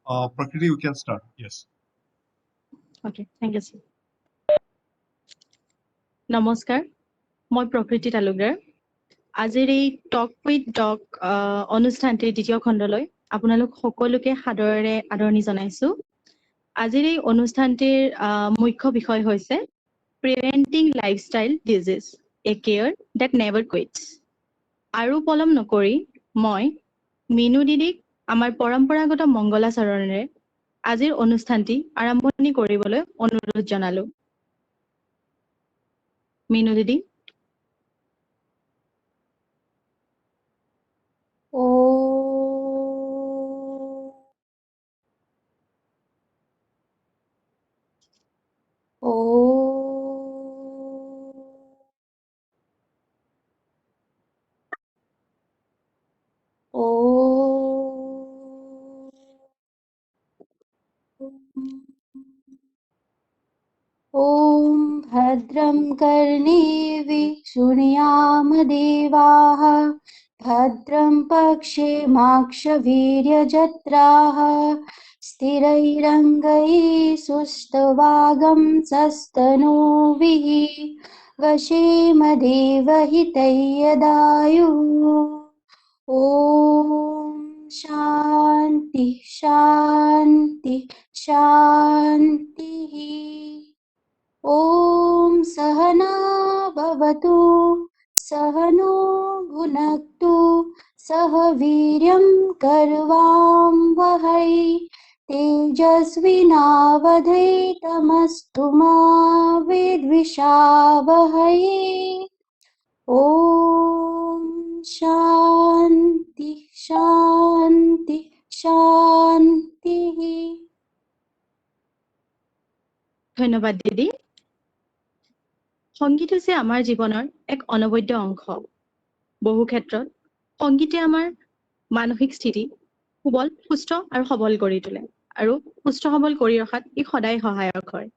Prakriti, you can start. Yes. Okay, thank you, sir. নমস্কাৰ, মই প্ৰকৃতি তালুকদাৰ। আজিৰ এই টক উইথ ডগ অনুষ্ঠানটিৰ দ্বিতীয় খণ্ডলৈ আপোনালোক সকলোকে সাদৰেৰে আদৰণি জনাইছো। আজিৰ এই অনুষ্ঠানটিৰ মুখ্য বিষয় হৈছে প্ৰিভেন্টিং লাইফষ্টাইল ডিজিজ, এ কেয়াৰ ডেট নেভাৰ কুইটছ। আৰু পলম নকৰি মই মিনু দিদিক আমাৰ পৰম্পৰাগত মংগলাচৰণেৰে আজিৰ অনুষ্ঠানটি আৰম্ভণি কৰিবলৈ অনুৰোধ জনালো। মিনু দিদি। ॐ भद्रं कर्णेभिः शृणुयाम देवाः, भद्रं पश्येमाक्षवीर्यजत्राः, स्थिरैरङ्गैः सुष्ठुवागं सस्तनूभिः वशेम देवहितं यदायुः। ॐ शान्ति शान्ति शान्तिः। ॐ सहना भवतु, सहनो भुनक्तु, सह वीर्यं करवां वहै, तेजस्विनावधैतमस्तु मा विद्विषावहै। ॐ शान्ति शान्ति शान्तिः। ধন্যবাদ দিদি। সংগীত হৈছে আমাৰ জীৱনৰ এক অনবদ্য অংশ। বহু ক্ষেত্ৰত সংগীতে আমাৰ মানসিক স্থিতি সুস্থ আৰু সবল কৰি তোলে, আৰু সুস্থ সবল কৰি ৰখাত ই সদায় সহায়ক হয়।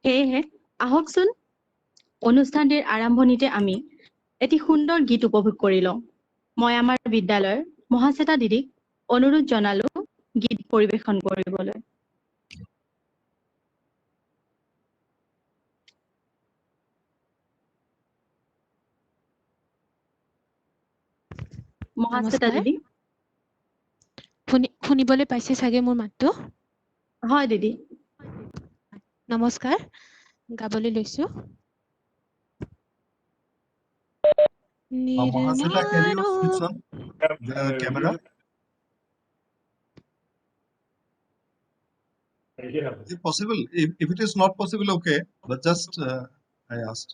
সেয়েহে আহকচোন অনুষ্ঠানটিৰ আৰম্ভণিতে আমি এটি সুন্দৰ গীত উপভোগ কৰি লওঁ। মই আমাৰ বিদ্যালয়ৰ মহাশ্বেতা দিদিক অনুৰোধ জনালো গীত পৰিৱেশন কৰিবলৈ। মহাশ্বেতা দিদি। শুনিবলৈ পাইছে চাগে মোৰ মাতটো? হয় দিদি। নমস্কাৰ, গাবলৈ লৈছো। Mahasweta, can you switch on the camera? Is it possible? If it is not possible, okay, but just I asked.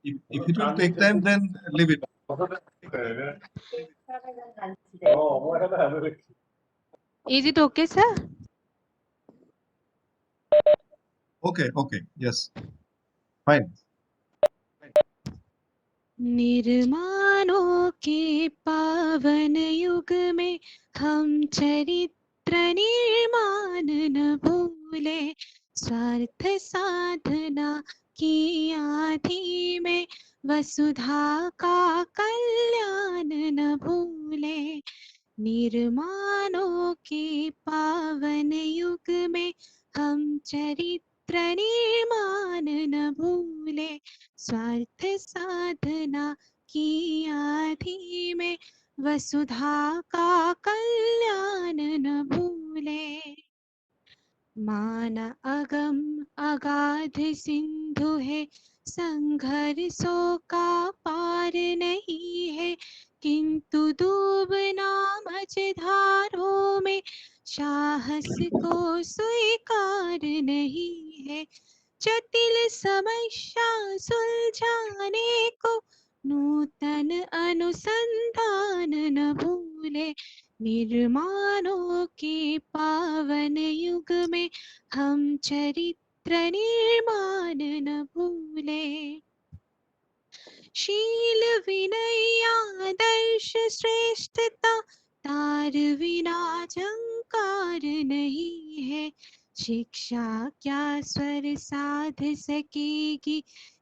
If it will take time, then leave it. Is it okay, sir? Okay, yes, fine. निर्माणों के पावन युग में हम चरित्र निर्माण न भूले, स्वार्थ साधना की आधि में वसुधा का कल्याण न भूले। निर्माणों के पावन युग में हम चरित्र निर्माण न भूले, स्वार्थ साधना की आधि में वसुधा का कल्याण न भूले। मान अगम अगाध सिंधु है, संघर्षों का पार नहीं है, किंतु डूबना मझधारों में साहस को स्वीकार नहीं है। जटिल समस्या सुलझाने को नूतन अनुसंधान न भूले। निर्माणों के पावन युग में हम चरित्र निर्माण न भूले। शील विनय आदर्श श्रेष्ठता तार विना झंकार नहीं है। शिक्षा क्या स्वर साध सकेगी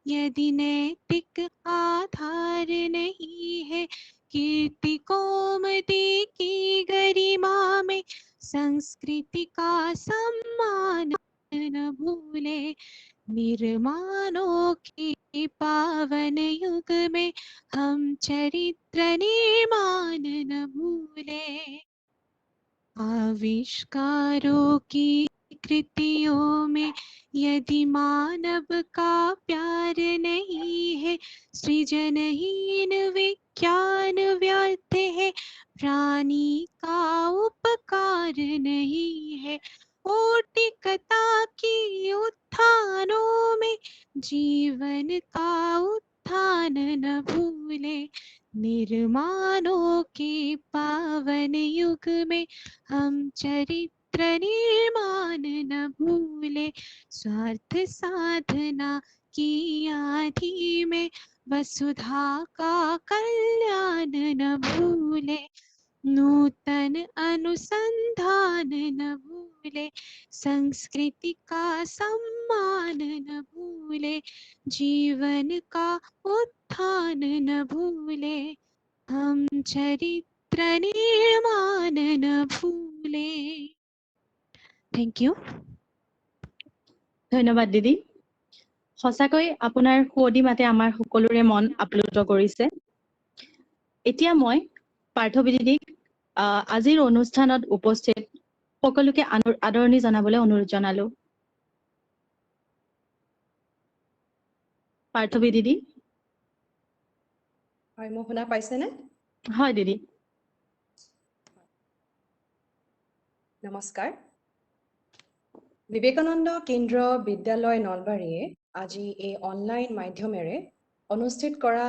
यदि नैतिक आधार नहीं है। कीर्ति कोमति की हम चरित्र निर्माण न भूले। आविष्कारों की कृतियों में यदि मानव का प्यार नहीं है, सृजनहीन विज्ञान व्यर्थ है, प्राणी का उपकार नहीं है। औटिकता की उत्थानों में जीवन का उत्थान न भूले। निर्माणों के पावन युग में हम चरित्र निर्माण न भूले। स्वार्थ साधना की आधि में वसुधा का कल्याण न भूले। नूतन अनुसंधान न भूले। संस्कृति का सम्मान न भूले। जीवन का उत्थान न भूले। हम चरित्र निर्माण न भूले। Thank you. ধন্যবাদ দিদি। সঁচাকৈ আপোনাৰ সুৱদী মাতে আমাৰ সকলোৰে মন আপ্লুত কৰিছে। এতিয়া মই পাৰ্থবী দিদিক আজিৰ অনুষ্ঠানত উপস্থিত সকলোকে আদৰণি জনাবলৈ অনুৰোধ জনালো। পাৰ্থবী দিদি। হয়, মোক শুনা পাইছেনে? হয় দিদি। নমস্কাৰ। বিবেকানন্দ কেন্দ্ৰ বিদ্যালয় নলবাৰীয়ে আজি এই অনলাইন মাধ্যমেৰে অনুষ্ঠিত কৰা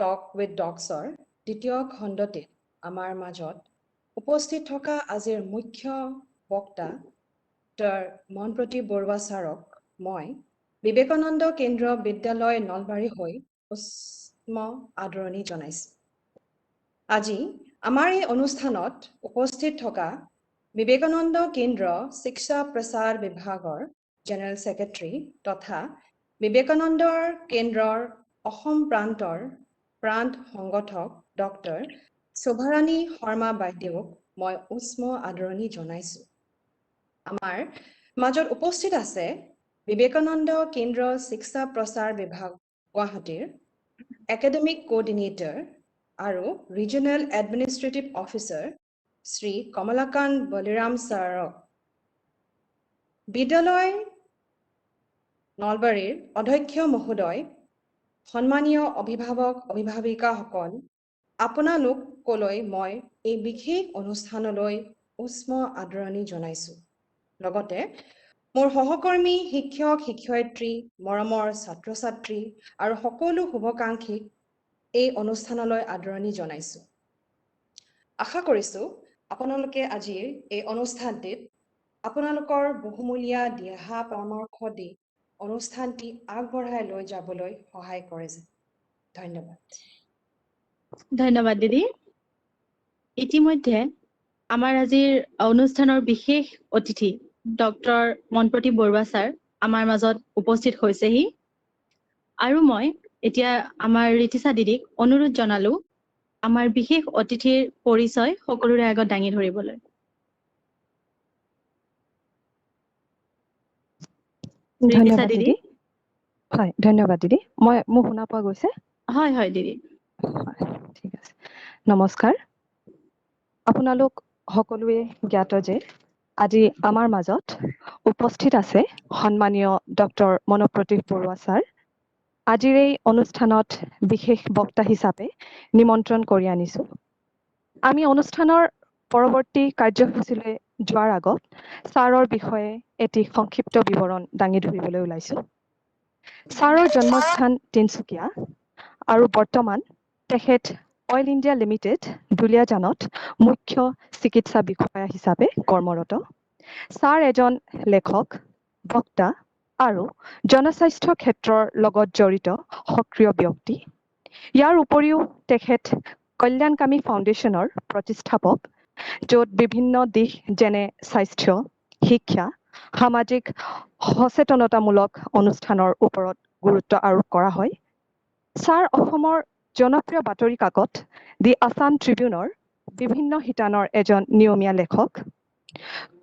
টক উইথ ডগছৰ দ্বিতীয় খণ্ডটিত আমাৰ মাজত উপস্থিত থকা আজিৰ মুখ্য বক্তা ডক্টৰ মনপ্ৰতি বৰুৱা ছাৰক মই বিবেকানন্দ কেন্দ্ৰ বিদ্যালয় নলবাৰী হৈ উষ্ম আদৰণি জনাইছোঁ। আজি আমাৰ এই অনুষ্ঠানত উপস্থিত থকা বিবেকানন্দ কেন্দ্ৰ শিক্ষা প্ৰচাৰ বিভাগৰ জেনেৰেল ছেক্ৰেটাৰী তথা বিবেকানন্দ কেন্দ্ৰৰ অসম প্ৰান্তৰ প্ৰান্ত সংগঠক ডক্টৰ শোভাৰাণী শৰ্মা বাইদেউক মই উষ্ম আদৰণি জনাইছোঁ। আমাৰ মাজত উপস্থিত আছে বিবেকানন্দ কেন্দ্ৰ শিক্ষা প্ৰচাৰ বিভাগ গুৱাহাটীৰ একাডেমিক কোঅৰ্ডিনেটৰ আৰু regional administrative officer Shri Kamalakanta Baliram ছাৰক, বিদ্যালয় নলবাৰীৰ অধ্যক্ষ মহোদয়, সন্মানীয় অভিভাৱক অভিভাৱিকাসকল, আপোনালোকলৈ মই এই বিশেষ অনুষ্ঠানলৈ উষ্ম আদৰণি জনাইছোঁ। লগতে মোৰ সহকৰ্মী শিক্ষক শিক্ষয়িত্ৰী, মৰমৰ ছাত্ৰ ছাত্ৰী আৰু সকলো শুভাকাংক্ষীক এই অনুষ্ঠানলৈ আদৰণি জনাইছোঁ। আশা কৰিছোঁ আপোনালোকে আজিৰ এই অনুষ্ঠানটিত আপোনালোকৰ বহুমূলীয়া দিহা পৰামৰ্শ দি অনুষ্ঠানটি আগবঢ়াই লৈ যাবলৈ সহায় কৰে। ধন্যবাদ। ধন্যবাদ দিদি। ইতিমধ্যে আমাৰ আজিৰ অনুষ্ঠানৰ বিশেষ অতিথি ডক্টৰ মনপ্ৰতি বৰুৱা ছাৰ আমাৰ মাজত উপস্থিত হৈছেহি। আৰু মই এতিয়া আমাৰ ঋতিছা দিদিক অনুৰোধ জনালো আমাৰ বিশেষ অতিথিৰ পৰিচয় সকলোৰে আগত দাঙি ধৰিবলৈ। ঋতিছা ধন্যবাদ দিদি। দিদি। হয়, ধন্যবাদ দিদি। মোক শুনা পোৱা গৈছে? হয় হয় দিদি। ঠিক আছে। নমস্কাৰ। আপোনালোক সকলোৱে জ্ঞাত যে আজি আমাৰ মাজত উপস্থিত আছে সন্মানীয় ডক্টৰ মনপ্ৰতি বৰুৱা ছাৰ। আজিৰ এই অনুষ্ঠানত বিশেষ বক্তা হিচাপে নিমন্ত্ৰণ কৰি আনিছোঁ। আমি অনুষ্ঠানৰ পৰৱৰ্তী কাৰ্যসূচীলৈ যোৱাৰ আগত ছাৰৰ বিষয়ে এটি সংক্ষিপ্ত বিৱৰণ দাঙি ধৰিবলৈ ওলাইছোঁ। ছাৰৰ জন্মস্থান তিনিচুকীয়া আৰু বৰ্তমান তেখেত অইল ইণ্ডিয়া লিমিটেড দুলীয়াজানত মুখ্য চিকিৎসা বিষয়া হিচাপে কৰ্মৰত। ছাৰ এজন লেখক, বক্তা আৰু জনস্বাস্থ্য ক্ষেত্ৰৰ লগত জড়িত সক্ৰিয় ব্যক্তি। ইয়াৰ উপৰিও তেখেত কল্যাণকামী ফাউণ্ডেশ্যনৰ প্ৰতিষ্ঠাপক, য'ত বিভিন্ন দিশ যেনে স্বাস্থ্য, শিক্ষা, সামাজিক সচেতনতামূলক অনুষ্ঠানৰ ওপৰত গুৰুত্ব আৰোপ কৰা হয়। ছাৰ অসমৰ জনপ্ৰিয় বাতৰি কাকত দি আছাম ট্ৰিবিউনৰ বিভিন্ন শিতানৰ এজন নিয়মীয়া লেখক।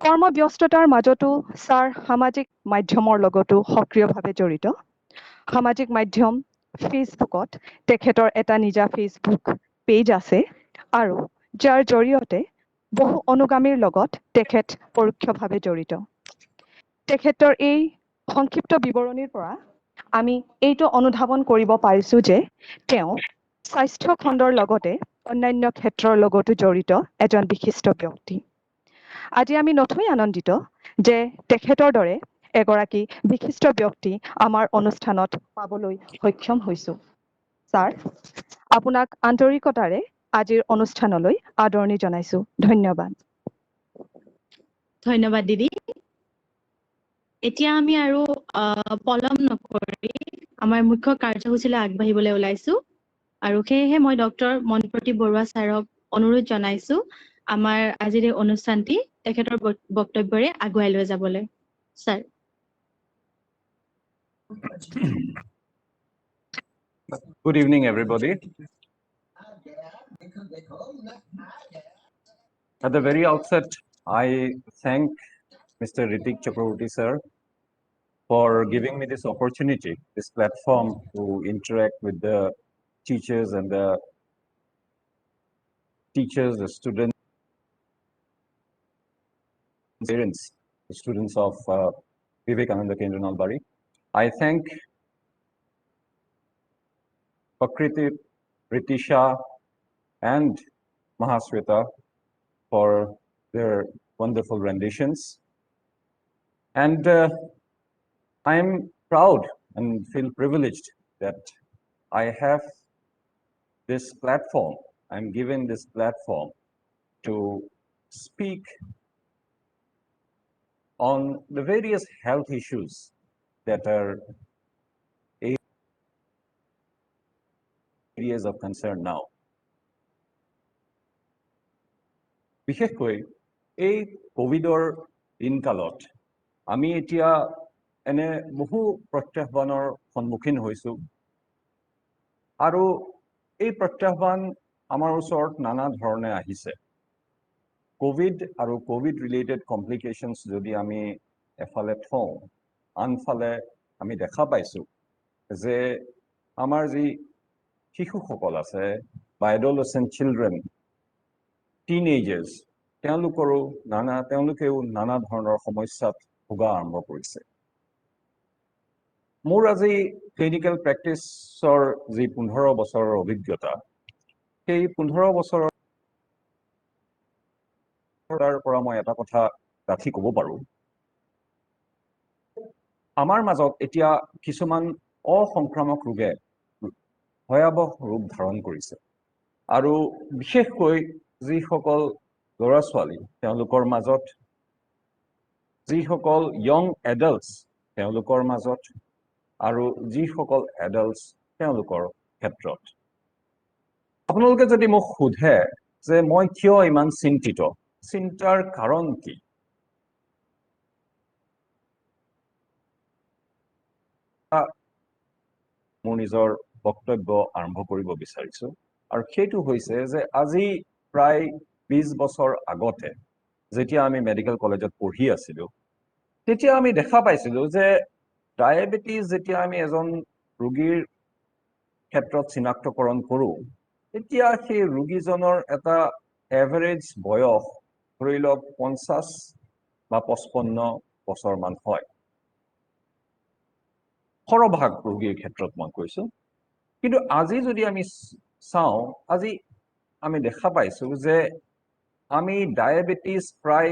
কৰ্মব্যস্ততাৰ মাজতো ছাৰ সামাজিক মাধ্যমৰ লগতো সক্ৰিয়ভাৱে জড়িত। সামাজিক মাধ্যম ফেচবুকত তেখেতৰ এটা নিজা ফেচবুক পেজ আছে আৰু যাৰ জৰিয়তে বহু অনুগামীৰ লগত তেখেত পৰোক্ষভাৱে জড়িত তেখেতৰ এই সংক্ষিপ্ত বিৱৰণীৰ পৰা আমি এইটো অনুধাৱন কৰিব পাৰিছো যে তেওঁ স্বাস্থ্য খণ্ডৰ লগতে অন্যান্য ক্ষেত্ৰৰ লগতো জড়িত এজন বিশিষ্ট ব্যক্তি আজি আমি নথৈ আনন্দিত যে তেখেতৰ দৰে এগৰাকী বিশিষ্ট ব্যক্তি আমাৰ অনুষ্ঠানত পাবলৈ সক্ষম হৈছো ছাৰ আপোনাক আন্তৰিকতাৰে আজিৰ অনুষ্ঠানলৈ আদৰণি জনাইছো ধন্যবাদ ধন্যবাদ দিদি এতিয়া আমি আৰু পলম নকৰি আমাৰ মুখ্য কাৰ্যসূচীলৈ আগবাঢ়িবলৈ ওলাইছো আৰু সেয়েহে মই ডক্টৰ মনপ্ৰতি বৰুৱা ছাৰক অনুৰোধ জনাইছো আমাৰ আজিৰ এই অনুষ্ঠানটি তেখেতৰ বক্তব্যৰে আগুৱাই লৈ যাবলৈ sir Good evening, everybody. At the very outset, I thank Mr. Ritik Chakraborty sir for giving me this opportunity, this platform to interact with the teachers and the students, parents, the students of Vivekananda Kendra Nalbari. I thank Prakriti, Ritisha, and Mahasweta for their wonderful renditions. And I am proud and feel privileged that I have this platform. I'm given this platform to speak on the various health issues that are areas of concern now. বিশেষকৈ এই কোভিডৰ দিনকালত আমি এতিয়া এনে বহু প্ৰত্যাহ্বানৰ সন্মুখীন হৈছো আৰু এই প্ৰত্যাহ্বান আমাৰ ওচৰত নানা ধৰণে আহিছে কোভিড আৰু কোভিড ৰিলেটেড কমপ্লিকেশনছ যদি আমি এফালে থওঁ আনফালে আমি দেখা পাইছো যে আমাৰ যি শিশুসকল আছে বা এডলসেন্ট চিলড্ৰেন টিনেজাৰ্ছ তেওঁলোকেও নানা ধৰণৰ সমস্যাত ভোগা আৰম্ভ কৰিছে মোৰ আজি ক্লিনিক্যাল প্ৰেক্টিছৰ যি 15 বছৰৰ অভিজ্ঞতা সেই 15 বছৰৰ পৰা মই এটা কথা ৰাখি ক'ব পাৰো আমাৰ মাজত এতিয়া কিছুমান অসংক্ৰামক ৰোগে ভয়াবহ ৰূপ ধাৰণ কৰিছে আৰু বিশেষকৈ যিসকল ল'ৰা ছোৱালী তেওঁলোকৰ মাজত যিসকল ইয়ং এডাল্টছ তেওঁলোকৰ মাজত আৰু যিসকল এডাল্টছ তেওঁলোকৰ ক্ষেত্ৰত আপোনালোকে যদি মোক সোধে যে মই কিয় ইমান চিন্তিত চিন্তাৰ কাৰণ কি মোৰ নিজৰ বক্তব্য আৰম্ভ কৰিব বিচাৰিছো আৰু সেইটো হৈছে যে আজি প্ৰায় 20 বছৰ আগতে যেতিয়া আমি মেডিকেল কলেজত পঢ়ি আছিলো তেতিয়া আমি দেখা পাইছিলো যে ডায়াবেটিস যেতিয়া আমি এজন ৰোগীৰ ক্ষেত্ৰত চিনাক্তকৰণ কৰো তেতিয়া সেই ৰোগীজনৰ এটা এভাৰেজ বয়স ধৰি লওক 50 বা 55 বছৰ মান হয় সৰভাগ ৰোগীৰ ক্ষেত্ৰত মই কৈছো কিন্তু আজি যদি আমি চাও আজি আমি দেখা পাইছো যে আমি ডায়াবেটিস প্ৰায়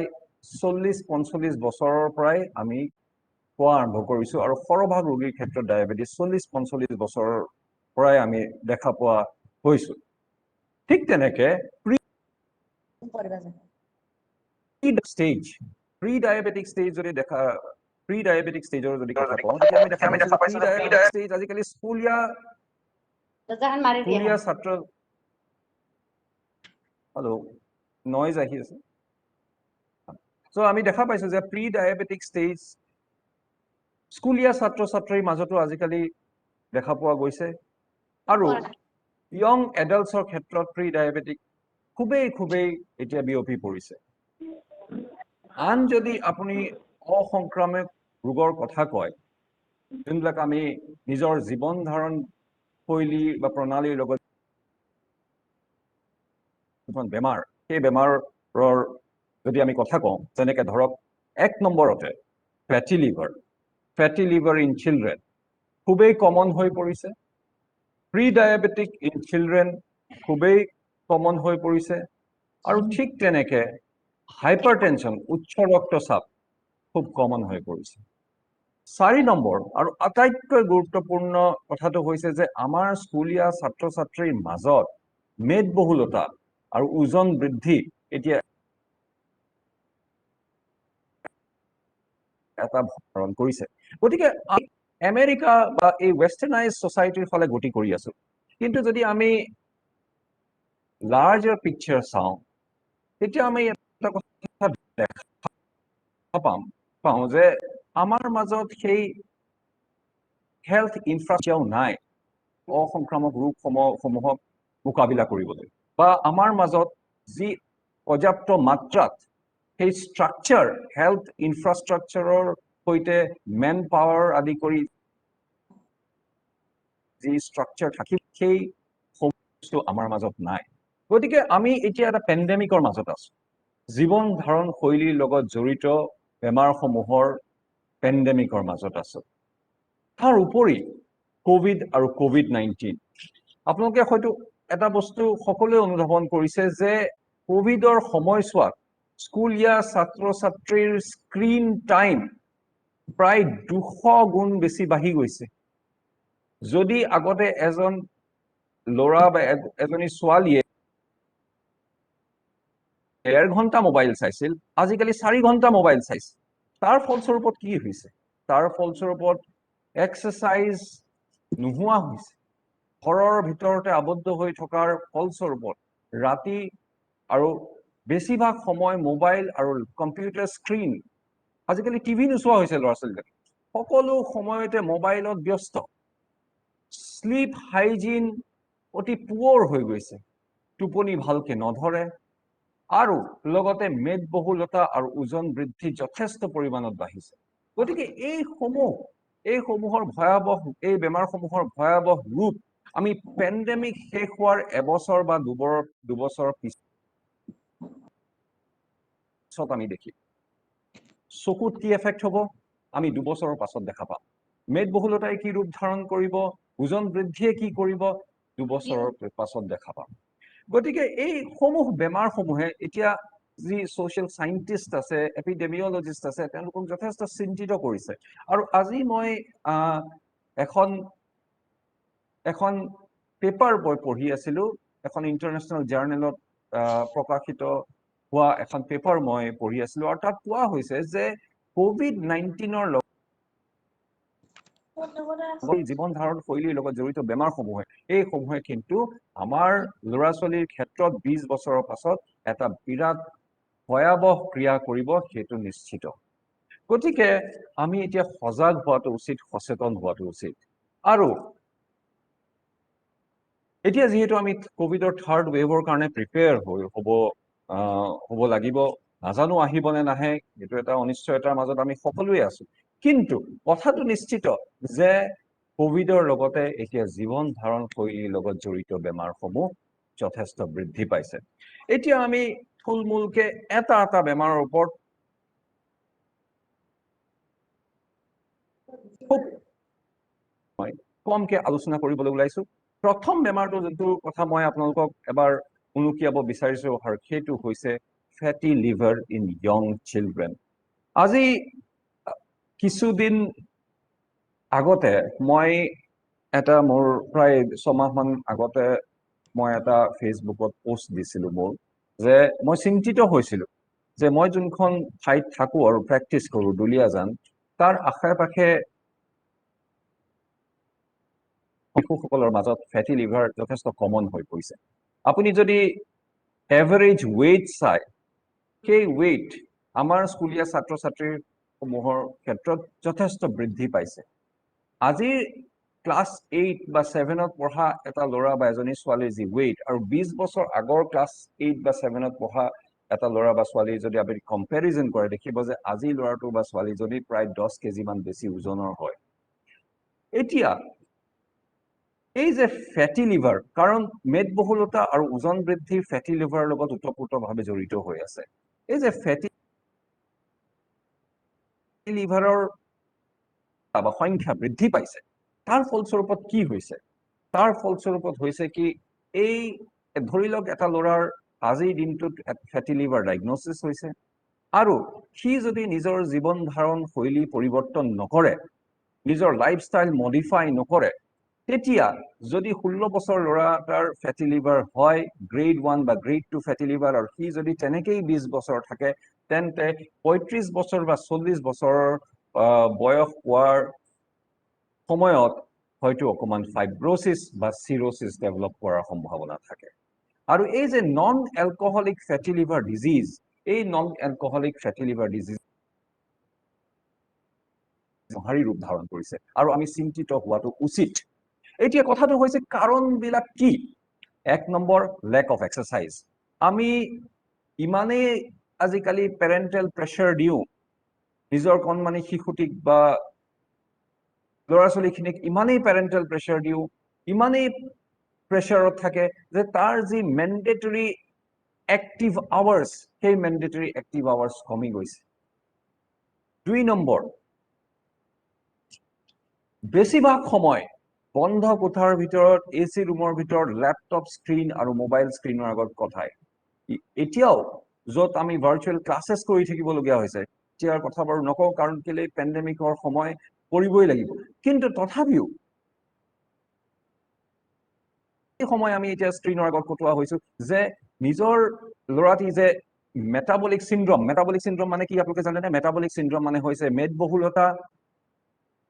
40-45 বছৰৰ পৰাই আমি পোৱা আৰম্ভ কৰিছো আৰু সৰভাগ ৰোগীৰ ক্ষেত্ৰত ডায়াবেটিস 40-45 বছৰৰ পৰাই আমি দেখা পোৱা হৈছো ঠিক তেনেকে প্ৰি ডায়াবেটিক স্টেজ যদি দেখা প্ৰি ডায়াবেটিক স্টেজৰ যদি কথা কওঁ তেতিয়া আমি দেখা পাইছো প্ৰি ডায়াবেটিক স্টেজ আজিকালি স্কুলীয়া ছাত্ৰ হেল্ল' নইজ আহি আছে সো আমি দেখা পাইছো যে প্ৰি ডায়াবেটিক স্টেজ স্কুলীয়া ছাত্ৰ ছাত্ৰীৰ মাজতো আজিকালি দেখা পোৱা গৈছে আৰু ইয়ং এডাল্টছৰ ক্ষেত্ৰত প্ৰি ডায়াবেটিক খুবেই এতিয়া বিয়পি পৰিছে আন যদি আপুনি অসংক্ৰামক ৰোগৰ কথা কয় যোনবিলাক আমি নিজৰ জীৱন ধাৰণ শৈলী বা প্ৰণালীৰ লগত কিছুমান বেমাৰ, সেই বেমাৰৰ যদি আমি কথা কওঁ, যেনেকৈ ধৰক 1 নম্বৰতে ফেটি লিভাৰ ইন চিলড্ৰেন খুবেই কমন হৈ পৰিছে। প্ৰি ডায়েবেটিক ইন চিলড্ৰেন খুবেই কমন হৈ পৰিছে। আৰু ঠিক তেনেকৈ হাইপাৰটেনশ্যন, উচ্চ ৰক্তচাপ খুব কমন হৈ পৰিছে। 4 নম্বৰ আৰু আটাইতকৈ গুৰুত্বপূৰ্ণ কথাটো হৈছে যে আমাৰ স্কুলীয়া ছাত্ৰ ছাত্ৰীৰ মাজত মেদবহুলতা আৰু ওজন বৃদ্ধি এতিয়া এটা ধাৰণ কৰিছে। গতিকে আমেৰিকা বা এই ৱেষ্টাৰ্ণাইজ ছ'চাইটিৰ ফালে গতি কৰি আছো। কিন্তু যদি আমি লাৰ্জাৰ পিকচাৰ চাওঁ, তেতিয়া আমি এটা কথা দেখা পাওঁ যে আমাৰ মাজত সেই হেল্থ ইনফ্ৰাষ্ট্ৰাকচাৰ নাই অসংক্ৰামক ৰোগসমূহক মোকাবিলা কৰিবলৈ, বা আমাৰ মাজত যি পৰ্যাপ্ত মাত্ৰাত সেই ষ্ট্ৰাকচাৰ, হেল্থ ইনফ্ৰাষ্ট্ৰাকচাৰৰ সৈতে মেন পাৱাৰ আদি কৰি যি ষ্ট্ৰাকচাৰ থাকিব, সেই বস্তু আমাৰ মাজত নাই। গতিকে আমি এতিয়া এটা পেণ্ডেমিকৰ মাজত আছো। জীৱন ধাৰণ শৈলীৰ লগত জড়িত বেমাৰসমূহৰ পেণ্ডেমিকৰ মাজত আছো। তাৰ উপৰি কোভিড আৰু COVID-19, আপোনালোকে হয়তো এটা বস্তু সকলোৱে অনুধাৱন কৰিছে যে কোভিডৰ সময়ছোৱাত স্কুলীয়া ছাত্ৰ ছাত্ৰীৰ স্ক্ৰীন টাইম প্ৰায় 200 গুণ বেছি বাঢ়ি গৈছে। যদি আগতে এজন ল'ৰা বা এজনী ছোৱালীয়ে 1.5 ঘণ্টা মোবাইল চাইছিল, আজিকালি 4 ঘণ্টা মোবাইল চাইছে। তাৰ ফলস্বৰূপত কি হৈছে? তাৰ ফলস্বৰূপত এক্সাৰচাইজ নোহোৱা হৈছে। ঘৰৰ ভিতৰতে আবদ্ধ হৈ থকাৰ ফলস্বৰূপত ৰাতি আৰু বেছিভাগ সময় মোবাইল আৰু কম্পিউটাৰ স্ক্ৰীন, আজিকালি টিভি নোচোৱা হৈছে ল'ৰা ছোৱালীবিলাক, সকলো সময়তে মোবাইলত ব্যস্ত। শ্লিপ হাইজিন অতি পুৱৰ হৈ গৈছে, টোপনি ভালকে নধৰে, আৰু লগতে মেদবহুলতা আৰু ওজন বৃদ্ধি যথেষ্ট পৰিমাণত বাঢ়িছে। গতিকে এইসমূহৰ ভয়াৱহ, এই বেমাৰসমূহৰ ভয়াৱহ ৰূপ আমি পেণ্ডেমিক শেষ হোৱাৰ এবছৰ বা দুবছৰ পিছত আমি দেখিম। চকুত কি এফেক্ট হ'ব আমি 2 বছৰৰ পাছত দেখা পাম। মেদবহুলতাই কি ৰূপ ধাৰণ কৰিব, ওজন বৃদ্ধিয়ে কি কৰিব, 2 বছৰৰ পাছত দেখা পাম। গতিকে এই বেমাৰসমূহে এতিয়া যি ছ'চিয়েল চাইণ্টিষ্ট আছে, এপিডেমিঅলজিষ্ট আছে, তেওঁলোকক যথেষ্ট চিন্তিত কৰিছে। আৰু আজি মই এখন পেপাৰ পঢ়ি আছিলো, এখন ইণ্টাৰনেশ্যনেল জাৰ্নেলত প্ৰকাশিত হোৱা এখন পেপাৰ মই পঢ়ি আছিলো, আৰু তাত কোৱা হৈছে যে COVID-19ৰ জীৱন ধাৰণ শৈলীৰ লগত জড়িত বেমাৰসমূহে, এইসমূহে কিন্তু আমাৰ ল'ৰা ছোৱালীৰ ক্ষেত্ৰত 20 বছৰৰ পাছত এটা বিৰাট ভয়াৱহ ক্ৰিয়া কৰিব, সেইটো নিশ্চিত। গতিকে আমি এতিয়া সজাগ হোৱাটো উচিত, সচেতন হোৱাটো উচিত। আৰু এতিয়া যিহেতু আমি কোভিডৰ 3rd ৱেভৰ কাৰণে প্ৰিপেয়াৰ হ'ব লাগিব, নাজানো আহিব নে নাহে, এইটো এটা অনিশ্চয়তাৰ মাজত আমি সকলোৱে আছো। কিন্তু কথাটো নিশ্চিত যে কোভিডৰ লগতে এতিয়া জীৱন ধাৰণ শৈলীৰ লগত জড়িত বেমাৰসমূহ যথেষ্ট বৃদ্ধি পাইছে। এতিয়া আমি থুলমূলকে এটা বেমাৰৰ ওপৰত খুব কমকে আলোচনা কৰিবলৈ ওলাইছো। প্ৰথম বেমাৰটো, যোনটো কথা মই আপোনালোকক এবাৰ উনুকিয়াব বিচাৰিছো, আৰু সেইটো হৈছে ফেটি লিভাৰ ইন য়ং চিলড্ৰেন। আজি কিছুদিন আগতে মই মোৰ প্ৰায় 6 মাহমান আগতে মই এটা ফেচবুকত পোষ্ট দিছিলো মোৰ, যে মই চিন্তিত হৈছিলো যে মই যোনখন ঠাইত থাকো আৰু প্ৰেক্টিচ কৰো, দুলীয়াজান, তাৰ আশে পাশে শিশুসকলৰ মাজত ফেটি লিভাৰ যথেষ্ট কমন হৈ পৰিছে। আপুনি যদি এভাৰেজ ৱেইট চাই, সেই ৱেইট আমাৰ স্কুলীয়া ছাত্ৰ ছাত্ৰীসমূহৰ ক্ষেত্ৰত যথেষ্ট বৃদ্ধি পাইছে। আজিৰ ক্লাছ 8 বা 7ত পঢ়া এটা ল'ৰা বা এজনী ছোৱালীৰ যি ৱেইট, আৰু 20 বছৰ আগৰ ক্লাছ 8 বা 7ত পঢ়া এটা ল'ৰা বা ছোৱালীৰ যদি আপুনি কম্পেৰিজন কৰে, দেখিব যে আজি ল'ৰাটো বা ছোৱালীজনী প্ৰায় 10 কেজিমান বেছি ওজনৰ হয়। এতিয়া এই যে ফেটি লিভাৰ, কাৰণ মেদবহুলতা আৰু ওজন বৃদ্ধি ফেটি লিভাৰৰ লগত ওতঃপ্ৰোতভাৱে জড়িত হৈ আছে। এই যে ফেটি লিভাৰৰ সংখ্যা বৃদ্ধি পাইছে, তাৰ ফলস্বৰূপত কি হৈছে? তাৰ ফলস্বৰূপত হৈছে কি, এই ধৰি লওক এটা ল'ৰাৰ আজিৰ দিনটোত ফেটি লিভাৰ ডায়েগনচিছ হৈছে, আৰু সি যদি নিজৰ জীৱন ধাৰণ শৈলী পৰিৱৰ্তন নকৰে, নিজৰ লাইফষ্টাইল মডিফাই নকৰে, তেতিয়া যদি 16 বছৰ ল'ৰা এটাৰ ফেটি লিভাৰ হয়, গ্ৰেড 1 বা গ্ৰেড 2 ফেটি লিভাৰ, আৰু সি যদি তেনেকেই 20 বছৰ থাকে, তেন্তে 35 বছৰ বা 40 বছৰৰ বয়স হোৱাৰ সময়ত হয়তো অকমান ফাইব্ৰোচিছ বা চিৰোচিছ ডেভেলপ কৰাৰ সম্ভাৱনা থাকে। আৰু এই যে নন এলকহলিক ফেটি লিভাৰ ডিজিজ, এই নন এলকহলিক ফেটি লিভাৰ ডিজিজ মহাৰী ৰূপ ধাৰণ কৰিছে, আৰু আমি চিন্তিত হোৱাটো উচিত। এতিয়া কথাটো হৈছে কাৰণবিলাক কি? 1 নম্বৰ, লেক অফ এক্সাৰচাইজ। আমি ইমানেই আজিকালি পেৰেণ্টেল প্ৰেছাৰ দিওঁ নিজৰ কণমানি শিশুটিক বা ল'ৰা ছোৱালীখিনিক, ইমানেই পেৰেণ্টেল প্ৰেছাৰ দিওঁ, ইমানেই প্ৰেছাৰত থাকে যে তাৰ যি মেণ্ডেটৰী এক্টিভ আৱাৰ্ছ, সেই মেণ্ডেটৰী এক্টিভ আৱাৰ্ছ কমি গৈছে। 2 নম্বৰ, বেছিভাগ সময় বন্ধ কোঠাৰ ভিতৰত, AC ৰুমৰ ভিতৰত লেপটপ স্ক্ৰীন আৰু মোবাইল স্ক্ৰীনৰ আগত কটায়। এতিয়াও য'ত আমি ভাৰ্চুৱেল ক্লাছেছ কৰি থাকিবলগীয়া হৈছে, এতিয়াৰ কথা বাৰু নকওঁ, কাৰণ কেলে পেণ্ডেমিকৰ সময় কৰিবই লাগিব, কিন্তু তথাপিও এই সময় আমি এতিয়া স্ক্ৰীনৰ আগত কটোৱা হৈছো, যে নিজৰ ল'ৰাটি যে মেটাবলিক চিণ্ড্ৰম মানে কি আপোনালোকে জানেনে? মেটাবলিক চিণ্ড্ৰম মানে হৈছে মেদবহুলতা,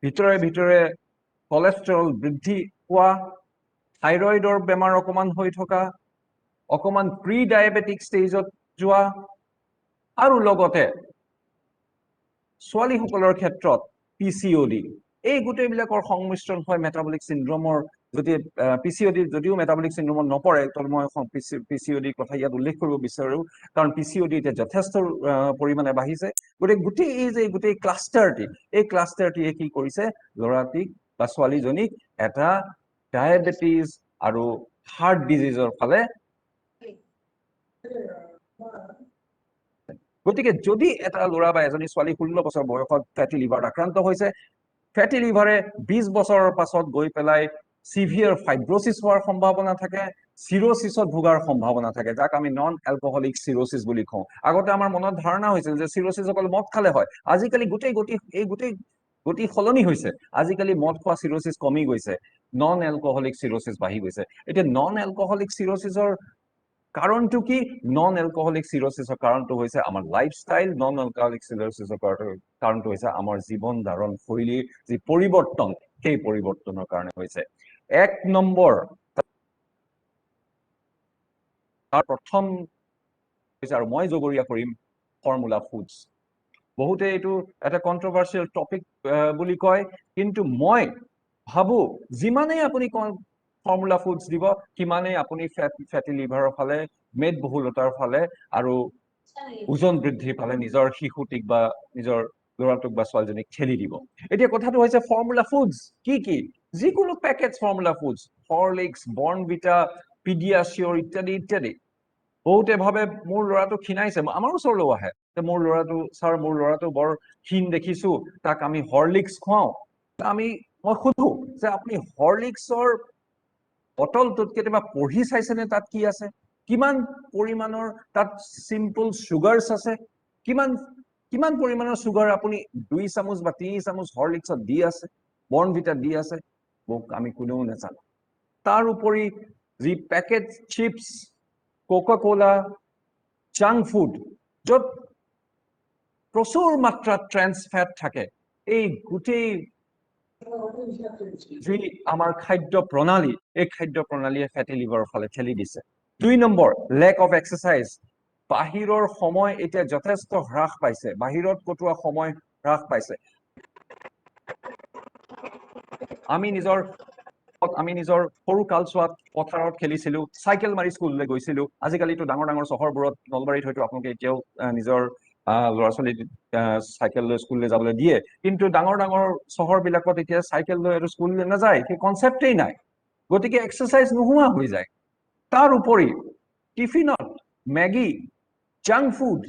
ভিতৰে ভিতৰে কলেষ্ট্ৰল বৃদ্ধি পোৱা, থাইৰয়ডৰ বেমাৰ অকমান হৈ থকা, অকমান প্ৰি ডায়েবেটিক ষ্টেজত যোৱা, আৰু লগতে ছোৱালীসকলৰ ক্ষেত্ৰত PCOD, এই গোটেইবিলাকৰ সংমিশ্ৰণ হয় মেটাবলিক চিণ্ড্ৰমৰ। যদি PCOD যদিও মেটাবলিক চিণ্ড্ৰমত নপৰে, তথাপি মই PCOD কথা ইয়াত উল্লেখ কৰিব বিচাৰো, কাৰণ PCOD এতিয়া যথেষ্ট পৰিমাণে বাঢ়িছে। গোটেই এই যে গোটেই ক্লাষ্টাৰটি, এই ক্লাষ্টাৰটিয়ে কি কৰিছে? ল'ৰাটিক বা ছোৱালীজনীক এটা ডায়েবেটিছ আৰু হাৰ্ট ডিজিজৰ ফালে। গতিকে যদি এটা ল'ৰা বা এজনী ছোৱালী 16 বছৰ বয়সত ফেটি লিভাৰত আক্ৰান্ত হৈছে, ফেটি লিভাৰে 20 বছৰৰ পাছত গৈ পেলাই সিভিয়াৰ ফাইব্ৰোচিছ হোৱাৰ সম্ভাৱনা থাকে, চিৰোচিছত ভোগাৰ সম্ভাৱনা থাকে, যাক আমি নন এলকহলিক চিৰোচিছ বুলি কওঁ। আগতে আমাৰ মনত ধাৰণা হৈছিল যে চিৰোচিছ অকল মদ খালে হয়। আজিকালি গোটেই গতি সলনি হৈছে। আজিকালি মদ খোৱা চিৰোচিছ কমি গৈছে, নন এলকহলিক চিৰোচিছ বাঢ়ি গৈছে। এতিয়া নন এলকহলিক চিৰোচিছৰ কাৰণটো কি? নন এলকহলিক চিৰোচিছৰ কাৰণটো হৈছে আমাৰ লাইফষ্টাইল, নন এলকহলিক চিৰোচিছৰ কাৰণটো হৈছে আমাৰ জীৱন ধাৰণ শৈলীৰ যি পৰিৱৰ্তন, সেই পৰিৱৰ্তনৰ কাৰণে হৈছে। 1 নম্বৰ, তাৰ প্ৰথম হৈছে, আৰু মই জগৰীয়া কৰিম, ফৰ্মুলা ফুডছ। বহুতে এইটো এটা কন্ট্ৰভাৰ্চিয়েল টপিক বুলি কয়, কিন্তু মই ভাবো যিমানেই আপুনি ফৰ্মুলা ফুডছ দিব, সিমানেই আপুনি ফেটি লিভাৰৰ ফালে, মেদবহুলতাৰ ফালে আৰু ওজন বৃদ্ধিৰ ফালে নিজৰ শিশুটিক বা নিজৰ ল'ৰাটোক বা ছোৱালীজনীক ঠেলি দিব। এতিয়া কথাটো হৈছে ফৰ্মুলা ফুডছ কি? যিকোনো package formula foods, Horlicks, Bournvita, পিডিয়াচিয়ৰ ইত্যাদি ইত্যাদি। বহুতে ভাবে মোৰ ল'ৰাটো ক্ষীণাইছে, আমাৰ ওচৰলৈও আহে যে মোৰ ল'ৰাটো বৰ ক্ষীণ দেখিছো, তাক আমি হৰলিক্স খুৱাওঁ। মই সুধো যে আপুনি হৰলিক্সৰ বটলটোত কেতিয়াবা পঢ়ি চাইছেনে তাত কি আছে? কিমান পৰিমাণৰ তাত চিম্পল চুগাৰ্ছ আছে? কিমান পৰিমাণৰ চুগাৰ আপুনি 2 চামুচ বা 3 চামুচ হৰলিক্সত দি আছে, বৰ্ণভিটা দি আছে? আমি কোনেও নাজানো। তাৰ উপৰি যি packet chips, Coca-Cola, junk food, য'ত প্ৰচুৰ মাত্ৰাত ট্ৰেন্স ফেট থাকে, এই গোটেই যি আমাৰ খাদ্য প্ৰণালী, এই খাদ্য প্ৰণালীয়ে ফেটি লিভাৰৰ ফালে ঠেলি দিছে। 2 নম্বৰ, লেক অফ এক্সাৰচাইজ। বাহিৰৰ সময় এতিয়া যথেষ্ট হ্ৰাস পাইছে, বাহিৰত কটোৱা সময় হ্ৰাস পাইছে। আমি নিজৰ সৰু কালচোৱাত পথাৰত খেলিছিলো, চাইকেল মাৰি স্কুললৈ গৈছিলো। আজিকালিতো ডাঙৰ চহৰবোৰত, নলবাৰীত হয়তো আপোনালোকে এতিয়াও নিজৰ ল'ৰা ছোৱালী চাইকেল লৈ স্কুললৈ যাবলৈ দিয়ে, কিন্তু ডাঙৰ চহৰবিলাকত এতিয়া চাইকেল লৈ স্কুললৈ নাযায়, সেই কনচেপ্টেই নাই। গতিকে এক্সাৰচাইজ নোহোৱা হৈ যায়। তাৰ উপৰি টিফিনত মেগী, জাংক ফুড,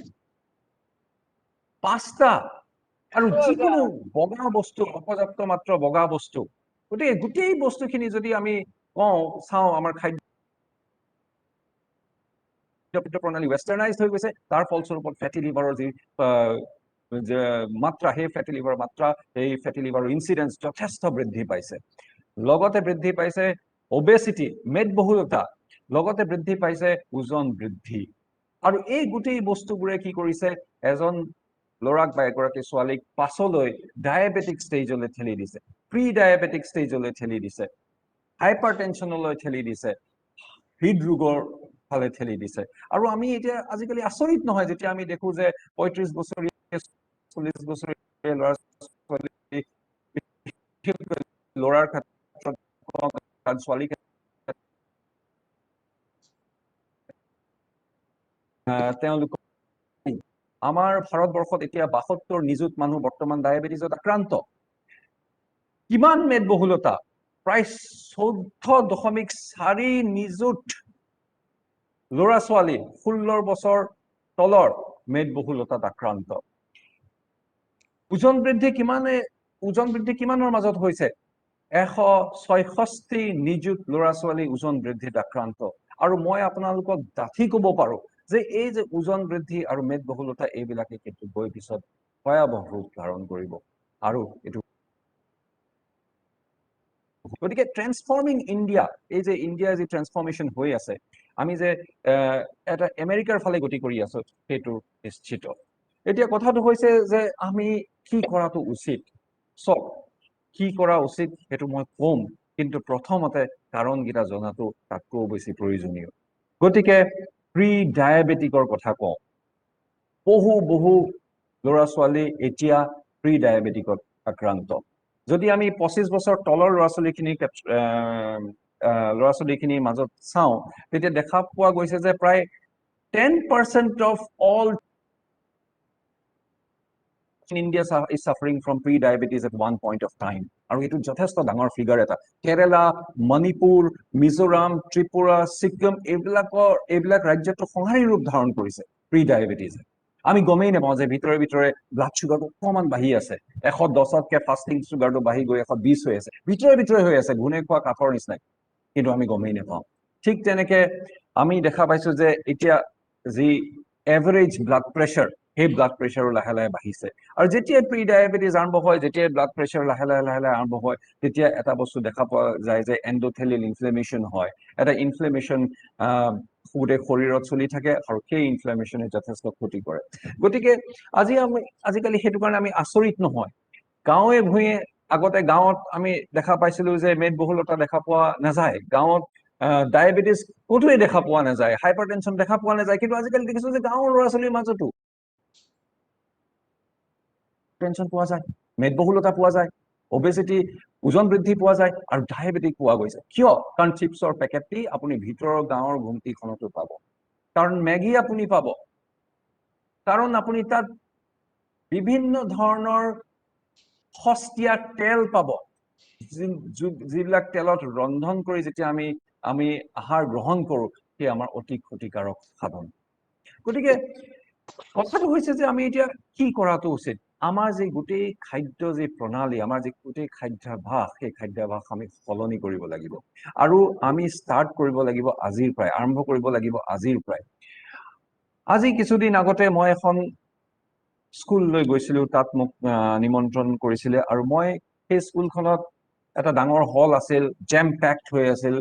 পাস্তা আৰু যিকোনো বগা বস্তু, অপৰ্যাপ্ত মাত্ৰ বগা বস্তু, গতিকে গোটেই বস্তুখিনি যদি আমি চাওঁ আমাৰ খাদ্য প্ৰণালী ৱেষ্টাৰ্ণাইজ হৈ গৈছে। তাৰ ফলস্বৰূপত ফেটি লিভাৰৰ যি মাত্ৰা, সেই ফেটি লিভাৰৰ মাত্ৰা, এই ফেটি লিভাৰৰ ইনচিডেন্স যথেষ্ট বৃদ্ধি পাইছে। লগতে বৃদ্ধি পাইছে অবেচিটি, মেদবহুলতা, লগতে বৃদ্ধি পাইছে ওজন বৃদ্ধি। আৰু এই গোটেই বস্তুবোৰে কি কৰিছে, এজন ল'ৰাক বা এগৰাকী ছোৱালীক পাছলৈ ডায়েবেটিক ষ্টেজলৈ ঠেলি দিছে, প্ৰি ডায়েবেটিক ষ্টেজলৈ ঠেলি দিছে, হাইপাৰ টেনশ্যনলৈ ঠেলি দিছে, হৃদৰোগৰ ফালে ঠেলি দিছে। আৰু আমি এতিয়া আজিকালি আচৰিত নহয় যেতিয়া আমি দেখো যে ৩৫ বছৰীয়া ৪০ বছৰীয়া ল'ৰা ছোৱালী, ল'ৰাৰ ক্ষেত্ৰত ছোৱালীৰ তেওঁলোক আমাৰ ভাৰতবৰ্ষত এতিয়া ৭২ নিযুত মানুহ বৰ্তমান ডায়েবেটিছত আক্ৰান্ত। কিমান মেদবহুলতা, প্ৰায় ১৪.৪ নিযুত ল'ৰা ছোৱালী ১৬ বছৰ তলৰ মেদবহুলতাত আক্ৰান্ত। ওজন বৃদ্ধি কিমানৰ মাজত হৈছে? ১৬৬ নিযুত ল'ৰা ছোৱালী ওজন বৃদ্ধিত আক্ৰান্ত। আৰু মই আপোনালোকক ডাঠি ক'ব পাৰো যে এই যে ওজন বৃদ্ধি আৰু মেদবহুলতা, এইবিলাকে কিন্তু গৈ পিছত ভয়াৱহ ৰূপ ধাৰণ কৰিব। আৰু এইটো গতিকে ট্ৰেন্সফৰ্মিং ইণ্ডিয়া, এই যে ইণ্ডিয়াৰ যি ট্ৰেন্সফৰ্মেশ্যন হৈ আছে, আমি যে এটা আমেৰিকাৰ ফালে গতি কৰি আছো, সেইটো নিশ্চিত। এতিয়া কথাটো হৈছে যে আমি কি কৰাটো উচিত। চক কি কৰা উচিত সেইটো মই কম, কিন্তু প্ৰথমতে কাৰণকেইটা জনাটো তাতকৈ বেছি প্ৰয়োজনীয়। গতিকে প্ৰি ডায়েবেটিকৰ কথা কওঁ। বহু ল'ৰা ছোৱালী এতিয়া প্ৰি ডায়েবেটিকত আক্ৰান্ত। যদি আমি ২৫ বছৰ তলৰ ল'ৰা ছোৱালীখিনিৰ মাজত চাওঁ, তেতিয়া দেখা পোৱা গৈছে যে প্ৰায় 10% of all India is suffering from pre-diabetes at one point of time. আৰু এইটো যথেষ্ট ডাঙৰ ফিগাৰ এটা। কেৰেলা, মণিপুৰ, মিজোৰাম, ত্ৰিপুৰা, ছিকিম, এইবিলাক ৰাজ্যতো সংহাৰী ৰূপ ধাৰণ কৰিছে প্ৰি ডায়েবেটিছে। আমি গমেই নাপাওঁ যে ভিতৰে ব্লাড চুগাৰটো অকণমান বাঢ়ি আছে, ১১০তকৈ ফাষ্টিং চুগাৰটো বাঢ়ি গৈ ১২০ হৈ আছে, ভিতৰে হৈ আছে, ঘূণে খোৱা কাঠৰ নিচিনাই, কিন্তু আমি গমেই নাপাওঁ। ঠিক তেনেকে আমি দেখা পাইছো যে এতিয়া যি এভাৰেজ ব্লাড প্ৰেছাৰ, সেই ব্লাড প্ৰেছাৰো লাহে বাঢ়িছে। আৰু যেতিয়া প্ৰি ডায়েবেটিছ আৰম্ভ হয়, যেতিয়া ব্লাড প্ৰেছাৰ লাহে আৰম্ভ হয়, তেতিয়া এটা বস্তু দেখা পোৱা যায় যে এণ্ডোথেলিয়েল ইনফ্লেমেশ্যন হয়। এটা ইনফ্লেমেশ্যন গোটেই শৰীৰত চলি থাকে, আৰু সেই ইনফ্লেমেশ্যনে যথেষ্ট ক্ষতি কৰে। গতিকে আজিকালি সেইটো কাৰণে আমি আচৰিত নহয়। গাঁৱে ভূঞে আগতে গাঁৱত আমি দেখা পাইছিলো যে মেদবহুলতা দেখা পোৱা নাযায়, গাঁৱত ডায়েবেটিছ ক'তোৱে দেখা পোৱা নাযায়, হাইপাৰ টেনশ্যন দেখা পোৱা নাযায়, কিন্তু আজিকালি দেখিছো যে গাঁৱৰ ল'ৰা ছোৱালীৰ মাজতো টেনশ্যন পোৱা যায়, মেদবহুলতা পোৱা যায়, অবেচিটি, ওজন বৃদ্ধি পোৱা যায়, আৰু ডায়েবেটিক পোৱা গৈছে। কিয়? কাৰণ চিপছৰ পেকেটটি আপুনি ভিতৰৰ গাঁৱৰ ঘুমটিখনতো পাব, কাৰণ মেগী আপুনি পাব, কাৰণ আপুনি তাত বিভিন্ন ধৰণৰ সস্তীয়া তেল পাব, যিবিলাক তেলত ৰন্ধন কৰি যেতিয়া আমি আহাৰ গ্ৰহণ কৰো, সেই আমাৰ অতি ক্ষতিকাৰক সাধন। গতিকে কথাটো হৈছে যে আমি এতিয়া কি কৰাটো উচিত। আমাৰ যি গোটেই খাদ্য যি প্ৰণালী, আমাৰ যি গোটেই খাদ্যাভাস, সেই খাদ্যাভাস আমি সলনি কৰিব লাগিব। আৰু আমি ষ্টাৰ্ট কৰিব লাগিব আজিৰ পৰাই, আৰম্ভ কৰিব লাগিব আজিৰ পৰাই। আজি কিছুদিন আগতে মই এখন স্কুললৈ গৈছিলো, তাত মোক নিমন্ত্ৰণ কৰিছিলে, আৰু মই সেই স্কুলখনত এটা ডাঙৰ হল আছিল, জেম পেকড হৈ আছিল,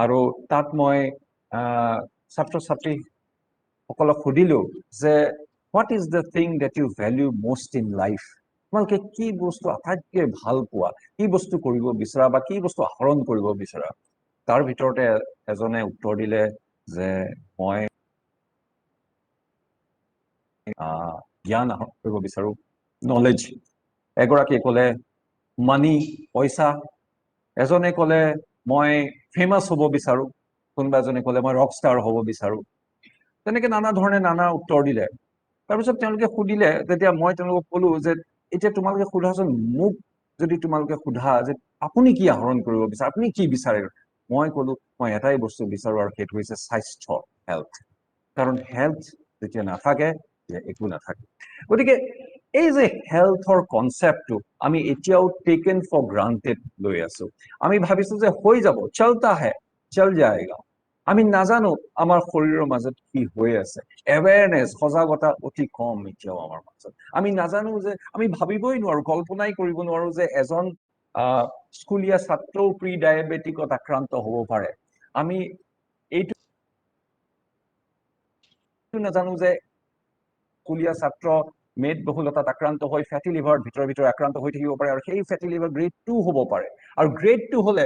আৰু তাত মই ছাত্ৰ ছাত্ৰীসকলক সুধিলো যে what is the thing that you value most in life? তোমালোকে কি বস্তু আটাইতকৈ ভাল পোৱা, কি বস্তু কৰিব বিচৰা, বা কি বস্তু আহৰণ কৰিব বিচৰা? তাৰ ভিতৰতে এজনে উত্তৰ দিলে যে মই জ্ঞান আহৰণ কৰিব বিচাৰো, নলেজ। এগৰাকীয়ে ক'লে মানি, পইচা। এজনে ক'লে মই ফেমাছ হ'ব বিচাৰো, কোনোবা এজনে ক'লে মই ৰক ষ্টাৰ হ'ব বিচাৰো। তেনেকে নানা ধৰণে নানা উত্তৰ দিলে। তাৰপিছত তেওঁলোকে সুধিলে, তেতিয়া মই তেওঁলোকক ক'লো যে এতিয়া তোমালোকে সোধাচোন, মোক যদি তোমালোকে সোধা যে আপুনি কি আহৰণ কৰিব বিচাৰে, আপুনি কি বিচাৰে মই ক'লো মই এটাই বস্তু বিচাৰো আৰু সেইটো হৈছে স্বাস্থ্য, হেল্থ। কাৰণ হেল্থ যেতিয়া নাথাকে তেতিয়া একো নাথাকে। গতিকে এই যে হেল্থৰ কনচেপ্টটো আমি এতিয়াও টেকেন ফৰ গ্ৰান্টেড লৈ আছো। আমি ভাবিছো যে হৈ যাব, চলতা হে চল যায়গা। আমি নাজানো আমাৰ শৰীৰৰ মাজত কি হৈ আছে। এৱেৰনেছ, সজাগতা অতি কম এতিয়াও আমাৰ মাজত। আমি নাজানো যে, আমি ভাবিবই নোৱাৰো, কল্পনাই কৰিব নোৱাৰো যে এজন স্কুলীয়া ছাত্ৰও প্ৰি ডায়েবেটিকত আক্ৰান্ত হ'ব পাৰে। আমি এইটো নাজানো যে স্কুলীয়া ছাত্ৰ মেদবহুলতাত আক্ৰান্ত হৈ ফেটি লিভাৰত ভিতৰে আক্ৰান্ত হৈ থাকিব পাৰে, আৰু সেই ফেটি লিভাৰ গ্ৰেড 2 হ'ব পাৰে। আৰু গ্ৰেড 2 হলে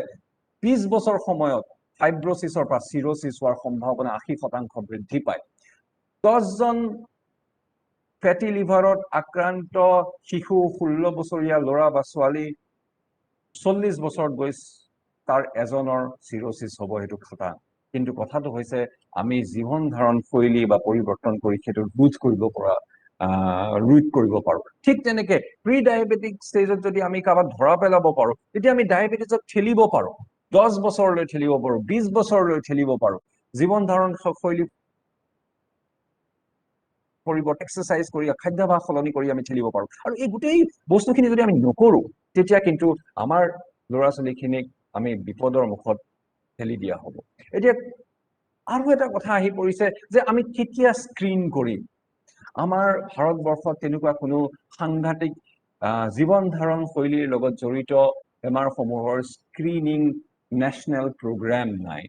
20 বছৰ সময়ত ফাইব্ৰচিছৰ পৰা চিৰচিছ হোৱাৰ সম্ভাৱনা 80% বৃদ্ধি পায়। 10জন ফেটি লিভাৰত আক্ৰান্ত শিশু, 16 বছৰীয়া ল'ৰা বা ছোৱালী 40 বছৰত গৈ তাৰ এজনৰ চিৰচিছ হ'ব, সেইটো খাটা। কিন্তু কথাটো হৈছে আমি জীৱন ধাৰণ শৈলী বা পৰিৱৰ্তন কৰি সেইটো ৰোধ কৰিব পাৰো। ঠিক তেনেকে প্ৰি ডায়েবেটিক ষ্টেজত যদি আমি কাৰোবাক ধৰা পেলাব পাৰো, তেতিয়া আমি ডায়েবেটিছত ঠেলিব পাৰো, 10 বছৰলৈ ঠেলিব পাৰো, 20 বছৰলৈ ঠেলিব পাৰো। জীৱন ধাৰণ শৈলী পৰিৱৰ্তন, এক্সাৰচাইজ কৰি, খাদ্যাভ্যাস সলনি কৰি আমি ঠেলিব পাৰো। আৰু এই গোটেই বস্তুখিনি যদি আমি নকৰো, তেতিয়া কিন্তু আমাৰ ল'ৰা ছোৱালীখিনিক আমি বিপদৰ মুখত ঠেলি দিয়া হ'ব। এতিয়া আৰু এটা কথা আহি পৰিছে যে আমি কেতিয়া স্ক্ৰীন কৰিম। আমাৰ ভাৰতবৰ্ষত তেনেকুৱা কোনো সাংঘাতিক জীৱন ধাৰণ শৈলীৰ লগত জড়িত বেমাৰসমূহৰ স্ক্ৰিনিং নেশ্যনেল প্ৰগ্ৰাম নাই।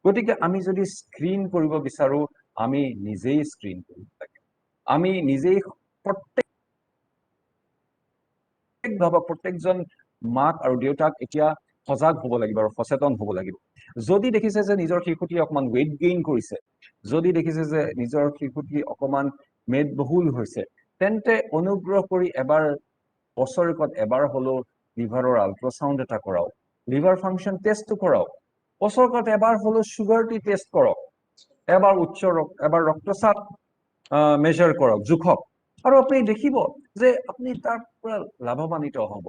গতিকে আমি যদি স্ক্ৰীন কৰিব বিচাৰো, আমি নিজেই স্ক্ৰীন কৰিব লাগে। আমি নিজেই প্ৰত্যেকজন মাক আৰু দেউতাক এতিয়া সজাগ হ'ব লাগিব আৰু সচেতন হ'ব লাগিব। যদি দেখিছে যে নিজৰ শিশুটি অকমান ৱেইট গেইন কৰিছে, যদি দেখিছে যে নিজৰ শিশুটি অকমান মেদবহুল হৈছে, তেন্তে অনুগ্ৰহ কৰি বছৰেকত এবাৰ হ'লেও লিভাৰৰ আল্ট্ৰাচাউণ্ড এটা কৰাওক, লিভাৰ ফাংচন টেষ্টটো কৰাওক। বছৰেকত এবাৰ হ'লেও চুগাৰটি টেষ্ট কৰক, এবাৰ ৰক্তচাপ মেজাৰ কৰক, জোখক। আৰু আপুনি দেখিব যে আপুনি তাৰ পৰা লাভৱান্বিত হ'ব।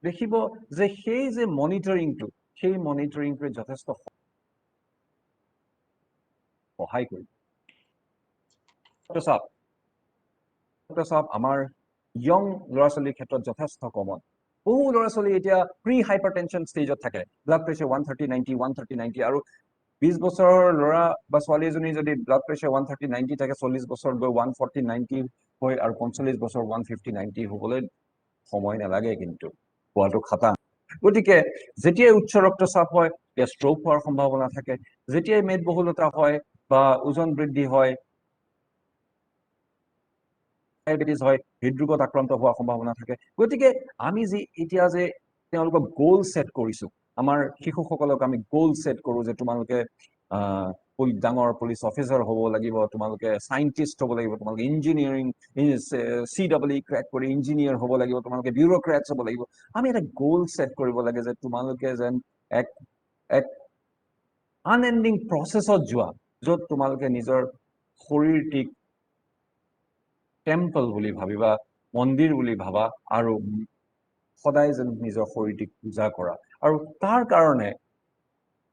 দেখিব যে সেই যে মনিটৰিংটোৱে যথেষ্ট সহায় কৰিব। ৰক্তচাপ আমাৰ ইয়ং ল'ৰা ছোৱালীৰ ক্ষেত্ৰত যথেষ্ট কমন। বহু ল'ৰা ছোৱালী এতিয়া প্ৰি হাইপাৰটেনশ্যন ষ্টেজত থাকে, ব্লাড প্ৰেছাৰ 130/90 আৰু 20 বছৰৰ ল'ৰা বা ছোৱালী এজনী যদি ব্লাড প্ৰেছাৰ 130/90 থাকে, 40 বছৰত গৈ 140/90 হয়, আৰু 45 বছৰ 150/90 হ'বলৈ সময় নালাগে, কিন্তু হোৱাটো খাটাং। গতিকে যেতিয়াই উচ্চ ৰক্তচাপ হয়, তেতিয়া ষ্ট্ৰোক হোৱাৰ সম্ভাৱনা থাকে। যেতিয়াই মেদবহুলতা হয় বা ওজন বৃদ্ধি হয়, ডায়েবেটিছ হয়, হৃদৰোগত আক্ৰান্ত হোৱাৰ সম্ভাৱনা থাকে। গতিকে আমি এতিয়া যে তেওঁলোকক গ'ল ছেট কৰিছো, আমাৰ শিশুসকলক আমি গ'ল ছেট কৰো যে তোমালোকে ডাঙৰ পুলিচ অফিচাৰ হ'ব লাগিব, তোমালোকে চাইণ্টিষ্ট হ'ব লাগিব, তোমালোকে ইঞ্জিনিয়াৰিং CEE ক্ৰেক কৰি ইঞ্জিনিয়াৰ হ'ব লাগিব, তোমালোকে বিউৰ'ক্ৰেটছ হ'ব লাগিব। আমি এটা গ'ল ছেট কৰিব লাগে যে তোমালোকে যেন এক আনএণ্ডিং প্ৰচেছত যোৱা, য'ত তোমালোকে নিজৰ শৰীৰটিক টেম্পল বুলি ভাবিবা, মন্দিৰ বুলি ভাবা, আৰু সদায় যেন নিজৰ শৰীৰটিক পূজা কৰা। আৰু তাৰ কাৰণে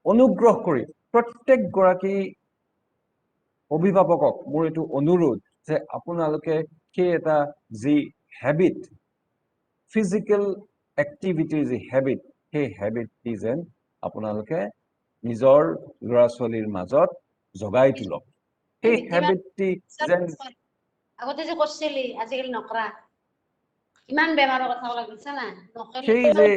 অনুগ্ৰহ কৰি প্ৰত্যেকগৰাকী অভিভাৱকক মোৰ এইটো অনুৰোধ যে আপোনালোকে সেই এটা যি হেবিট, ফিজিকেল এক্টিভিটিৰ যি হেবিট, সেই হেবিটটি যেন আপোনালোকে নিজৰ ল'ৰা ছোৱালীৰ মাজত জগাই তোলক। সেই হেবিটটি যেন আগতে যে কৰিছিলি, আজিকালি নকৰা। ইমান বেমাৰৰ কথা লাগিছে না, সেই যে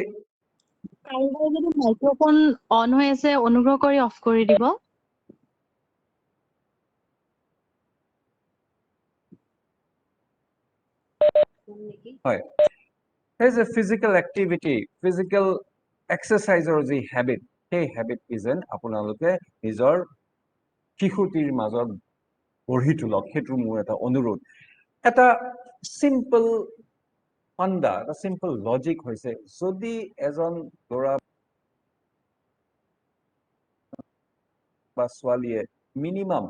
কাৰোবাৰ যদি মাইক্ৰফোন অন হৈ আছে, অনুগ্ৰহ কৰি অফ কৰি দিব। হয়, সেই যে ফিজিকেল এক্টিভিটি, ফিজিকেল এক্সাৰচাইজৰ যি হেবিট, সেই হেবিটটি যেন আপোনালোকে নিজৰ শিশুটিৰ মাজত গঢ়ি তোলক। সেইটো মোৰ এটা অনুৰোধ। এটা চিম্পল ফাণ্ডা, এটা চিম্পল লজিক হৈছে, যদি এজন ল'ৰা বা ছোৱালীয়ে মিনিমাম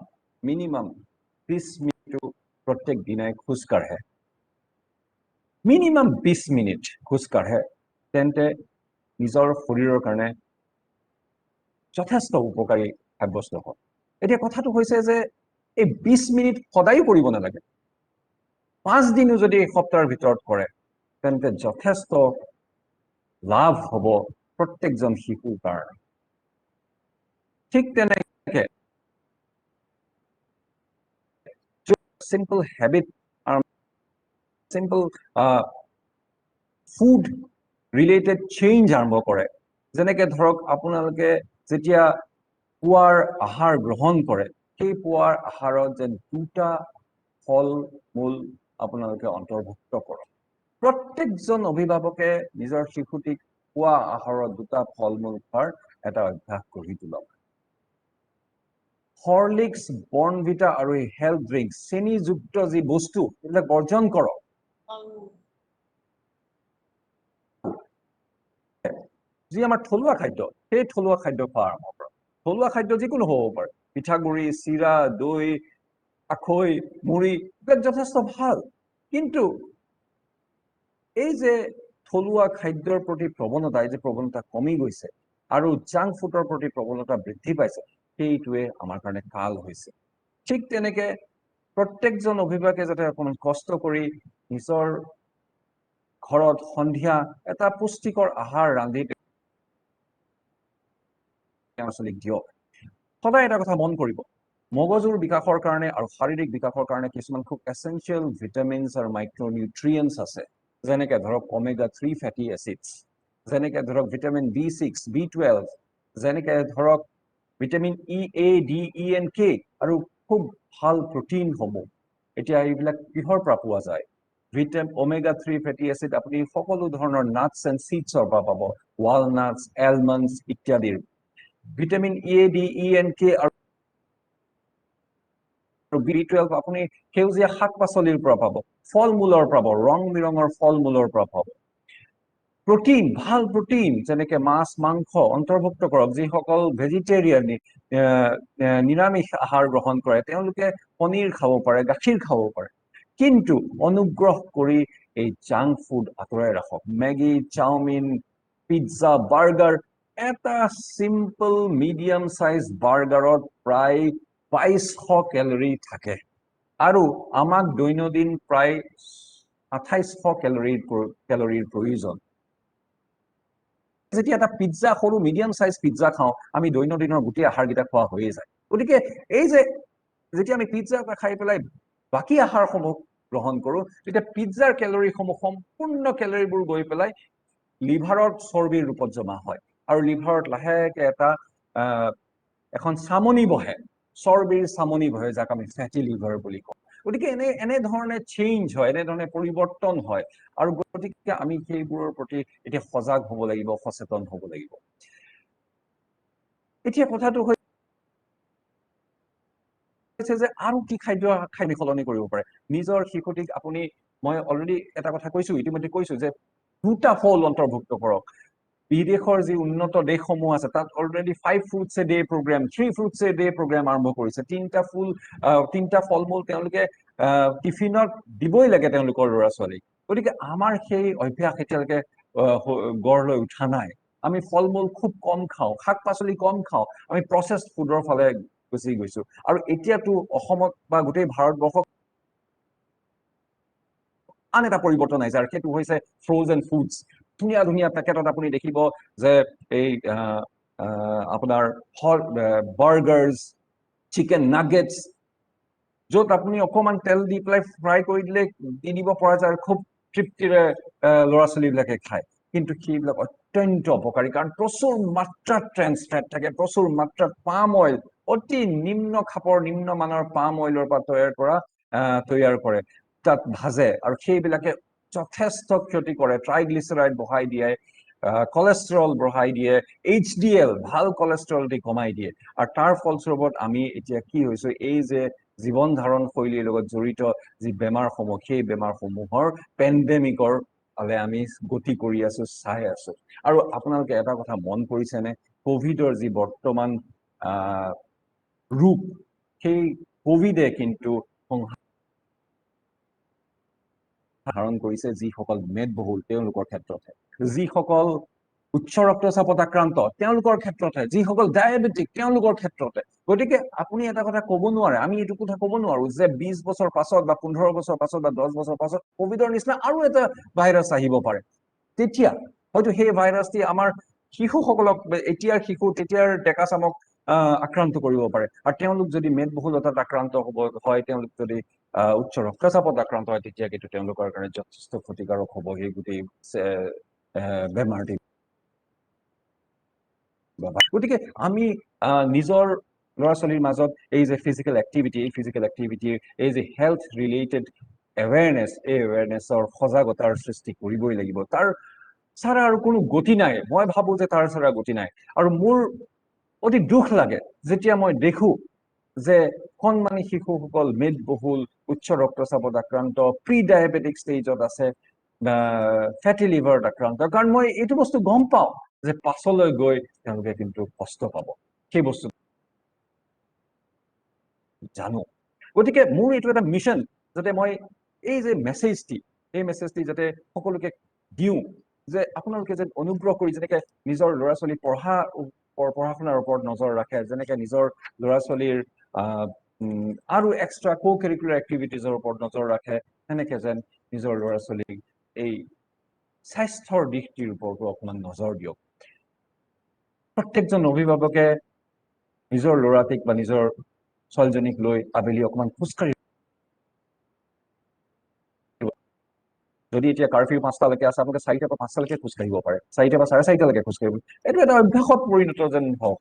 20 মিনিট প্ৰত্যেক দিনাই খোজ কাঢ়ে, মিনিমাম 20 মিনিট খোজ কাঢ়ে, তেন্তে নিজৰ শৰীৰৰ কাৰণে যথেষ্ট উপকাৰী সাব্যস্ত হয় এতিয়া কথাটো হৈছে যে এই 20 মিনিট সদায় কৰিব নালাগে 5 দিনো যদি সপ্তাহৰ ভিতৰত কৰে তেন্তে যথেষ্ট লাভ হ'ব প্ৰত্যেকজন শিশুৰ কাৰণে ঠিক তেনেকে simple habit simple food related change আৰম্ভ কৰে যেনেকে ধৰক আপোনালোকে যেতিয়া পুৱাৰ আহাৰ গ্ৰহণ কৰে সেই পুৱাৰ আহাৰত যে দুটা ফল মূল আপোনালোকে অন্তৰ্ভুক্ত কৰক প্ৰত্যেকজন অভিভাৱকে নিজৰ শিশুটিক পুৱা আহাৰত দুটা ফল মূল খোৱাৰ এটা অভ্যাস গঢ়ি তোলক হৰলিক্স বৰ্ণভিটা আৰু হেল্থ ড্ৰিংক চেনিযুক্ত যি বস্তু এইবিলাক বৰ্জন কৰক যি আমাৰ থলুৱা খাদ্য সেই থলুৱা খাদ্য খোৱা আৰম্ভ কৰক থলুৱা খাদ্য যিকোনো হ'ব পাৰে পিঠাগুৰি চিৰা দৈ আখৈ মুড়ি এইবিলাক যথেষ্ট ভাল কিন্তু এই যে থলুৱা খাদ্যৰ প্ৰতি প্ৰৱণতা এই যে প্ৰৱণতা কমি গৈছে আৰু জাংক ফুডৰ প্ৰতি প্ৰৱণতা বৃদ্ধি পাইছে সেইটোৱে আমাৰ কাৰণে কাল হৈছে ঠিক তেনেকে প্ৰত্যেকজন অভিভাৱকে যাতে অকণমান কষ্ট কৰি নিজৰ ঘৰত সন্ধিয়া এটা পুষ্টিকৰ আহাৰ ৰান্ধি ছোৱালীক দিয়ক সদায় এটা কথা মন কৰিব মগজুৰ বিকাশৰ কাৰণে আৰু শাৰীৰিক বিকাশৰ কাৰণে কিছুমান খুব এসেনশিয়েল ভিটামিনছ আৰু মাইক্ৰনিউট্ৰিয়েন্টছ আছে যেনেকে ধৰক ওমেগা 3 ফেটি এচিডছ যেনেকে ধৰক ভিটামিন B6 B12 যেনেকে ধৰক vitamin E A D E and K আৰু খুব ভাল প্ৰটিন সমূহ এতিয়া এইবিলাক কিহৰ পৰা পোৱা যায় ভিটামিন ওমেগা 3 ফেটি এচিড আপুনি সকলো ধৰণৰ নাটছ এণ্ড সিডছৰ পৰা পাব ৱালনাটছ এলমণ্ডছ ইত্যাদিৰ vitamin A D E and K আৰু B12 আপুনি সেউজীয়া শাক পাচলিৰ পৰা পাব ফল মূলৰ পৰা পাব ৰং বিৰঙৰ ফল মূলৰ পৰা পাব প্ৰটিন ভাল প্ৰটিন যেনেকে মাছ মাংস অন্তৰ্ভুক্ত কৰক যিসকল ভেজিটেৰিয়ান নিৰামিষ আহাৰ গ্ৰহণ কৰে তেওঁলোকে পনীৰ খাব পাৰে গাখীৰ খাব পাৰে কিন্তু অনুগ্ৰহ কৰি এই জাংক ফুড আঁতৰাই ৰাখক মেগী চাওমিন পিজ্জা বাৰ্গাৰ এটা সিম্পল মিডিয়াম সাইজ বাৰ্গাৰত প্ৰায় 2200 ক্যালোৰি থাকে আৰু আমাক দৈনন্দিন প্ৰায় 2800 ক্যালোৰিৰ প্ৰয়োজন যেতিয়া এটা পিজ্জা সৰু মিডিয়াম সাইজ পিজ্জা খাওঁ আমি দৈনন্দিনৰ গোটেই আহাৰকেইটা খোৱা হৈয়ে যায় গতিকে এই যে যেতিয়া আমি পিজ্জা খাই পেলাই বাকি আহাৰসমূহ গ্ৰহণ কৰো তেতিয়া পিজ্জাৰ ক্যালোৰিসমূহ সম্পূৰ্ণ ক্যালোৰিবোৰ গৈ পেলাই লিভাৰত চৰ্বিৰ ৰূপত জমা হয় আৰু লিভাৰত লাহেকে এটা এখন চামনি বহে চৰ্বিৰ চামনি বহে যাক আমি ফেটি লিভাৰ বুলি কওঁ গতিকে এনে ধৰণে চেঞ্জ হয় এনে ধৰণে পৰিৱৰ্তন হয় আৰু গতিকে আমি সেইবোৰৰ প্ৰতি এতিয়া সজাগ হ'ব লাগিব সচেতন হ'ব লাগিব এতিয়া কথাটো হৈছে যে আৰু কি খাদ্য সলনি কৰিব পাৰে নিজৰ শিশুটিক আপুনি মই অলৰেডি এটা কথা কৈছো ইতিমধ্যে কৈছো যে দুটা ফল অন্তৰ্ভুক্ত কৰক বিদেশৰ যি উন্নত দেশসমূহ আছে তাত already 5 fruits a day program 3 fruits a day program আৰম্ভ কৰিছে তিনটা ফল মূল তেওঁলোকে টিফিনত দিবই লাগে তেওঁলোকৰ ল'ৰা ছোৱালীক গতিকে আমাৰ সেই অভ্যাস এতিয়ালৈকে গঢ় লৈ উঠা নাই আমি ফল মূল খুব কম খাওঁ শাক পাচলি কম খাওঁ আমি প্ৰসেসড ফুডৰ ফালে গুচি গৈছো আৰু এতিয়াতো অসমত বা গোটেই ভাৰতবৰ্ষত আন এটা পৰিৱৰ্তন আহিছে আৰু সেইটো হৈছে ফ্ৰোজেন ফুডছ ধুনীয়া ধুনীয়া পেকেটত আপুনি দেখিব যে এই আপোনাৰ বাৰ্গাৰ্ছ চিকেন নাগেটছ য'ত আপুনি অকমান তেল দি পেলাই ফ্ৰাই কৰি দিলে দি দিব পৰা যায় খুব তৃপ্তিৰে ল'ৰা ছোৱালীবিলাকে খায় কিন্তু সেইবিলাক অত্যন্ত অপকাৰী কাৰণ প্ৰচুৰ মাত্ৰাত ট্ৰেন্স ফেট থাকে প্ৰচুৰ মাত্ৰাত পাম অইল অতি নিম্ন খাপৰ নিম্ন মানৰ পাম অইলৰ পৰা তৈয়াৰ কৰে তাত ভাজে আৰু সেইবিলাকে যথেষ্ট ক্ষতি কৰে ট্ৰাইগ্লিচাৰাইড বঢ়াই দিয়ে কোলেষ্ট্ৰল বঢ়াই দিয়ে HDL ভাল কোলেষ্ট্ৰল কমাই দিয়ে আৰু তাৰ ফলস্বৰূপত আমি এতিয়া কি হৈছে এই যে জীৱন ধাৰণ শৈলীৰ লগত জড়িত যি বেমাৰসমূহ সেই বেমাৰসমূহৰ পেণ্ডেমিকৰ ফালে আমি গতি কৰি আছো চাই আছো আৰু আপোনালোকে এটা কথা মন কৰিছেনে কোভিডৰ যি বৰ্তমান ৰূপ সেই কোভিডে কিন্তু ধাৰণ কৰিছে যিসকল মেদবহুল তেওঁলোকৰ ক্ষেত্ৰত যিসকল উচ্চ ৰক্তচাপত আক্ৰান্ত তেওঁলোকৰ ক্ষেত্ৰতে, যিসকল ডায়েবেটিক তেওঁলোকৰ ক্ষেত্ৰতে। গতিকে আপুনি এটা কথা ক'ব নোৱাৰে, আমি এইটো কথা ক'ব নোৱাৰো যে 20 বছৰ পাছত বা 15 বছৰ পাছত বা 10 বছৰ পাছত কোভিডৰ নিচিনা আৰু এটা ভাইৰাছ আহিব পাৰে। তেতিয়া হয়তো সেই ভাইৰাছটি আমাৰ শিশুসকলক, এতিয়াৰ শিশু তেতিয়াৰ ডেকা চামক আক্ৰান্ত কৰিব পাৰে। আৰু তেওঁলোক যদি মেদবহুলতাত আক্ৰান্ত হয়, তেওঁলোক যদি উচ্চ ৰক্তচাপত আক্ৰান্ত হয়, তেতিয়া কিন্তু তেওঁলোকৰ কাৰণে যথেষ্ট ক্ষতিকাৰক হ'ব সেই গোটেই বেমাৰটি। গতিকে আমি নিজৰ ল'ৰা ছোৱালীৰ মাজত এই যে ফিজিকেল এক্টিভিটি, এই ফিজিকেল এক্টিভিটিৰ এই যে হেল্থ ৰিলেটেড এৱেৰনেছ, এই এৱেৰনেছৰ সজাগতাৰ সৃষ্টি কৰিবই লাগিব। তাৰ ছাড়া আৰু কোনো গতি নাই, মই ভাবো যে তাৰ ছাড়া গতি নাই। আৰু মোৰ অতি দুখ লাগে যেতিয়া মই দেখো যে কণমানি শিশুসকল মেদবহুল, উচ্চ ৰক্তচাপত আক্ৰান্ত, প্ৰি ডায়েবেটিক ষ্টেজত আছে, ফেটি লিভাৰত আক্ৰান্ত। কাৰণ মই এইটো বস্তু গম পাওঁ যে পাছলৈ গৈ তেওঁলোকে কিন্তু কষ্ট পাব, সেই বস্তু জানো। গতিকে মোৰ এইটো এটা মিছন, যাতে মই এই যে মেছেজটি, এই মেছেজটি যাতে সকলোকে দিওঁ যে আপোনালোকে যে অনুগ্ৰহ কৰি যেনেকে নিজৰ ল'ৰা ছোৱালী পঢ়া শুনাৰ ওপৰত নজৰ ৰাখে, যেনেকে নিজৰ ল'ৰা ছোৱালীৰ আৰু এক্সট্ৰা কো কাৰিকুলাৰ এক্টিভিটিজৰ ওপৰত নজৰ ৰাখে, সেনেকে যেন নিজৰ ল'ৰা ছোৱালীক এই স্বাস্থ্যৰ দিশটিৰ ওপৰতো অকণমান নজৰ দিয়ক। প্ৰত্যেকজন অভিভাৱকে নিজৰ ল'ৰাটিক বা নিজৰ ছোৱালীজনীক লৈ আবেলি অকণমান খোজকাঢ়ি, যদি এতিয়া কাৰফিউ 5টালৈকে আছে, আপোনালোকে 4টাৰ পৰা 5টালৈকে খোজকাঢ়িব পাৰে, 4টা বা 4:30লৈকে খোজকাঢ়িব। এইটো এটা অভ্যাসত পৰিণত যেন হওক,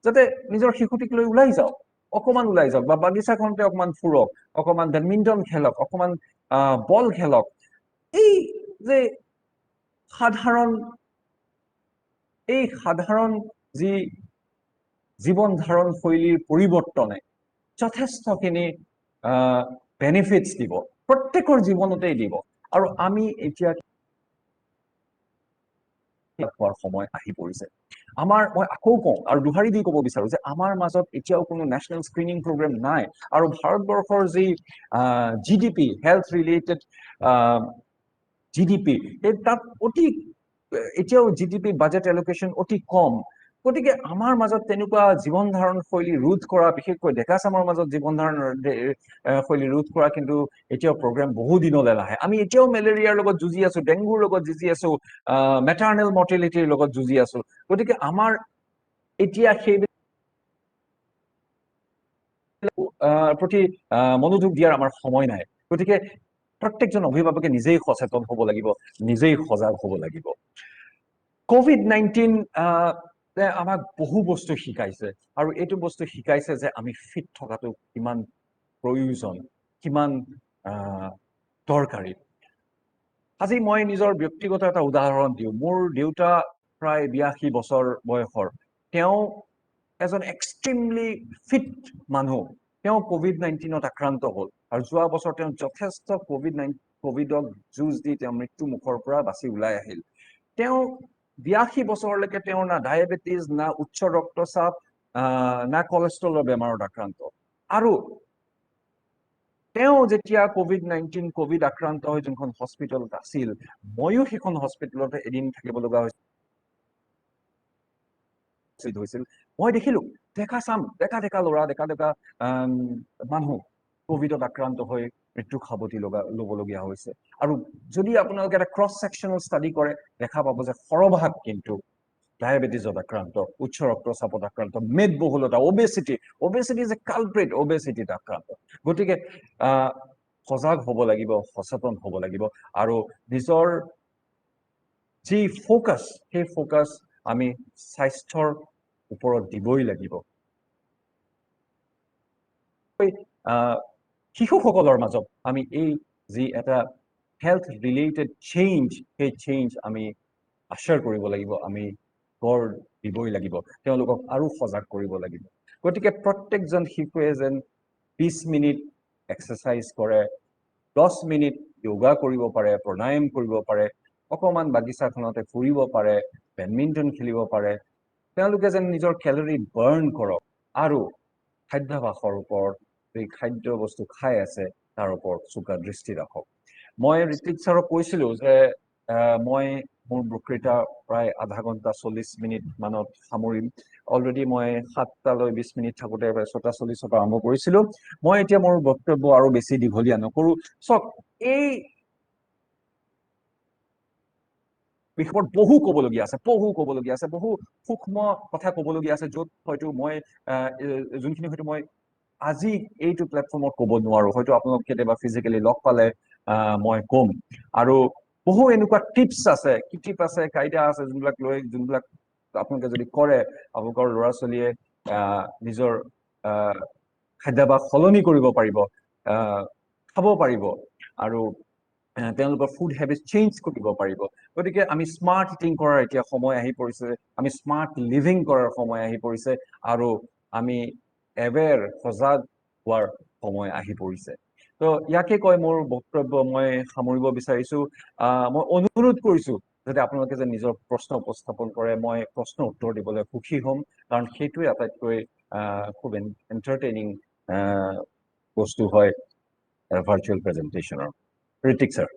যাতে নিজৰ শিশুটিক লৈ ওলাই যাওক, অকণমান ওলাই যাওক, বা বাগিচাখনতে অকণমান ফুৰক, অকণমান বেডমিণ্টন খেলক, অকণমান বল খেলক। এই যে সাধাৰণ যি জীৱন ধাৰণ শৈলীৰ পৰিৱৰ্তনে যথেষ্টখিনি বেনিফিটছ দিব, প্ৰত্যেকৰ জীৱনতেই দিব। আৰু আমি এতিয়া হোৱাৰ সময় আহি পৰিছে। মই আকৌ কওঁ আৰু দুহাৰি দি ক'ব বিচাৰো যে আমাৰ মাজত এতিয়াও কোনো নেশ্যনেল স্ক্ৰিনিং প্ৰগ্ৰেম নাই। আৰু ভাৰতবৰ্ষৰ যি GDP, হেল্থ ৰিলেটেড GDP, তাত এতিয়াও GDP বাজেট এলোকেশ্যন অতি কম। গতিকে আমাৰ মাজত তেনেকুৱা জীৱন ধাৰণ শৈলী ৰোধ কৰা, বিশেষকৈ ডেকা চামৰ মাজত জীৱন ধাৰণ শৈলী ৰোধ কৰা কিন্তু এতিয়াও প্ৰগ্ৰেম বহু দিনলৈ নাহে। আমি এতিয়াও মেলেৰিয়াৰ লগত যুঁজি আছো, ডেংগুৰ লগত যুঁজি আছো, মেটাৰ্নেল মৰ্টেলিটিৰ লগত যুঁজি আছো। গতিকে আমাৰ এতিয়া সেই প্ৰতি মনোযোগ দিয়াৰ আমাৰ সময় নাই। গতিকে প্ৰত্যেকজন অভিভাৱকে নিজেই সচেতন হ'ব লাগিব, নিজেই সজাগ হ'ব লাগিব। COVID-19 আমাক বহু বস্তু শিকাইছে, আৰু এইটো বস্তু শিকাইছে যে আমি ফিট থকাটো কিমান প্ৰয়োজন, কিমান দৰকাৰী। আজি মই নিজৰ ব্যক্তিগত এটা উদাহৰণ দিওঁ। মোৰ দেউতা প্ৰায় 82 বছৰ বয়সৰ, তেওঁ এজন এক্সট্ৰিমলি ফিট মানুহ। তেওঁ COVID-19ত আক্ৰান্ত হ'ল, আৰু যোৱা বছৰ তেওঁ যথেষ্ট কোভিডক যুঁজ দি তেওঁ মৃত্যু মুখৰ পৰা বাচি ওলাই আহিল। তেওঁ 82 বছৰলৈকে তেওঁৰ না ডায়েবেটিছ, না উচ্চ ৰক্তচাপ, না কলেষ্ট্ৰলৰ বেমাৰত আক্ৰান্ত। আৰু তেওঁ যেতিয়া কোভিড আক্ৰান্ত হৈ যোনখন হস্পিটেলত আছিল, ময়ো সেইখন হস্পিটেলতে এদিন থাকিব লগা হৈছিল। মই দেখিলো ডেকা ল'ৰা, ডেকা মানুহ কোভিডত আক্ৰান্ত হৈ মৃত্যু সাৱটি ল'বলগীয়া হৈছে। আৰু যদি আপোনালোকে এটা ক্ৰছ ছেকশ্যনেল ষ্টাডি কৰে, দেখা পাব যে সৰহভাগ কিন্তু ডায়েবেটিছত আক্ৰান্ত, উচ্চ ৰক্তচাপত আক্ৰান্ত, মেদবহুলতা, অবেচিটি ইজ এ কালপ্ৰিট, অবেচিটিত আক্ৰান্ত। গতিকে সজাগ হ'ব লাগিব, সচেতন হ'ব লাগিব, আৰু নিজৰ যি ফ'কাছ, সেই ফ'কাছ আমি স্বাস্থ্যৰ ওপৰত দিবই লাগিব। শিশুসকলৰ মাজত আমি এই যি এটা হেল্থ ৰিলেটেড চেঞ্জ, সেই চেঞ্জ আমি আশ্বাৰ কৰিব লাগিব, আমি গঢ় দিবই লাগিব, তেওঁলোকক আৰু সজাগ কৰিব লাগিব। গতিকে প্ৰত্যেকজন শিশুৱে যেন 20 মিনিট এক্সাৰচাইজ কৰে, 10 মিনিট য়োগা কৰিব পাৰে, প্ৰাণায়াম কৰিব পাৰে, অকণমান বাগিচাখনতে ফুৰিব পাৰে, বেডমিণ্টন খেলিব পাৰে। তেওঁলোকে যেন নিজৰ কেলৰি বাৰ্ণ কৰক, আৰু খাদ্যাভাসৰ ওপৰত, এই খাদ্য বস্তু খাই আছে তাৰ ওপৰত চোকা দৃষ্টি ৰাখক। মই ঋত্বিক ছাৰক কৈছিলো যে মই মোৰ বক্তৃতা প্ৰায় আধা ঘণ্টা 40 মিনিট মানত সামৰিম। অলৰেডি মই 7টালৈ 20 মিনিট থাকোঁতে 6:40 পৰা আৰম্ভ কৰিছিলোঁ। মই এতিয়া মোৰ বক্তব্য আৰু বেছি দীঘলীয়া নকৰোঁ। চাওক, এই বিষয়ত বহু ক'বলগীয়া আছে, বহু সূক্ষ্ম কথা ক'বলগীয়া আছে, য'ত হয়তো মই যোনখিনি হয়তো মই আজি এইটো প্লেটফৰ্মত ক'ব নোৱাৰো, হয়তো আপোনালোক কেতিয়াবা ফিজিকেলি লগ পালে মই ক'ম। আৰু বহু এনেকুৱা টিপছ আছে, কাইদা আছে, যোনবিলাক আপোনালোকে যদি কৰে, আপোনালোকৰ ল'ৰা ছোৱালীয়ে নিজৰ খাদ্যাভ্যাস সলনি কৰিব পাৰিব, খাব পাৰিব, আৰু তেওঁলোকৰ ফুড হেবিট চেঞ্জ কৰিব পাৰিব। গতিকে আমি স্মাৰ্ট ইটিং কৰাৰ এতিয়া সময় আহি পৰিছে, আমি স্মাৰ্ট লিভিং কৰাৰ সময় আহি পৰিছে, আৰু আমি সজাগ হোৱাৰ সময় আহি পৰিছে। তো ইয়াকে কৈ মোৰ বক্তব্য মই সামৰিব বিচাৰিছো। মই অনুৰোধ কৰিছো যাতে আপোনালোকে যে নিজৰ প্ৰশ্ন উপস্থাপন কৰে, মই প্ৰশ্ন উত্তৰ দিবলৈ সুখী হ'ম, কাৰণ সেইটোৱে আটাইতকৈ খুব এণ্টাৰটেইনিং বস্তু হয় ভাৰ্চুৱেল প্ৰেজেণ্টেশ্যনৰ। ঋতিক ছাৰ।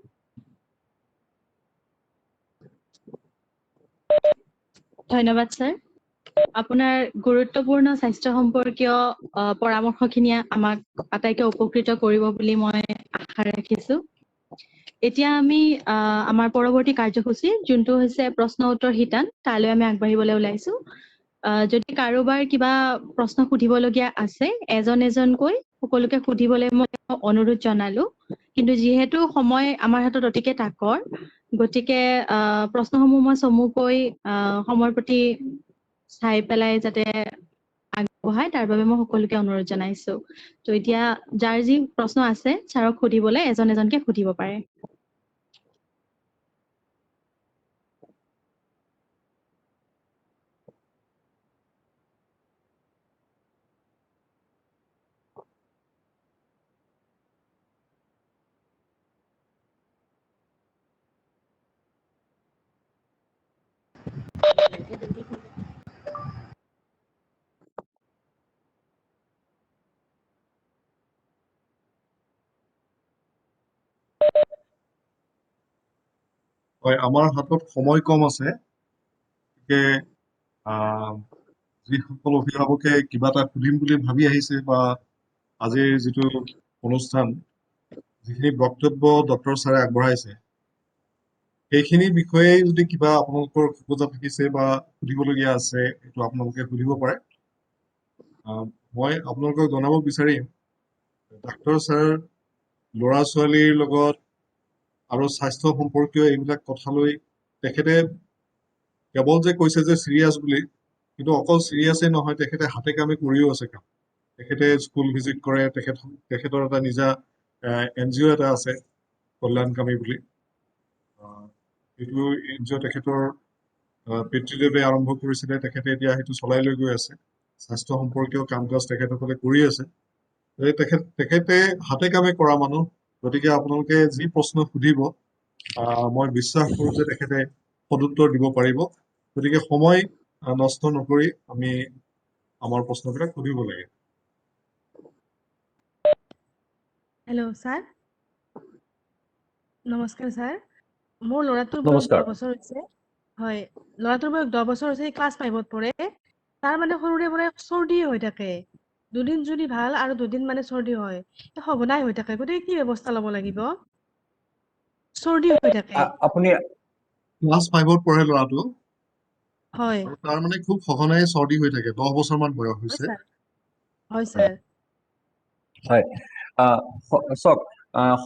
ধন্যবাদ ছাৰ। আপোনাৰ গুৰুত্বপূৰ্ণ স্বাস্থ্য সম্পৰ্কীয় পৰামৰ্শখিনিয়ে আমাক আটাইকে উপকৃত কৰিব বুলি মই আশা ৰাখিছো। এতিয়া আমি আমাৰ পৰৱৰ্তী কাৰ্যসূচী, যোনটো হৈছে প্ৰশ্ন উত্তৰ শিতান, তালৈ আমি আগবাঢ়িবলৈ ওলাইছো। যদি কাৰোবাৰ কিবা প্ৰশ্ন সুধিবলগীয়া আছে, এজন এজনকৈ সকলোকে সুধিবলৈ মই অনুৰোধ জনালো। কিন্তু যিহেতু সময় আমাৰ হাতত অতিকে তাকৰ, গতিকে প্ৰশ্নসমূহ মই চমুকৈ সময়ৰ প্ৰতি চাই পেলাই যাতে আগবঢ়ায়, তাৰ বাবে মই সকলোকে অনুৰোধ জনাইছো। তো এতিয়া যাৰ যি প্ৰশ্ন আছে ছাৰক সুধিবলৈ এজন এজনকে সুধিব পাৰে। হয়, আমাৰ হাতত সময় কম আছে, গতিকে যিসকল অভিভাৱকে কিবা এটা সুধিম বুলি ভাবি আহিছে, বা আজিৰ যিটো অনুষ্ঠান, যিখিনি বক্তব্য ডক্টৰ ছাৰে আগবঢ়াইছে, সেইখিনি বিষয়ে যদি কিবা আপোনালোকৰ খোকোজা থাকিছে বা সুধিবলগীয়া আছে, এইটো আপোনালোকে সুধিব পাৰে। মই আপোনালোকক জনাব বিচাৰিম, ডাক্তৰ ছাৰ ল'ৰা ছোৱালীৰ লগত আৰু স্বাস্থ্য সম্পৰ্কীয় এইবিলাক কথালৈ তেখেতে কেৱল যে কৈছে যে চিৰিয়াছ বুলি, কিন্তু অকল চিৰিয়াছেই নহয়, তেখেতে হাতে কামে কৰিও আছে কাম। তেখেতে স্কুল ভিজিট কৰে, তেখেতৰ এটা নিজা NGO এটা আছে, কল্যাণকামী বুলি। এইটো NGO তেখেতৰ পিতৃদেৱে আৰম্ভ কৰিছিলে, তেখেতে এতিয়া সেইটো চলাই লৈ গৈ আছে। স্বাস্থ্য সম্পৰ্কীয় কাম কাজ তেখেতসকলে কৰি আছে। তেখেতে হাতে কামে কৰা মানুহ, গতিকে আপোনালোকে যি প্ৰশ্ন সুধিব, মই বিশ্বাস কৰোঁ যে তেখেতে সদুত্তৰ দিব পাৰিব। গতিকে সময় নষ্ট নকৰি আমি আমাৰ প্ৰশ্নবিলাক সুধিব লাগে। হেল্ল' ছাৰ, নমস্কাৰ ছাৰ। মোৰ ল'ৰাটোৰ বয়স নমস্কাৰ। 10 বছৰ হৈছে। হয়, ল'ৰাটোৰ বয়স 10 বছৰ হৈছে, ক্লাছ 5ত পঢ়ে। তাৰ মানে সৰুৰে পৰা চৰ্দি হৈ থাকে, দুদিন যদি ভাল আৰু দুদিন মানে চৰ্দি হয়, সঘনাই হৈ থাকে। গতিকে কি ব্যৱস্থা ল'ব লাগিব? চৰ্দি হৈ থাকে। আপুনি ক্লাছ 5ত পঢ়ে ল'ৰাটো, হয় আৰু তাৰ মানে খুব সঘনাই চৰ্দি হৈ থাকে, 10 বছৰমান বয়স হয় হৈছে। ছাৰ, হয় ছাৰ। হয়, চাওক,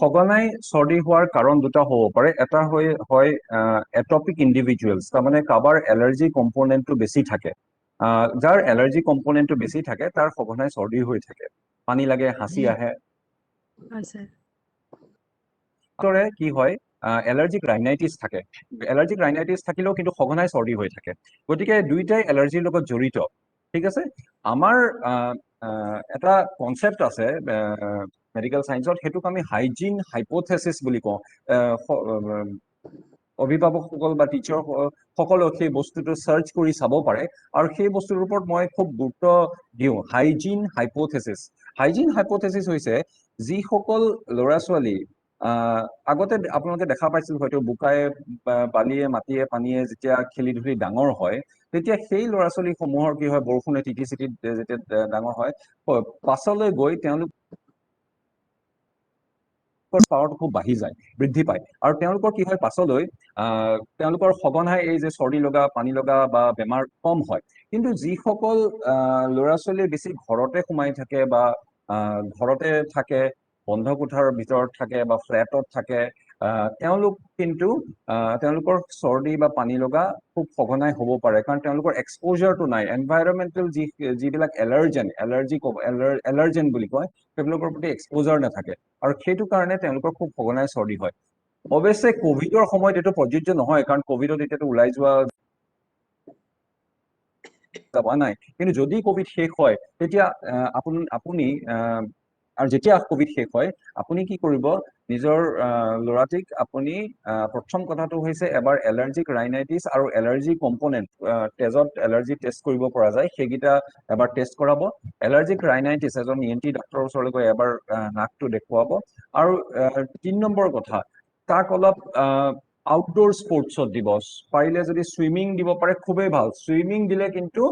সঘনাই চৰ্দি হোৱাৰ কাৰণ দুটা হ'ব পাৰে। এটা হয় এটপিক ইণ্ডিভিজুৱেলছ, তাৰমানে কাৰোবাৰ এলাৰ্জি কম্পনেণ্টটো বেছি থাকে। যাৰ এলাৰ্জি কম্পনেণ্টটো বেছি থাকে, তাৰ সঘনাই চৰ্দি হৈ থাকে, পানী লাগে, হাঁচি আহে। হয় ছাৰ। কি হয়, এলাৰ্জিক ৰাইনাইটিছ থাকে। এলাৰ্জিক ৰাইনাইটিছ থাকিলেও কিন্তু সঘনাই চৰ্দি হৈ থাকে। গতিকে দুইটাই এলাৰ্জিৰ লগত জড়িত। ঠিক আছে, আমাৰ এটা কনচেপ্ট আছে মেডিকেল চায়েন্সত, সেইটোক আমি হাইজিন হাইপথেচিছ বুলি কওঁ। অভিভাৱকসকল বা টিচাৰ সকলেও সেই বস্তুটো চাৰ্চ কৰি চাব পাৰে, আৰু সেই বস্তুৰ ওপৰত মই খুব গুৰুত্ব দিওঁ। হাইজিন হাইপথেচিছ হৈছে যিসকল ল'ৰা ছোৱালী আগতে আপোনালোকে দেখা পাইছিল হয়তো বোকাই বালিয়ে মাটিয়ে পানীয়ে যেতিয়া খেলি ধূলি ডাঙৰ হয় তেতিয়া সেই ল'ৰা ছোৱালীসমূহৰ কি হয় বৰষুণে তিতি চিতি যেতিয়া ডাঙৰ হয় পাছলৈ গৈ তেওঁলোকৰ পাৱাৰটো খুব বাঢ়ি যায় বৃদ্ধি পায় আৰু তেওঁলোকৰ কি হয় পাছলৈ তেওঁলোকৰ সঘনাই এই যে চৰ্দি লগা পানী লগা বা বেমাৰ কম হয় কিন্তু যিসকল ল'ৰা ছোৱালী বেছি ঘৰতে সোমাই থাকে বা ঘৰতে থাকে বন্ধ কোঠাৰ ভিতৰত থাকে বা ফ্লেটত থাকে তেওঁলোক কিন্তু তেওঁলোকৰ চৰ্দি বা পানী লগা খুব সঘনাই হ'ব পাৰে কাৰণ তেওঁলোকৰ এক্সপ'জাৰটো নাই এনভাইৰনমেণ্টেল যিবিলাক এলাৰ্জেন বুলি কয় সেইবিলাকৰ প্ৰতি এক্সপ'জাৰ নাথাকে আৰু সেইটো কাৰণে তেওঁলোকৰ খুব সঘনাই চৰ্দি হয় অৱশ্যে কোভিডৰ সময়ত এইটো প্ৰযোজ্য নহয় কাৰণ কোভিডত এতিয়াতো ওলাই যোৱা যাবা নাই কিন্তু যদি কোভিড শেষ হয় তেতিয়া আপুনি আৰু যেতিয়া কোভিড শেষ হয় আপুনি কি কৰিব নিজৰ ল'ৰাটিক আপুনি প্ৰথম কথাটো হৈছে এবাৰ এলাৰ্জিক ৰাইনাইটিছ আৰু এলাৰ্জি কম্পনেণ্ট তেজত এলাৰ্জি টেষ্ট কৰিব পৰা যায় সেইকেইটা এবাৰ টেষ্ট কৰাব এলাৰ্জিক ৰাইনাইটিছ এজন ENT ডক্টৰৰ ওচৰলৈ গৈ এবাৰ নাকটো দেখুৱাব আৰু 3 নম্বৰ কথা তাক অলপ আউটডোৰ স্পৰ্টছত দিব পাৰিলে যদি সুইমিং দিব পাৰে খুবেই ভাল সুইমিং দিলে কিন্তু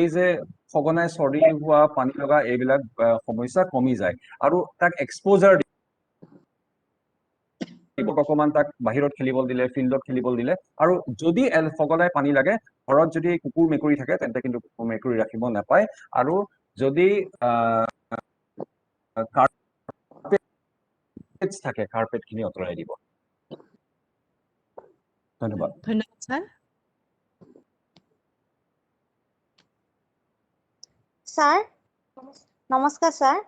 এই যে সঘনাই চৰ্দি হোৱা পানী লগা এইবিলাক সমস্যা কমি যায় আৰু তাক এক্সপ'জাৰ অকমান তাক বাহিৰত খেলিব দিলে ফিল্ডত খেলিব দিলে আৰু যদি সঘনাই পানী লাগে ঘৰত যদি কুকুৰ মেকুৰী থাকে তেন্তে কিন্তু কুকুৰ মেকুৰী ৰাখিব নাপায় আৰু যদি কাৰ্পেট থাকে কাৰ্পেটখিনি আঁতৰাই দিব ধন্যবাদ ধন্যবাদ স্যাৰ স্যাৰ নমস্কাৰ স্যাৰ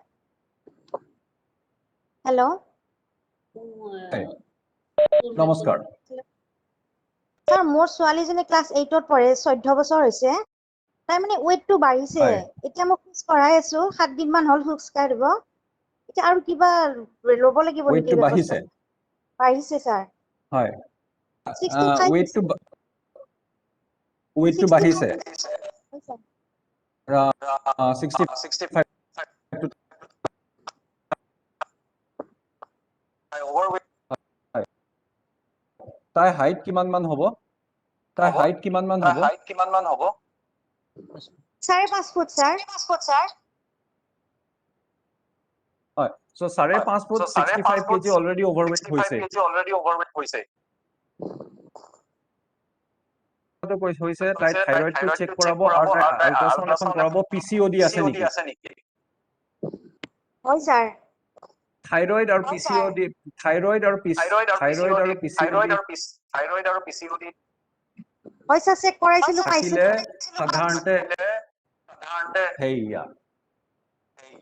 হেল্ল' নমস্কাৰ স্যাৰ মোৰ ছোৱালীজনী ক্লাছ 8ত পঢ়ে 14 বছৰ হৈছে তাই মানে ৱেটটো বাঢ়িছে এতিয়া মই খোজ কঢ়াই আছো 7 দিন মান হ'ল খোজ কাঢ়িব এতিয়া আৰু কিবা ল'ব লাগিব নেকি ৱেটটো বাঢ়িছে বাঢ়িছে স্যাৰ হয় 65 ৱেটটো বাঢ়িছে 65 তাই হাইট কিমান মান হ'ব তাই হাইট কিমান মান হ'ব 5.5 ফুট স্যাৰ হয় সো 5.5 ফুট 65 কেজি অলৰেডি ওভাৰৱেট হৈছে হৈছে তাই থাইৰয়ডটো চেক কৰাব আৰু তাই আল্ট্ৰাসাউণ্ড এখন কৰাব PCOD আছে নেকি হয় স্যাৰ থাইৰয়ড আৰু PCOD হয় স্যাৰ চেক কৰাইছিলো পাইছে থাকিলে সাধাৰণতে হেইয়া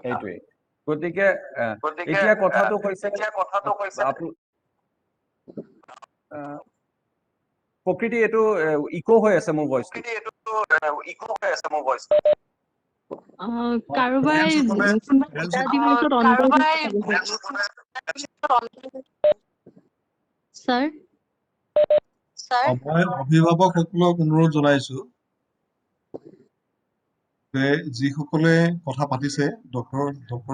এইটোৱে গতিকে এতিয়া কথাটো হৈছে প্ৰকৃতি এইটো ইকো হৈ আছে মোৰ ভইচটো কাৰোবাৰ স্যাৰ মই অভিভাৱকসকলক অনুৰোধ জনাইছো যে যিসকলে কথা পাতিছে ডক্টৰ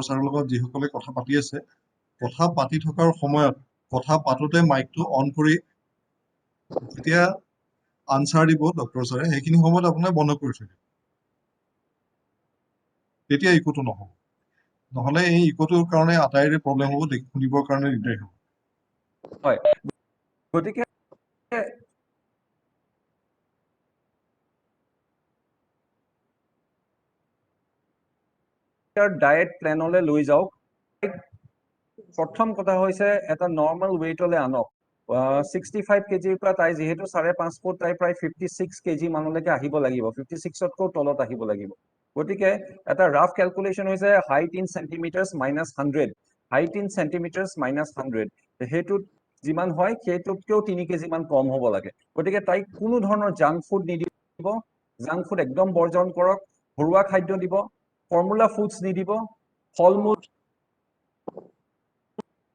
ছাৰৰ লগত যিসকলে কথা পাতি আছে কথা পাতি থকাৰ সময়ত কথা পাতোতে মাইকটো অন কৰি যেতিয়া আনসাৰ দিব ডক্টৰ ছাৰে সেইখিনি সময়ত আপোনাৰ বন্ধ কৰি থৈ দিব তেতিয়া ইকোটো নহ'ব নহ'লে এই ইকোটোৰ কাৰণে আটাইৰে প্ৰব্লেম হ'ব শুনিবৰ কাৰণে দিগদাৰী হ'ব হয় গতিকে ডায়েট প্লেনলৈ লৈ যাওক প্ৰথম কথা হৈছে এটা নৰ্মেল ৱেইটলৈ আনক 65 কেজিৰ পৰা তাই যিহেতু 5.5 ফুট তাই প্ৰায় 56 কেজি মানলৈকে আহিব লাগিব 56তকৈ তলত আহিব লাগিব গতিকে এটা ৰাফ ক্যালকুলেশন হৈছে হাইট ইন সেন্টিমিটাৰছ -100 হাইট ইন সেন্টিমিটাৰছ -100 হেতুত যিমান হয় হেতুতকেও 3 কেজি মান কম হ'ব লাগে গতিকে তাই কোনো ধৰণৰ জাংক ফুড নিদিব জাংক ফুড একদম বৰ্জন কৰক ঘৰুৱা খাদ্য দিব ফৰ্মুলা ফুডছ নিদিব ফলমূল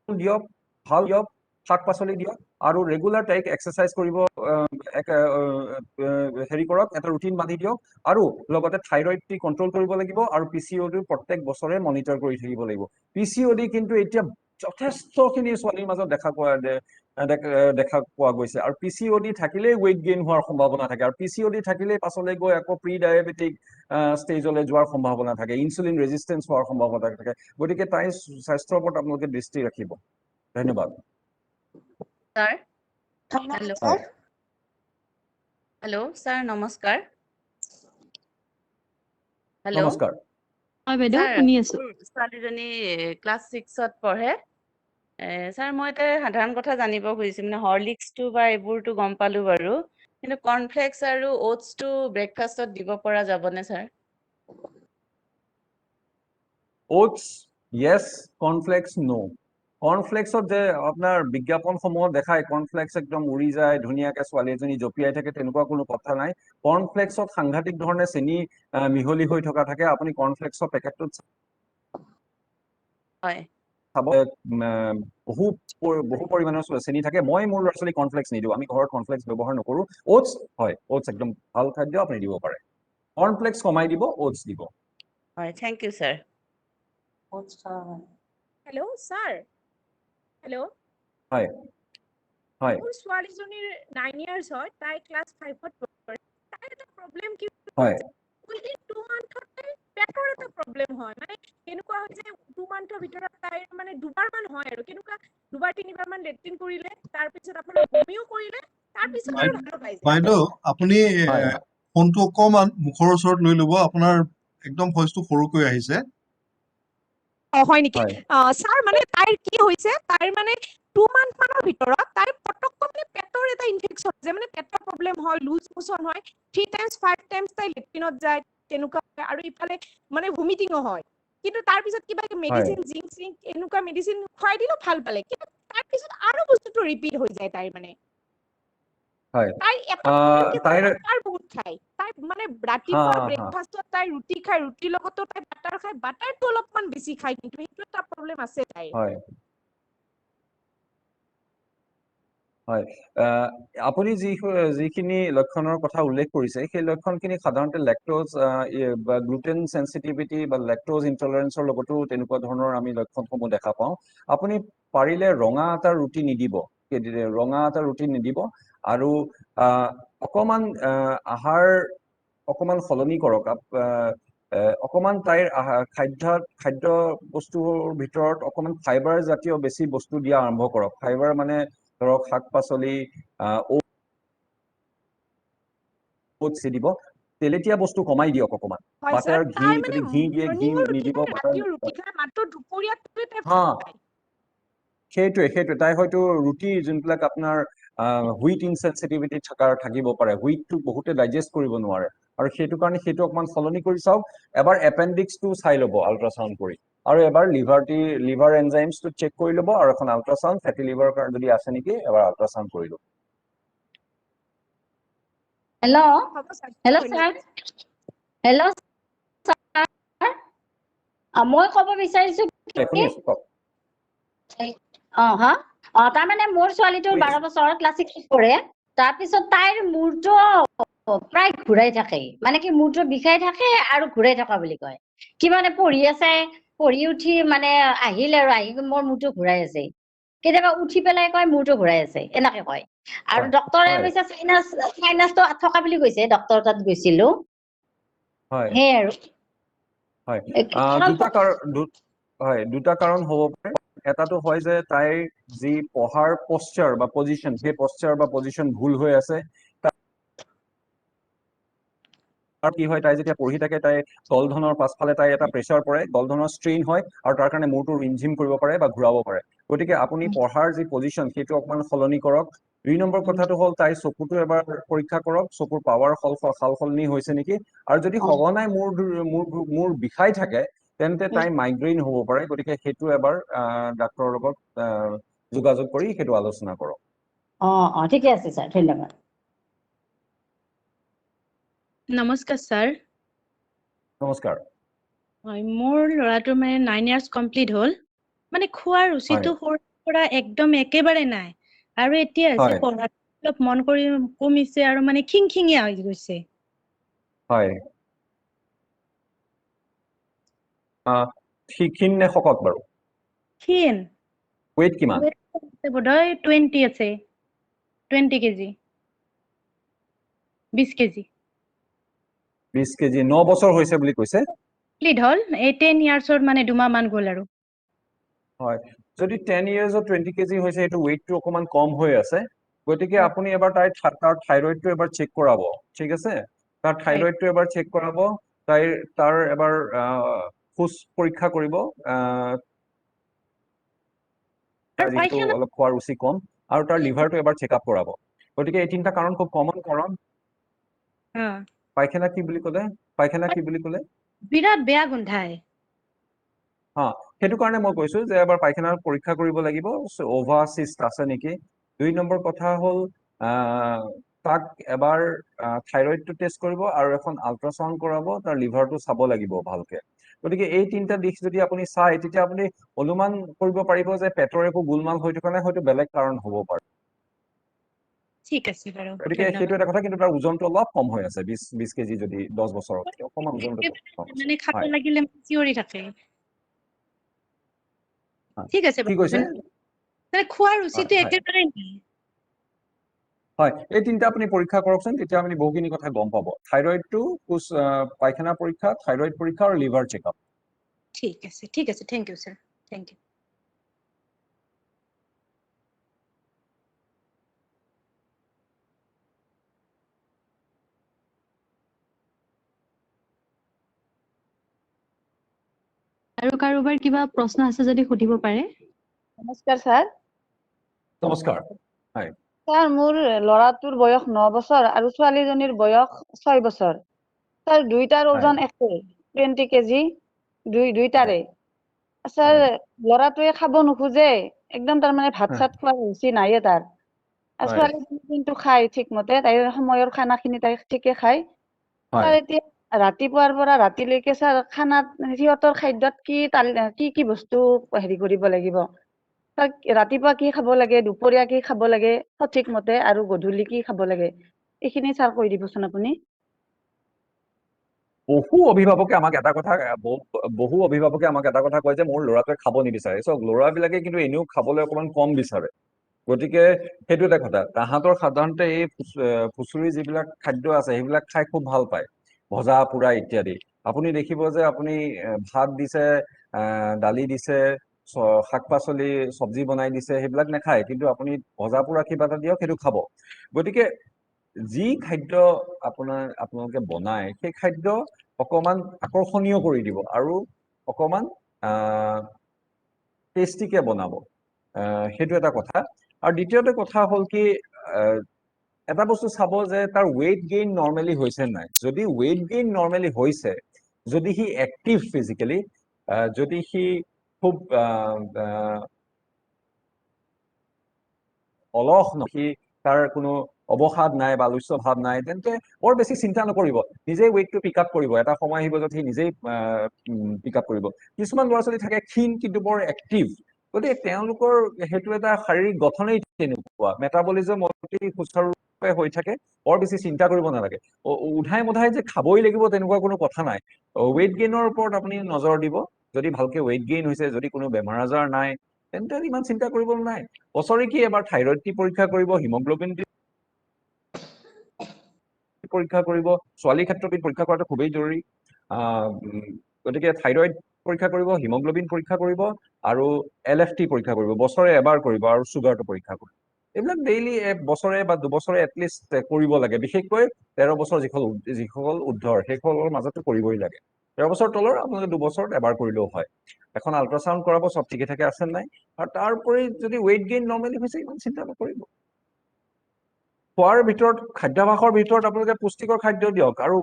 দিয়ক ভাল দিয়ক শাক পাচলি দিয়ক আৰু ৰেগুলাৰ তাইক এক্সাৰসাইজ কৰিব হেৰি কৰক এটা ৰুটিন বান্ধি দিয়ক আৰু লগতে থাইৰয়ডটি কন্ট্ৰোল কৰিব লাগিব আৰু PCOD প্ৰত্যেক বছৰে মনিটৰ কৰি থাকিব লাগিব PCOD কিন্তু এতিয়া যথেষ্টখিনি ছোৱালীৰ মাজত দেখা পোৱা গৈছে আৰু PCOD থাকিলেই ৱেইট গেইন হোৱাৰ সম্ভাৱনা থাকে আৰু PCOD থাকিলেই পাছলৈ গৈ আকৌ প্ৰি ডায়েবেটিক ষ্টেজলৈ যোৱাৰ সম্ভাৱনা থাকে, ইনচুলিন ৰেজিষ্টেঞ্চ হোৱাৰ সম্ভাৱনা থাকে। গতিকে তাইৰ স্বাস্থ্যৰ ওপৰত আপোনালোকে দৃষ্টি ৰাখিব। ধন্যবাদ। স্যাৰ ধন্যবাদ হ্যালো স্যাৰ। হ্যালো স্যাৰ নমস্কাৰ হেল্ল' নমস্কাৰ। হয় বাইদেউ, স্যাৰ শুনি আছো। মোৰ ছোৱালীজনী ক্লাছ 6ত পঢ়ে। স্যাৰ মই এটা সাধাৰণ কথা জানিব খুজিছোঁ, মানে হৰলিক্সটো বা এইবোৰটো গম পালো বাৰু, কিন্তু কৰ্ণফ্লেক্স আৰু অ'টছটো ব্ৰেকফাষ্টত দিব পৰা যাবনে স্যাৰ? ওটছ ইয়েছ, কৰ্ণফ্লেক্স নো। কৰ্ণফ্লেক্সত যে আপোনাৰ বিজ্ঞাপনসমূহত দেখায় কৰ্ণফ্লেক্স একদম উৰি যায়, ধুনীয়াকে ছোৱালী এজনী জঁপিয়াই থাকে, তেনেকুৱা কোনো কথা নাই। কৰ্ণফ্লেক্সত সাংঘাতিক ধৰণে চেনি মিহলি হৈ থকা থাকে। আপুনি কৰ্ণফ্লেক্সৰ পেকেটটোত হয় চাব বহু পৰিমাণৰ চেনি থাকে। মই মোৰ ল'ৰা ছোৱালী কৰ্ণফ্লেক্স নিদিওঁ, আমি ঘৰত কৰ্ণফ্লেক্স ব্যৱহাৰ নকৰোঁ। ওটছ হয়, ওটছ একদম ভাল খাদ্য, আপুনি দিব পাৰে। কৰ্ণফ্লেক্স কমাই দিব, ওটছ দিব। হয়, thank you sir. Hello' sir, hello', হয় হয় মোৰ ছোৱালীজনীৰ 9 years হয়, তাই ক্লাছ 5ত পঢ়ে। তাইৰ এটা প্ৰব্লেম কি হয় উইদিন 2 monthত তাইৰ পেটৰ এটা প্ৰব্লেম হয়, মানে কেনেকুৱা হয় যে 2 monthৰ ভিতৰত তাইৰ মানে দুবাৰমান হয় আৰু কেনেকুৱা 2-3বাৰমান লেট্ৰিন কৰিলে, তাৰপিছত আপোনাৰ বমিও কৰিলে, তাৰপিছত আৰু ভাল পাই যায়। বাইদেউ আপুনি হয় ফোনটো অকমান মুখৰ ওচৰত লৈ ল'ব, আপোনাৰ একদম ভইচটো সৰুকৈ আহিছে। হয় নেকি? হয় ছাৰ মানে তাইৰ কি হৈছে, তাইৰ মানে 2 month মানৰ ভিতৰত তাইৰ পটককৈ মানে পেটৰ এটা ইনফেকশ্যন হৈছে, মানে পেটৰ প্ৰব্লেম হয়, লুজ মোচন হয়, 3 times 5 times তাই লেট্ৰিনত যায়, তেনেকুৱা হয়, আৰু ইফালে মানে ভমিটিঙো হয়। কিন্তু তাৰপিছত কিবা হয় মেডিচিন জিংক চিংক এনেকুৱা মেডিচিন খুৱাই দিলেও ভাল পালে, কিন্তু তাৰপিছত আৰু বস্তুটো ৰিপিট হৈ যায় তাইৰ মানে। হয় তাই এটা প্ৰব্লেম কি তাইৰ বাটাৰ বহুত খায়। তাই মানে হা ৰাতিপুৱা হা ব্ৰেকফাষ্টত তাই ৰুটি খায়, ৰুটিৰ লগতো তাই বাটাৰ খায়, বাটাৰটো অলপমান বেছি খায়, কিন্তু সেইটো এটা প্ৰব্লেম আছে তাইৰ। হয় হয় আপুনি যিখিনি লক্ষণৰ কথা উল্লেখ কৰিছে, সেই লক্ষণখিনি সাধাৰণতে লেক্টোজ বা গ্লুটেন চেনচিটিভিটি বা লেক্টোজ ইনটলাৰেঞ্চৰ লগতো তেনেকুৱা ধৰণৰ আমি লক্ষণসমূহ দেখা পাওঁ। আপুনি পাৰিলে ৰঙা আটাৰ ৰুটি নিদিব, ৰঙা আটাৰ ৰুটি নিদিব, আৰু অকমান আহাৰ অকমান সলনি কৰক। অকমান তাইৰ খাদ্য বস্তুৰ ভিতৰত অকমান ফাইবাৰ জাতীয় বেছি বস্তু দিয়া আৰম্ভ কৰক। ফাইবাৰ মানে ধৰক শাক পাচলি, ওটছ দিব, তেলেতীয়া বস্তু কমাই দিয়ক অকমান। হয় ছাৰ, বাটাৰ ঘি তাই মানে যদি ঘি দিয়ে ঘি মৰ্ণিঙো ৰুটি নিদিব, খায়, বাটাৰ ৰাতিও ৰুটি খায়, মাত্ৰ দুপৰীয়াটোৱে তাই হা ভাত খায়। সেইটোৱে তাই হয়তো ৰুটি যোনবিলাক আপোনাৰ হুইট ইনচেনচিটিভিটি থাকিব পাৰে, হুইটটো বহুতে ডাইজেষ্ট কৰিব নোৱাৰে, আৰু সেইটো কাৰণে সেইটো অকমান সলনি কৰি চাওক। এবাৰ এপেণ্ডিক্সটো চাই ল'ব আল্ট্ৰাচাউণ্ড কৰি, আৰু এবাৰ লিভাৰ এনজাইমছটো চেক কৰি ল'ব, আৰু এখন আল্ট্ৰাচাউণ্ড ফেটি লিভাৰ যদি আছে নেকি এবাৰ আল্ট্ৰাচাউণ্ড কৰি ল'ব। হেল্ল' হ'ব ছাৰ, হেল্ল' ছাৰ, ধন্যবাদ। হেল্ল' ছাৰ, মই ক'ব বিচাৰিছো শুনি আছো, কওক। তাৰমানে মোৰ ছোৱালীটোৰ শুনি 12 আছো। বছৰ ক্লাছ 6 পঢ়ে। তাৰপিছত তাইৰ মূৰটো প্ৰায় ঘূৰাই থাকে, মানে কি মূৰটো বিষাই থাকে আৰু ঘূৰাই থকা বুলি কয়। কি মানে পঢ়ি আছে, পঢ়ি উঠি মানে আহিল আৰু আহি মোৰ মূৰটো ঘূৰাই আছে, কেতিয়াবা উঠি পেলাই কয় মূৰটো ঘূৰাই আছে, এনেকে কয়। আৰু হয় ডক্তৰে হয় কৈছে চাইনাছটো থকা বুলি কৈছে, ডক্তৰ তাত গৈছিলো। হয় সেই আৰু হয় কাৰণ দুটা কাৰণ হ'ব পাৰে। এটাটো হয় যে তাইৰ যি পঢ়াৰ পশ্চাৰ বা পজিশ্যন, সেই পশ্চাৰ বা পজিশ্যন ভুল হৈ আছে। আৰু কি হয়, তাই যেতিয়া পঢ়ি থাকে, তাই গলধনৰ পাছফালে তাই এটা প্ৰেচাৰ পৰে, গলধনৰ ষ্ট্ৰেইন হয়, আৰু তাৰ কাৰণে মূৰটো ৰিমঝিম কৰিব পাৰে বা ঘূৰাব পাৰে। গতিকে আপুনি পঢ়াৰ যি পজিশ্যন সেইটো অকমান সলনি কৰক। 2 নম্বৰ কথাটো হ'ল তাইৰ চকুটো এবাৰ পৰীক্ষা কৰক, চকুৰ পাৱাৰ সাল সলনি হৈছে নেকি। আৰু যদি সঘনাই মূৰ বিষাই থাকে, তেন্তে তাই মাইগ্ৰেইন হ'ব পাৰে। গতিকে সেইটো এবাৰ ডাক্তৰৰ লগত যোগাযোগ কৰি সেইটো আলোচনা কৰক। ঠিকে আছে ছাৰ, ধন্যবাদ। নমস্কাৰ ছাৰ। নমস্কাৰ। হয়, মোৰ ল'ৰাটোৰ মানে 9 years কমপ্লিট হ'ল। মানে খোৱাৰ হয় ৰুচিটো সৰুৰ পৰা একদম একেবাৰে নাই, আৰু এতিয়া হৈছে হয় পঢ়াত অলপ মন কৰি কমিছে, আৰু মানে খিংখিঙীয়া হৈ গৈছে। হয় ক্ষীণ নে শকত বাৰু? ক্ষীণ। ওয়েট কিমান Weight আছে বোধহয় 20 আছে 20 কেজি 20 কেজি 20 কেজি 9 বছৰ হৈছে বুলি কৈছে কমপ্লিট হ'ল এই 10 ইয়াৰ্ছৰ মানে 2 মাহ মান গ'ল আৰু হয় যদি 10 ইয়াৰ্ছত 20 কেজি হৈছে এইটো ওয়েটটো অকমান কম হৈ আছে গতিকে হয়। আপুনি এবাৰ তাৰ থাইৰয়ডটো এবাৰ চেক কৰাব ঠিক আছে তাৰ থাইৰয়ডটো এবাৰ চেক কৰাব তাৰ এবাৰ ফুস পৰীক্ষা কৰিব আৰু যিহেতু পায়খানা অলপ খোৱাৰ ৰুচি কম আৰু তাৰ লিভাৰটো এবাৰ চেক আপ কৰাব গতিকে এই তিনিটা কাৰণ খুব কমন কাৰণ পায়খানা কি বুলি ক'লে বিৰাট বেয়া গোন্ধায় হা সেইটো কাৰণে মই কৈছো যে এবাৰ পায়খানাৰ পৰীক্ষা কৰিব লাগিব ওভাৰচিষ্ট আছে নেকি 2 নম্বৰ কথা হ'ল তাক এবাৰ থাইৰয়ডটো টেষ্ট কৰিব আৰু এখন আল্ট্ৰাসাউণ্ড কৰাব তাৰ লিভাৰটো চাব লাগিব ভালকে গতিকে এই তিনিটা দিশ যদি আপুনি চাই তেতিয়া আপুনি অনুমান কৰিব পাৰিব যে পেটৰ একো গোলমাল হৈ থকা নাই হয়তো বেলেগ কাৰণ হ'ব পাৰে ঠিক আছে বাৰু গতিকে সেইটো এটা কথা কিন্তু তাৰ ওজনটো অলপ কম হৈ আছে 20 কেজি যদি 10 বছৰত অকমান ওজনটো কম আছে মানে খাব হয় লাগিলে চিঞৰি থাকে ঠিক আছে কি কৈছে মানে খোৱাৰ হয় ৰুচিটো হয় একেবাৰে নাই হয় এই তিনিটা আপুনি পৰীক্ষা কৰকচোন তেতিয়া আপুনি বহুখিনি কথা গম পাব থাইৰয়ডটো পায়খানা পৰীক্ষা থাইৰয়ড পৰীক্ষা আৰু লিভাৰ চেকআপ ঠিক আছে thank you sir thank you আৰু কাৰোবাৰ কিবা প্ৰশ্ন আছে যদি সুধিব পাৰে নমস্কাৰ ছাৰ নমস্কাৰ হয় ছাৰ মোৰ ল'ৰাটোৰ বয়স 9 বছৰ আৰু ছোৱালীজনীৰ বয়স 6 বছৰ ছাৰ দুইটাৰ ওজন একে 20 কেজি দুইটাৰে ছাৰ ল'ৰাটোৱে খাব নোখোজে একদম তাৰমানে ভাত চাত খোৱাৰ ৰুচি নাইয়ে তাৰ আৰু ছোৱালীজনী কিন্তু খায় ঠিকমতে তাইৰ সময়ৰ খানাখিনি তাই ঠিকে খায় ছাৰ এতিয়া ৰাতিপুৱাৰ পৰা ৰাতিলৈকে ছাৰ খানাত সিহঁতৰ খাদ্যত কি বস্তু হেৰি কৰিব লাগিব ৰাতিপুৱা কি খাব লাগে দুপৰীয়া কি খাব লাগে সঠিক মতে আৰু গধূলি কি খাব লাগে এইখিনি ছাৰ কৈ দিবচোন আপুনি বহু অভিভাৱকে আমাক এটা কথা কয় যে মোৰ ল'ৰাটোৱে খাব নিবিচাৰে চব ল'ৰাবিলাকে কিন্তু এনেও খাবলৈ অকমান কম বিচাৰে গতিকে সেইটো এটা কথা তাহাঁতৰ সাধাৰণতে এই ফুচুৰি যিবিলাক খাদ্য আছে সেইবিলাক খাই খুব ভাল পায় ভজা পোৰা ইত্যাদি আপুনি দেখিব যে আপুনি ভাত দিছে দালি দিছে শাক পাচলি চব্জি বনাই দিছে সেইবিলাক নাখায় কিন্তু আপুনি ভজা পোৰা কিবা এটা দিয়ক সেইটো খাব গতিকে যি খাদ্য আপোনালোকে বনায় সেই খাদ্য অকমান আকৰ্ষণীয় কৰি দিব আৰু অকমান টেষ্টিকে বনাব সেইটো এটা কথা আৰু দ্বিতীয়টো কথা হ'ল কি এটা বস্তু চাব যে তাৰ ৱেইট গেইন নৰ্মেলি হৈছে নাই যদি ৱেইট গেইন নৰ্মেলি হৈছে যদি সি এক্টিভ ফিজিকেলি যদি সি খুব অলস নহি তাৰ কোনো অৱসাদ নাই বা লুস্য ভাৱ নাই তেন্তে বৰ বেছি চিন্তা নকৰিব নিজেই ৱেইটটো পিক আপ কৰিব এটা সময় আহিব য'ত সি নিজেই পিক আপ কৰিব কিছুমান ল'ৰা ছোৱালী থাকে ক্ষীণ কিন্তু বৰ এক্টিভ গতিকে তেওঁলোকৰ সেইটো এটা শাৰীৰিক গঠনেই তেনেকুৱা মেটাবলিজম অতি সুচাৰুৰূপে হৈ থাকে বৰ বেছি চিন্তা কৰিব নালাগে উধাই মুধাই যে খাবই লাগিব তেনেকুৱা কোনো কথা নাই ৱেইট গেইনৰ ওপৰত আপুনি নজৰ দিব যদি ভালকে ৱেইট গেইন হৈছে যদি কোনো বেমাৰ আজাৰ নাই তেন্তে ইমান চিন্তা কৰিব নাই বছৰি এবাৰ থাইৰয়ড পৰীক্ষা কৰিব হিমোগ্লোবিন পৰীক্ষা কৰিব ছোৱালীৰ ক্ষেত্ৰত পৰীক্ষা কৰাটো খুবেই জৰুৰী গতিকে থাইৰয়ড পৰীক্ষা কৰিব হিমোগ্লোবিন পৰীক্ষা কৰিব আৰু LFT পৰীক্ষা কৰিব বছৰে এবাৰ কৰিব আৰু চুগাৰটো পৰীক্ষা কৰিব এইবিলাক ডেইলি বছৰে বা দুবছৰে এটলিষ্ট কৰিব লাগে বিশেষকৈ 13 বছৰ যিসকল উৰ্ধৰ সেইসকলৰ মাজতো কৰিবই লাগে 13 বছৰ তলৰ আপোনালোকে 2 বছৰত এবাৰ কৰিলেও হয় এখন আল্ট্ৰাসাউণ্ড কৰাব সব ঠিকে থাকে আছে নাই আৰু তাৰোপৰি যদি ৱেইট গেইন নৰ্মেলি হৈছে ইমান চিন্তা নকৰিব খোৱাৰ ভিতৰত খাদ্যাভাসৰ ভিতৰত আপোনালোকে পুষ্টিকৰ খাদ্য দিয়ক আৰু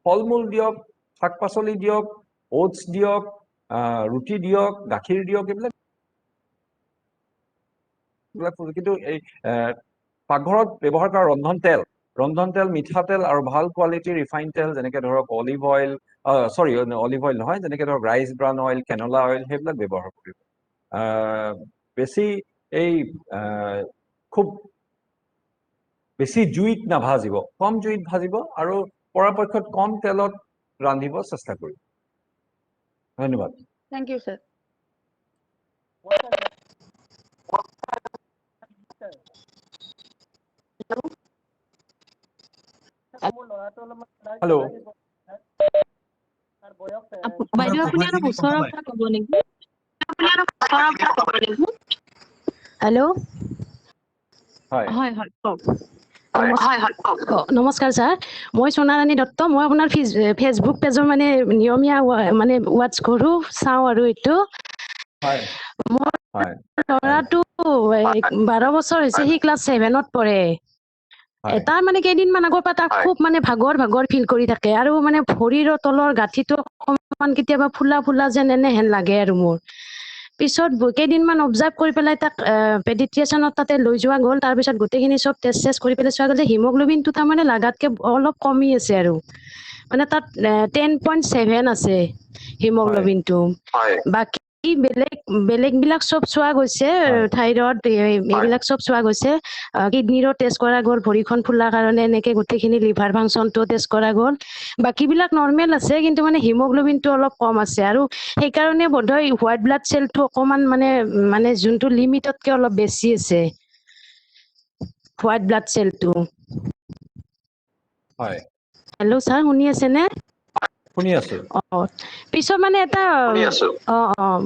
ফল মূল দিয়ক শাক পাচলি দিয়ক ওটছ দিয়ক ৰুটি দিয়ক গাখীৰ দিয়ক এইবিলাক কিন্তু এই পাকঘৰত ব্যৱহাৰ কৰা ৰন্ধন তেল মিঠাতেল আৰু ভাল কোৱালিটিৰ ৰিফাইন তেল যেনেকে ধৰক অলিভ অইল নহয় যেনেকে ধৰক ৰাইচ ব্ৰান অইল কেনলা অইল সেইবিলাক ব্যৱহাৰ কৰিব বেছি এই খুব বেছি জুইত নাভাজিব কম জুইত ভাজিব আৰু পৰাপক্ষত কম তেলত ৰান্ধিব চেষ্টা কৰিব ধন্যবাদ থ্যাংক ইউ স্যাৰ হেল্ল' বাইদেউ আপুনি অলপ ওচৰৰ পৰা ক'ব নেকি? হেল্ল' হয় হয় হয় কওক। নমস্কাৰ ছাৰ, মই সোণাৰাণী দত্ত। মই আপোনাৰ ফেচবুক পেজৰ মানে নিয়মীয়া মানে ৱাটচ কৰোঁ, চাওঁ আৰু এইটো হয় মোৰ হয় ল'ৰাটো 12 বছৰ হৈছে, সি ক্লাছ 7ত পঢ়ে। হয় তাৰ মানে কেইদিনমান আগৰ পৰা তাক খুব মানে ভাগৰ ফিল কৰি থাকে, আৰু মানে ভৰিৰ তলৰ গাঁঠিটো অকমান কেতিয়াবা ফুলা ফুলা যেন এনেহেন লাগে আৰু মোৰ। পিছত কেইদিনমান অবজাৰ্ভ কৰি পেলাই তাক পেডিট্ৰিচিয়ানত তাতে লৈ যোৱা গ'ল। তাৰপিছত গোটেইখিনি চব টেষ্ট কৰি পেলাই চোৱা গ'ল যে হিমোগ্ল'বিনটো তাৰমানে লাগাতকৈ অলপ কমি আছে, আৰু মানে তাত 10.7 আছে হয় হিমোগ্ল'বিনটো। বাকী বেলেগ বিলাক চব চোৱা গৈছে, হয় থাইৰয়ড এইবিলাক চব চোৱা গৈছে। কিডনীৰো টেষ্ট কৰা গ'ল, ভৰিখন ফুলাৰ কাৰণে এনেকে গোটেইখিনি লিভাৰ ফাংচনটো টেষ্ট কৰা গ'ল। বাকী বিলাক নৰ্মেল আছে, কিন্তু মানে হিমোগ্ল'বিনটো অলপ কম আছে, আৰু সেইকাৰণে বোধহয় হোৱাইট ব্লাড চেলটো অকমান মানে যোনটো লিমিটতকে অলপ বেছি আছে, হোৱাইট ব্লাড চেলটো। হয় হেল্ল' ছাৰ, শুনি আছেনে? শুনি আছো। পিছত মানে এটা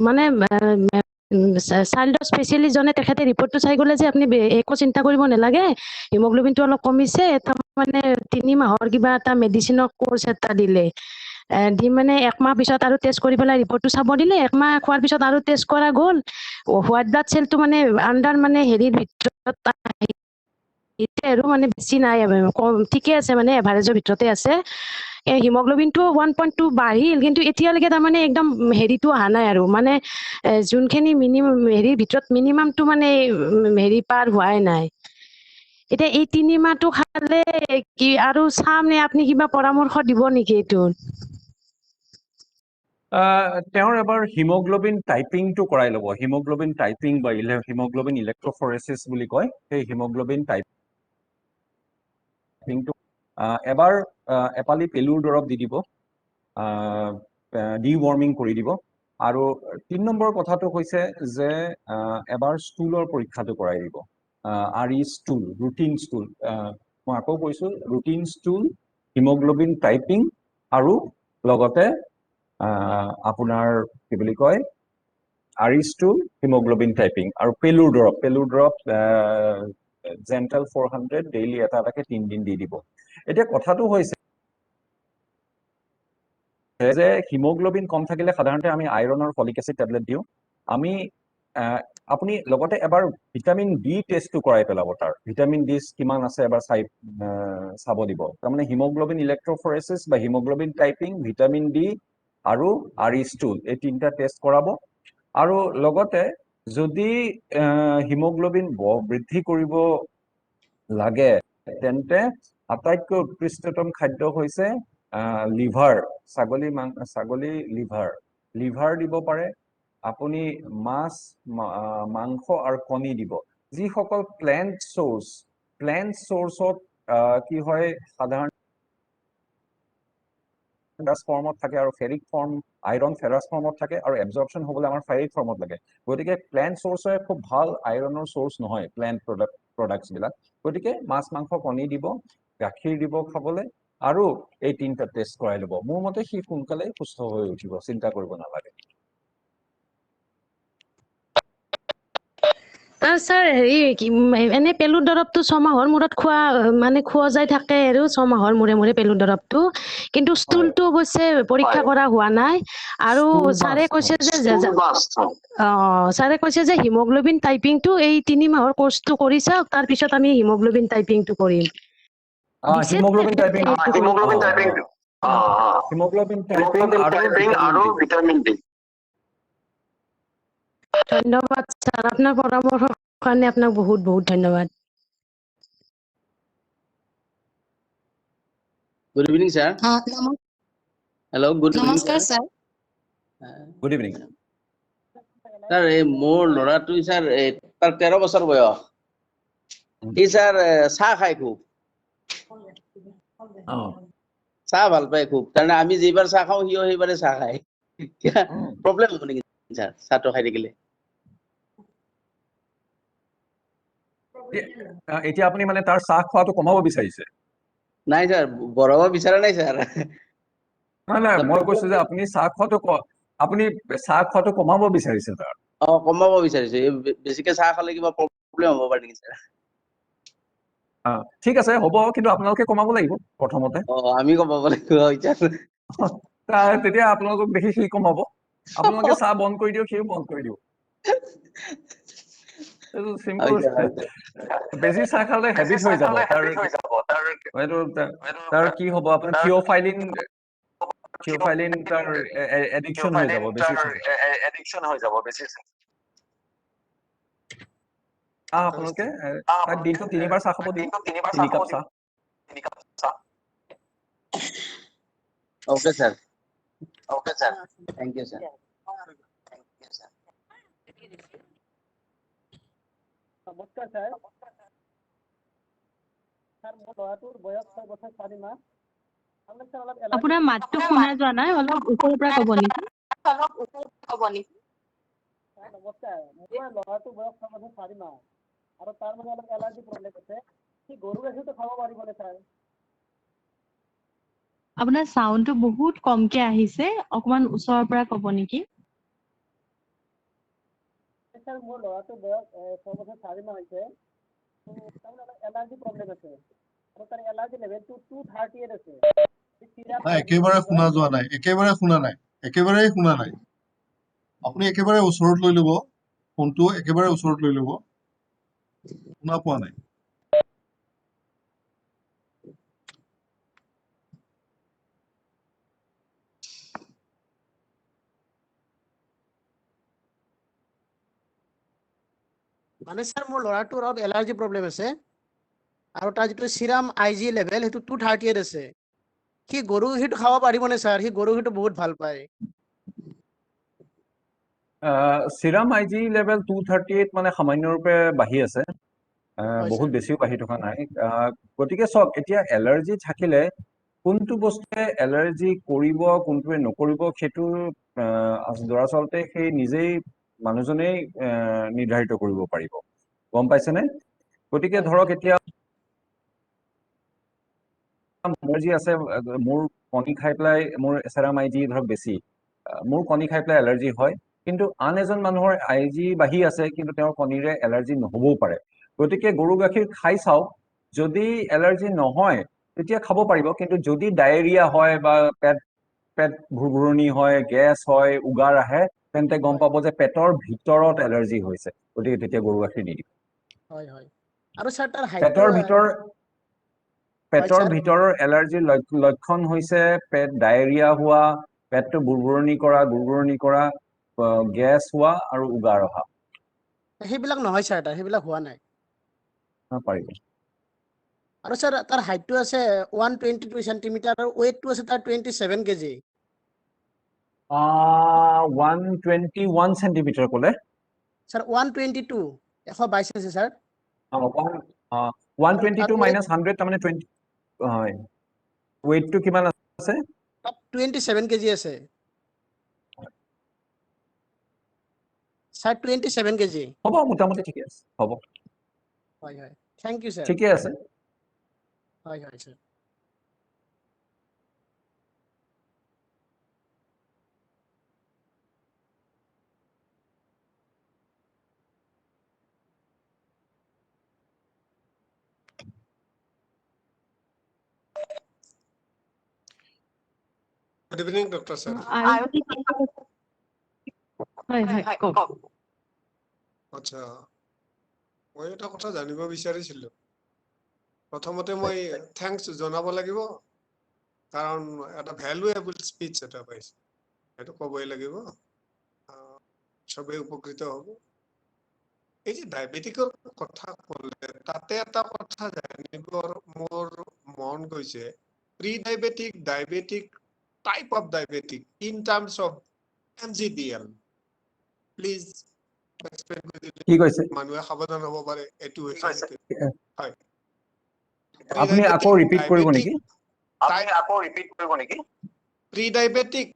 মানে চাইল্ডৰ স্পেচিয়েলিষ্টজনে তেখেতে ৰিপৰ্টটো চাই গ'লে যে আপুনি একো চিন্তা কৰিব নালাগে, হিমোগ্ল'বিনটো অলপ কমিছে, এটা মানে 3 মাহৰ কিবা এটা মেডিচিনৰ কোৰ্চ এটা দিলে। দি মানে 1 মাহ পিছত আৰু টেষ্ট কৰি পেলাই ৰিপৰ্টটো চাব দিলে। 1 মাহ খোৱাৰ পিছত আৰু টেষ্ট কৰা গ'ল। হোৱাইট ব্লাড চেলটো মানে আণ্ডাৰ মানে হেৰিৰ ভিতৰত আৰু মানে বেছি নাই, ঠিকে আছে, মানে এভাৰেজৰ ভিতৰতে আছে। হিমোগ্ল'বিনটো 1.2 বাঢ়িল, কিন্তু এতিয়ালৈকে তাৰমানে একদম হেৰিটো অহা নাই, আৰু মানে যোনখিনি হেৰিৰ ভিতৰত মিনিমামটো মানে হেৰি পাৰ হোৱাই নাই। এতিয়া এই 3 মাহটো খালে কি আৰু চাম নে আপুনি কিবা পৰামৰ্শ দিব নেকি এইটোত? তেওঁৰ এবাৰ হিমোগ্ল'বিন টাইপিংটো কৰাই ল'ব। হিমোগ্ল'বিন টাইপিং বা হিমোগ্ল'বিন ইলেক্ট্ৰফৰেচিছ বুলি কয়, সেই হিমোগ্ল'বিন টাইপিংটো এবাৰ এপালি পেলুৰ দৰৱ দি দিব, ডিৱৰ্মিং কৰি দিব। আৰু 3 নম্বৰ কথাটো হৈছে যে এবাৰ ষ্টুলৰ পৰীক্ষাটো কৰাই দিব। ষ্টুল, ৰুটিন ষ্টুল, মই আকৌ কৈছোঁ, ৰুটিন ষ্টুল, হিমোগ্ল'বিন টাইপিং, আৰু লগতে আপোনাৰ কি বুলি কয়, ষ্টুল, হিমোগ্ল'বিন টাইপিং, আৰু পেলুৰ দৰৱ জেণ্টেল 400 ডেইলি এটাকে 3 দিন দি দিব। এতিয়া কথাটো হৈছে যে হিমোগ্ল'বিন কম থাকিলে সাধাৰণতে আমি আইৰণৰ ফলিক এচিড টেবলেট দিওঁ। আপুনি লগতে এবাৰ ভিটামিন ডি টেষ্টটো কৰাই পেলাব। তাৰ ভিটামিন ডি কিমান আছে এবাৰ চাব দিব। তাৰমানে হিমোগ্ল'বিন ইলেক্ট্ৰফৰেচিছ বা হিমোগ্ল'বিন টাইপিং, ভিটামিন ডি আৰু ষ্টুল, এই 3টা টেষ্ট কৰাব। আৰু লগতে যদি হিমোগ্ল'বিন বৃদ্ধি কৰিব লাগে, তেন্তে আটাইতকৈ উৎকৃষ্টতম খাদ্য হৈছে লিভাৰ, ছাগলী লিভাৰ দিব পাৰে। আপুনি মাছ, মাংস আৰু কণী দিব। যিসকল প্লেন্ট চ'ৰ্চত কি হয়, সাধাৰণ ফেৰাছ ফৰ্মত থাকে, আৰু ফেৰিক ফৰ্ম, আইৰণ ফেৰাছ ফৰ্মত থাকে, আৰু এবজৰ্পশ্যন হ'বলৈ আমাৰ ফেৰিক ফৰ্মত লাগে। গতিকে প্লেন্ট চ'ৰ্চে খুব ভাল আইৰণৰ চ'ৰ্চ নহয়, প্লেন্ট প্ৰডাক্টছবিলাক। গতিকে মাছ, মাংস, কণী দিব, গাখীৰ দিব খাবলৈ, আৰু এই 3টা টেষ্ট কৰাই ল'ব। মোৰ মতে সি সোনকালে সুস্থ হৈ উঠিব, চিন্তা কৰিব নালাগে। ছাৰ, হেৰি এনে পেলুৰ দৰৱটো 6 মাহৰ মূৰত খোৱা যায় থাকে, আৰু 6 মাহৰ মূৰে পেলুৰ দৰৱটো, কিন্তু ষ্টুলটো অৱশ্যে পৰীক্ষা কৰা হোৱা নাই। আৰু ছাৰে কৈছে যে হিমোগ্ল'বিন টাইপিংটো এই 3 মাহৰ কোৰ্চটো কৰি চাওক, তাৰপিছত আমি হিমোগ্ল'বিন টাইপিংটো কৰিম। হিমোগ্ল'বিন টাইপিং আৰু ভিটামিন ডি। ধন্যবাদ ছাৰ, আপোনাৰ পৰামৰ্শৰ কাৰণে আপোনাক বহুত বহুত ধন্যবাদ। Good evening sir. Hello', good evening নমস্কাৰ ছাৰ। Good evening. ছাৰ, এই মোৰ ল'ৰাটো ছাৰ, তাৰ 13 বছৰ বয়স। সি ছাৰ চাহ খায় খুব, চাহ ভাল পায় খুব। তাৰমানে আমি যিবাৰ চাহ খাওঁ সিও সেইবাৰে চাহ খায়। প্ৰব্লেম হ'ব নেকি ছাৰ চাহটো খাই থাকিলে? এতিয়া আপুনি মানে তাৰ চাহ খোৱাটো কমাব বিচাৰিছে? নাই স্যাৰ বঢ়াব বিচৰা নাই স্যাৰ নাই মই কৈছো যে আপুনি আপুনি চাহ খোৱাটো কমাব বিচাৰিছে তাৰ কমাব বিচাৰিছো বেছিকে চাহ খালে কিবা প্ৰব্লেম হ'ব পাৰে নেকি স্যাৰ ঠিক আছে হ'ব কিন্তু আপোনালোকে কমাব লাগিব প্ৰথমতে আমি কমাব লাগিব তেতিয়া আপোনালোকক দেখি সি কমাব আপোনালোকে চাহ বন্ধ কৰি দিয়ক সিও বন্ধ কৰি দিব চিম্পল বেছি চাহ খালে হেবিট হৈ যাব তাৰ কি হ'ব আপোনাৰ থিঅফাইলিন তাৰ এডিকশ্যন হৈ যাব বেছি আপোনালোকে তাক দিনটো 3 বাৰ চাহ খাব দিওঁ 3 কাপ চাহ okay sir thank you sir নমস্কাৰ ছাৰ মোৰ ল'ৰাটোৰ বয়স 6 বছৰ 4 মাহ আপোনাৰ মাতটো শুনা যোৱা নাই অলপ ওপৰৰ পৰা ক'ব নেকি নমস্কাৰ মোৰ ল'ৰাটোৰ বয়স 6 বছৰ 4 মাহ আৰু তাৰ মানে অলপ এলাৰ্জি প্ৰব্লেম আছে সি গৰু গাখীৰটো খাব পাৰিবনে ছাৰ আপোনাৰ চাউণ্ডটো বহুত কমকে আহিছে অকমান ওচৰৰ পৰা ক'ব নেকি ছাৰ মোৰ ল'ৰাটোৰ বয়স 6 বছৰ 4 মাহ হৈছে তাৰমানে অলপ এলাৰ্জি প্ৰব্লেম আছে আৰু তাৰ এলাৰ্জি লেভেলটো 238 আছে নাই একেবাৰে শুনা যোৱা নাই একেবাৰেই শুনা নাই আপুনি একেবাৰে ওচৰত লৈ ল'ব ফোনটো একেবাৰে ওচৰত লৈ ল'ব শুনা পোৱা নাই মানে ছাৰ মোৰ ল'ৰাটোৰ অলপ এলাৰ্জি প্ৰব্লেম আছে আৰু তাৰ যিটো চিৰাম IG লেভেল সেইটো 238 আছে সি গৰু গাখীৰটো খাব পাৰিবনে ছাৰ সি গৰু গাখীৰটো বহুত ভাল পায় চিৰাম IG লেভেল 238 মানে সামান্যৰূপে বাঢ়ি আছে বহুত বেছিও বাঢ়ি থকা নাই গতিকে চাওক এতিয়া এলাৰ্জি থাকিলে কোনটো বস্তুৱে এলাৰ্জি কৰিব কোনটোৱে নকৰিব সেইটো দৰাচলতে সেই নিজেই মানুহজনেই নিৰ্ধাৰিত কৰিব পাৰিব গম পাইছেনে গতিকে ধৰক এতিয়া এলাৰ্জি আছে মোৰ কণী খাই পেলাই মোৰ চিৰাম IG ধৰক বেছি মোৰ কণী খাই পেলাই এলাৰ্জি হয় কিন্তু আন এজন মানুহৰ IG বাঢ়ি আছে কিন্তু তেওঁৰ কণীৰে এলাৰ্জি নহবও পাৰে গতিকে গৰু গাখীৰ খাই চাওক যদি এলাৰ্জি নহয় তেতিয়া খাব পাৰিব কিন্তু যদি ডায়েৰিয়া হয় বা পেট ভুৰভুৰণি হয় গেছ হয় উগাৰ আহে তেন্তে গম পাব যে পেটৰ ভিতৰত এলাৰ্জি হৈছে গতিকে তেতিয়া গৰু গাখীৰ নিদিব হয় হয় আৰু ছাৰ তাৰ পেটৰ ভিতৰৰ এলাৰ্জিৰ লক্ষণ হৈছে পেট ডায়েৰিয়া হোৱা পেটটো ভুৰভুৰণি কৰা গেছ হোৱা আৰু উগাৰ অহা সেইবিলাক নহয় ছাৰ সেইবিলাক হোৱা নাই পাৰিব আৰু ছাৰ তাৰ হাইটটো আছে 122 সেন্টিমিটাৰ আৰু ওয়েটটো আছে তাৰ 27 কেজি 121 সেন্টিমিটাৰ ক'লে ছাৰ 122 122 আছে ছাৰ 122 minus 100 তাৰমানে 20 হয় ওয়েটটো কিমান আছে 27 কেজি আছে ছাৰ 27 কেজি হ'ব মোটামুটি ঠিকে আছে হ'ব হয় হয় থ্যাংক ইউ ছাৰ ঠিকে আছে হয় হয় sir Good evening, Dr. Sir. আচ্ছা মই এটা কথা জানিব বিচাৰিছিলো প্ৰথমতে মই থ্যাঙ্কস জনাব লাগিব কাৰণ এটা ভ্যালুয়েবল স্পিচ এটা পাইছে এটা ক'বই লাগিব সবে উপকৃত হ'ব এই যে ডায়াবেটিকৰ কথা ক'লে তাতে এটা কথা জানিবৰ মোৰ মন গৈছে pre diabetic diabetic type of diabetic in terms of MGDL. Please explain কি কৈছে মানুহে সাৱধান হ'ব পাৰে এটো হৈছে হয় আপুনি আকৌ ৰিপিট কৰিব নেকি pre diabetic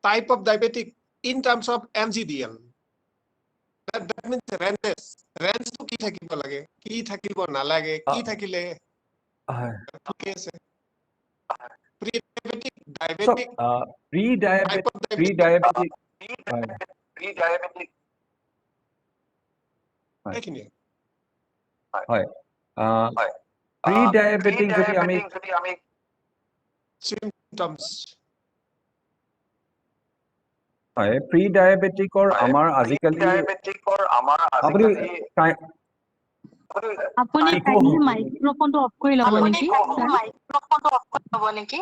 type of diabetic in terms of MGDL. That means range to কি থাকিব লাগে কি থাকিব নালাগে কি থাকিলে কি আছে প্ৰি-ডায়াবেটিক So, ডায়াবেটিক pre-diabetic, এইখিনি pre-diabetic যদি আমি symptoms pre-diabeticৰ আমাৰ আজিকালি আপুনি আপুনি Echo কাইণ্ডলি হৈছে। মাইক্ৰফোনটো অফ কৰি ল'ব নেকি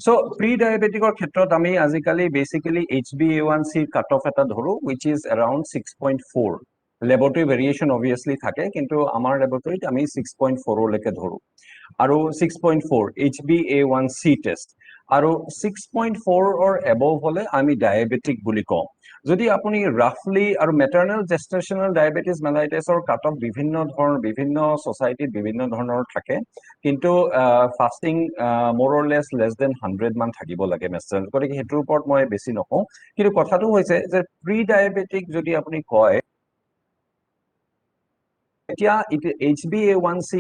So pre-diabeticৰ ক্ষেত্ৰত আমি আজিকালি basically HbA1c কাট অফ এটা ধৰো which is around 6.4 laboratory variation obviously থাকে কিন্তু আমাৰ laboratoryত আমি 6.4 লৈকে ধৰো আৰু 6.4 HbA1c টেষ্ট আৰু 6.4 or above হলে আমি ডায়াবেটিক বুলি কওঁ যদি আপুনি ৰাফলি আৰু মেটাৰনেল জেষ্টেশনাল ডায়াবেটিস মেলাইটিছৰ কাট অফ বিভিন্ন সোসাইটিত বিভিন্ন ধৰণৰ থাকে কিন্তু ফাস্টিং মোৰ অৰ লেছ দেন 100 মান থাকিব লাগে মেষ্টাৰ গতিকে হেতুৰ ওপৰত মই বেছি নকওঁ কিন্তু কথাটো হৈছে যে প্ৰি ডায়াবেটিক যদি আপুনি কয় এতিয়া HbA1c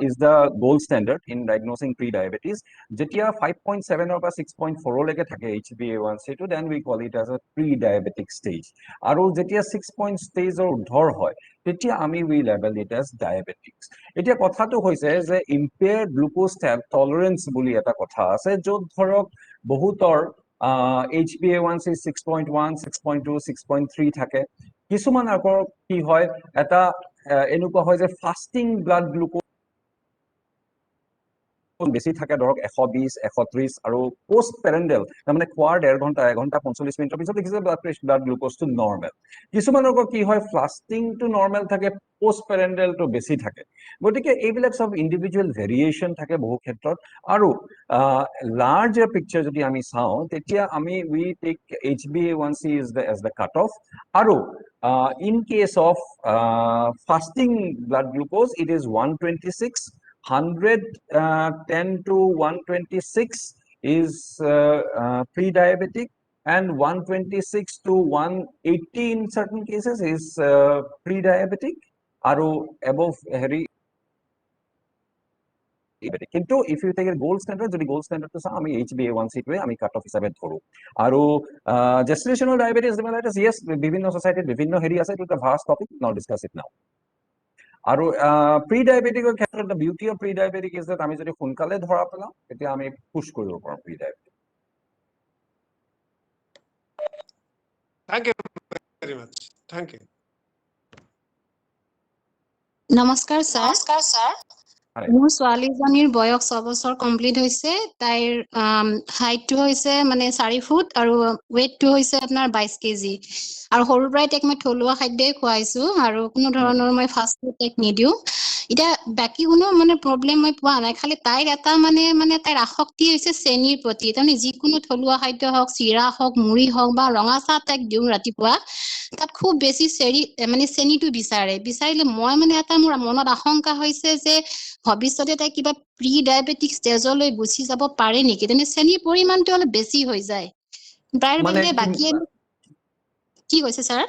is the gold standard in diagnosing pre-diabetes. যেতিয়া 5.7 or 6.4 লৈকে থাকে HbA1c to then we call it as a pre-diabetic stage. আৰু যেতিয়া 6 stage or উৰ্ধৰ হয় তেতিয়া আমি we label it as diabetics. এতিয়া কথাটো হৈছে যে impaired glucose tolerance বুলি এটা কথা আছে য'ত ধৰক বহুতৰ HbA1c 6.1, 6.2, 6.3 থাকে কিছুমান আকৌ কি হয় এটা এনেকুৱা হয় যে ফাস্টিং ব্লাড গ্লুকোজ বেছি থাকে ধৰক 120 130 আৰু পোস্ট পেৰেন্ডেল মানে খোৱাৰ 1.5 ঘণ্টা 1 ঘণ্টা 45 মিনিটৰ পিছত দেখিছে ব্লাড গ্লুকোজটো নৰ্মেল কিছুমানৰ কি হয় ফাস্টিংটো নৰ্মেল থাকে পোস্ট পেৰেন্ডেলটো বেছি থাকে গতিকে এইবিলাক সব ইন্ডিভিজুৱেল ভেৰিয়েশন থাকে বহু ক্ষেত্ৰত আৰু লাৰ্জাৰ পিকচাৰ যদি আমি চাওঁ তেতিয়া আমি we take HbA1c as the cutoff আৰু in case of fasting blood glucose it is 126 110 to 126 is pre-diabetic and 126 to 180 in certain cases is pre-diabetic aru above heri কিন্তু if you take a gold standard যদি gold standard to আমি HbA1c টোৱে আমি cut off হিচাপে ধৰো আৰু gestational diabetes mellitus yes বিভিন্ন সোসাইটিত বিভিন্ন হেৰি আছে এটা ভাষ্ট টপিক নাও ডিসকাস ইট নাও আৰু প্ৰি ডায়াবেটিকৰ ক্ষেত্ৰত the beauty of pre diabetic is that আমি যদি সোনকালে ধৰা পেলাও তেতিয়া আমি পুশ কৰিব পাৰোঁ pre diabetic Thank you very much. Thank you. নমস্কাৰ ছাৰ মোৰ ছোৱালীজনীৰ বয়স 6 বছৰ কমপ্লিট হৈছে তাইৰ হাইটটো হৈছে মানে 4 ফুট আৰু ওয়েটটো হৈছে আপোনাৰ 22 কেজি আৰু সৰুৰ পৰাই তাইক মই থলুৱা খাদ্যই খুৱাইছো আৰু কোনো ধৰণৰ মই ফাষ্ট ফুড তাইক নিদিও এটা বাকি কোনো মানে প্ৰবলেম মই পোৱা নাই খালি তাইৰ এটা মানে তাইৰ আসক্তি হৈছে চেনিৰ প্ৰতি তাৰমানে যিকোনো থলুৱা খাদ্য হওক চিৰা হওক মুড়ি হওক বা ৰঙা চাহ তাইক দিওঁ ৰাতিপুৱা তাত খুব বেছি মানে চেনিটো বিচাৰিলে মই মানে এটা মোৰ মনত আশংকা হৈছে যে ভৱিষ্যতে তাই কিবা প্ৰি ডায়াবেটিক ষ্টেজলৈ গুচি যাব পাৰে নেকি তেনে চেনিৰ পৰিমাণটো অলপ বেছি হৈ যায় প্ৰায় বাহিৰে বাকি কি কৈছে ছাৰ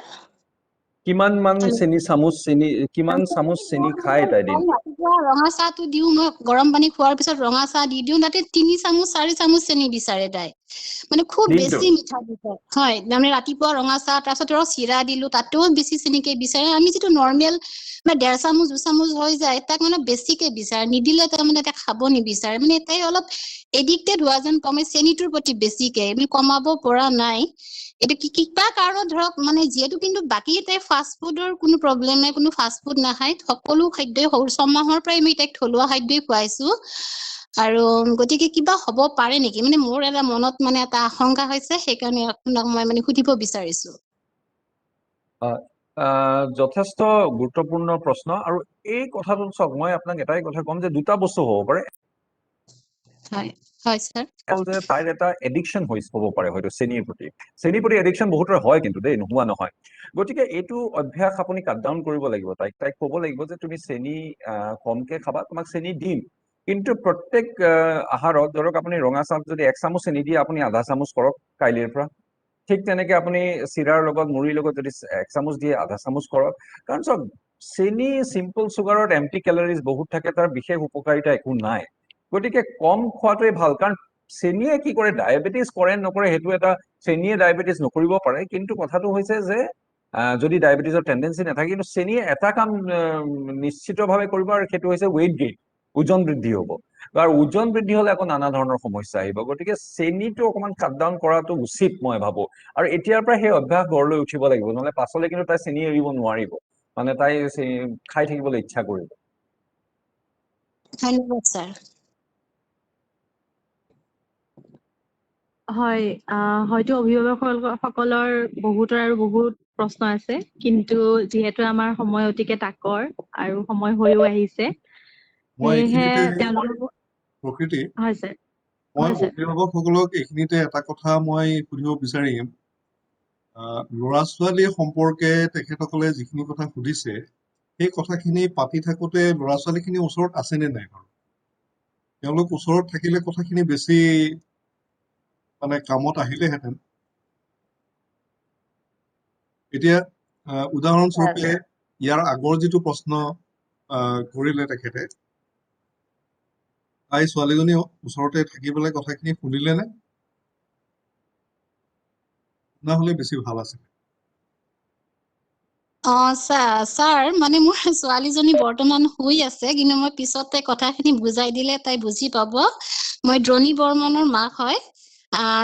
কিমান মান চেনি চামুচ চেনি কিমান চামুচ চেনি খায় তাই দিন ৰাতিপুৱা ৰঙা চাহটো দিওঁ মই গৰম পানী খোৱাৰ পিছত ৰঙা চাহ দি দিওঁ তাতে 3 চামুচ 4 চামুচ চেনি বিচাৰে তাই মানে খুব বেছি মিঠা বিচাৰে হয় মানে ৰাতিপুৱা ৰঙা চাহ তাৰপিছত ধৰক চিৰা দিলো তাতেও বেছি চেনিকে বিচাৰে আমি যেটো নৰ্মেল মানে 1.5 চামুচ 2 চামুচ হৈ যায় তাক মানে বেছিকে বিচাৰে নিদিলে তাই মানে তাক খাব নিবিচাৰে মানে তাই অলপ এডিক্টেড হোৱা যেন কমে চেনিটোৰ প্ৰতি বেছিকে আমি কমাব পৰা নাই এটা কিবা কাৰণত ধৰক মানে যেহেতু কিন্তু বাকি তাই ফাষ্ট ফুডৰ কোনো প্ৰবলেম নাই কোনো ফাষ্ট ফুড নাখায় সকলো খাদ্যই 6 মাহৰ পৰাই আমি তাইক থলুৱা খাদ্যই খুৱাইছো আৰু গতিকে কিবা হ'ব পাৰে নেকি মানে মোৰ এটা মনত মানে এটা আশংকা হৈছে সেইকাৰণে আপোনাক মই মানে সুধিব বিচাৰিছো যথেষ্ট গুৰুত্বপূৰ্ণ প্ৰশ্ন আৰু এই কথাটো চাওক মই আপোনাক এটাই কথা ক'ম যে দুটা বস্তু হ'ব পাৰে হয় স্যাৰ যে তাইৰ এটা এডিকশন হ'ব পাৰে হয়তো চেনিৰ প্ৰতি এডিকশন বহুতৰ হয় কিন্তু দেই নোহোৱা নহয় গতিকে এইটো অভ্যাস আপুনি কাট ডাউন কৰিব লাগিব তাইক ক'ব লাগিব যে তুমি চেনি কমকে খাবা তোমাক চেনি দিম কিন্তু প্ৰত্যেক আহাৰত ধৰক আপুনি ৰঙা চাহ যদি 1 চামুচ চেনি দিয়ে আপুনি আধা চামুচ কৰক কাইলৈৰ পৰা ঠিক তেনেকে আপুনি চিৰাৰ লগত মুড়িৰ লগত যদি 1 চামুচ দিয়ে আধা চামুচ কৰক কাৰণ সব চেনি চিম্পল চুগাৰত এমটি কেলৰিজ বহুত থাকে, তাৰ বিশেষ উপকাৰিতা একো নাই। গতিকে কম খোৱাটোৱে ভাল, কাৰণ চেনিয়ে কি কৰে, ডায়েবেটিছ কৰে নকৰে সেইটো এটা, চেনিয়ে ডায়েবেটিছ নকৰিব পাৰে, কিন্তু কথাটো হৈছে যে যদি ডায়েবেটিছৰ টেণ্ডেঞ্চি নাথাকে, কিন্তু চেনিয়ে এটা কাম নিশ্চিতভাৱে কৰিব, আৰু সেইটো হৈছে ৱেইট গেইন, ওজন বৃদ্ধি হ'ব। আৰু ওজন বৃদ্ধি হলে আকৌ নানা ধৰণৰ সমস্যা আহিব। গতিকে চেনিটো অকণমান কাট ডাউন কৰাটো উচিত মই ভাবো, আৰু এতিয়াৰ পৰা সেই অভ্যাস গঢ় লৈ উঠিব লাগিব, নহলে পাছলৈ কিন্তু তাই চেনি এৰিব নোৱাৰিব, মানে তাই খাই থাকিবলৈ ইচ্ছা কৰিব। ধন্যবাদ ছাৰ। হয়, হয়তো অভিভাৱকসকলৰ বহুতৰ আৰু বহুত প্ৰশ্ন আছে, কিন্তু যিহেতু আমাৰ সময় অতিকে তাকৰ আৰু সময় হৈও আহিছে, মই সেয়েহে এইখিনিতে তেওঁলোকক প্ৰকৃতি হয় ছাৰ। মই হয় ছাৰ। অভিভাৱকসকলক এইখিনিতে এটা কথা মই সুধিব বিচাৰিম, ল'ৰা ছোৱালী সম্পৰ্কে তেখেতসকলে যিখিনি কথা সুধিছে, সেই কথাখিনি পাতি থাকোতে ল'ৰা ছোৱালীখিনি ওচৰত আছেনে নাই বাৰু? তেওঁলোক ওচৰত থাকিলে কথাখিনি বেছি মানে কামত আহিলেহেঁতেন। এতিয়া উদাহৰণস্বৰূপে ইয়াৰ আগৰ যিটো প্ৰশ্ন কৰিলে তেখেতে, তাই ছোৱালীজনী ওচৰতে থাকি পেলাই কথাখিনি শুনিলে নে? শুনা হলে বেছি ভাল আছিল। ছাৰ মানে মোৰ ছোৱালীজনী বৰ্তমান শুই আছে, কিন্তু মই পিছতে কথাখিনি বুজাই দিলে তাই বুজি পাব। মই দ্ৰোণী বৰ্মনৰ মাক হয়।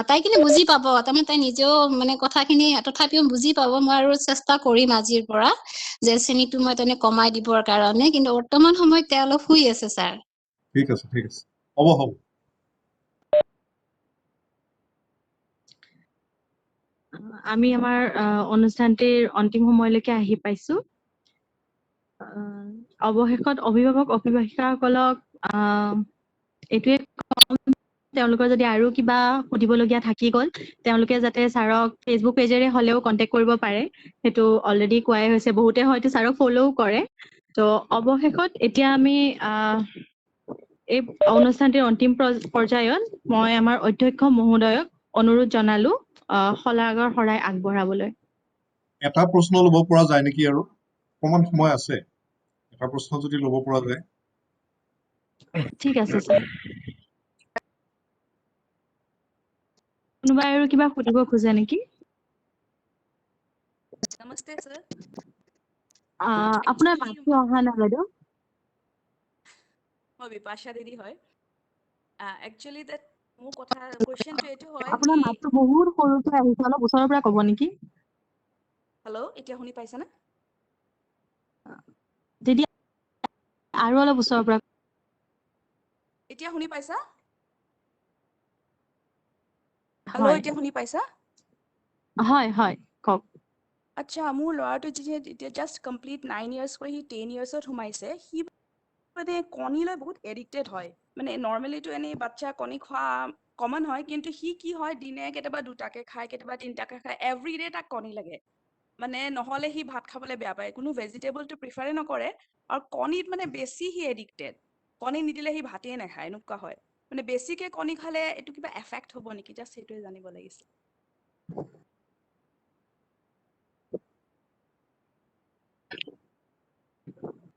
তাই কিন্তু বুজি পাব, তাৰমানে তাই নিজেও মানে কথাখিনি তথাপিও বুজি পাব। মই আৰু চেষ্টা কৰিম আজিৰ পৰা যে চেনিটো মই তেনে কমাই দিবৰ কাৰণে, কিন্তু বৰ্তমান সময়ত তাই অলপ শুই আছে ছাৰ। ঠিক আছে, ঠিক আছে, হ'ব হ'ব। আমি আমাৰ অনুষ্ঠানটিৰ অন্তিম সময়লৈকে আহি পাইছো। অৱশেষত অভিভাৱক অভিভাৱিকাসকলক এইটোৱে কম, তেওঁলোকৰ যদি আৰু কিবা সুধিবলগীয়া থাকি গ'ল, তেওঁলোকে যাতে ছাৰক ফেচবুক পেজেৰে হ'লেও কণ্টেক্ট কৰিব পাৰে। সেইটো অলৰেডি কোৱাই হৈছে, বহুতে হয়তো ছাৰক ফ'ল'ও কৰে। তো অৱশেষত এতিয়া আমি এই অনুষ্ঠানটিৰ অন্তিম পৰ্যায়ত মই আমাৰ অধ্যক্ষ মহোদয়ক অনুৰোধ জনালো শলাগৰ শৰাই আগবঢ়াবলৈ। এটা প্ৰশ্ন ল'ব পৰা যায় নেকি? আৰু অকণমান সময় আছে, এটা প্ৰশ্ন যদি ল'ব পৰা যায়। ঠিক আছে ছাৰ। কোনোবাই আৰু কিবা সুধিব খোজে নেকি? নমস্তে ছাৰ। আপোনাৰ মাতটো অহা নাই বাইদেউ। মই বিপাশা দিদি হয়। একচুৱেলি মোৰ কথা কুৱেশ্যনটো এইটো হয় আপোনাৰ কি, মাতটো বহুত সৰুকৈ আহিছে, অলপ ওচৰৰ পৰা ক'ব নেকি? হেল্ল', এতিয়া শুনি পাইছানে? দিদি আৰু অলপ ওচৰৰ পৰা। এতিয়া শুনি পাইছা? হেল্ল', হয় এতিয়া শুনি পাইছা? হয় হয়, কওক। আচ্ছা, মোৰ ল'ৰাটো যেতিয়া জাষ্ট কমপ্লিট 9 years কৰি সি 10 yearsত সোমাইছে, সি মানে কণীলৈ বহুত এডিক্টেড হয়। মানে নৰ্মেলিটো এনেই বাচ্ছা কণী খোৱা কমন হয়, কিন্তু সি কি হয়, দিনে কেতিয়াবা 2টাকে খায়, কেতিয়াবা 3টাকে খায়, এভৰিডে তাক কণী লাগে। মানে নহ'লে সি ভাত খাবলৈ বেয়া পায়, কোনো ভেজিটেবলটো প্ৰিফাৰে নকৰে, আৰু কণীত মানে বেছি সি এডিক্টেড। কণী নিদিলে সি ভাতেই নাখায়, এনেকুৱা হয়। মানে বেছিকে কণী খালে এইটো কিবা এফেক্ট হ'ব নেকি? জাষ্ট সেইটোৱে জানিব লাগিছিল।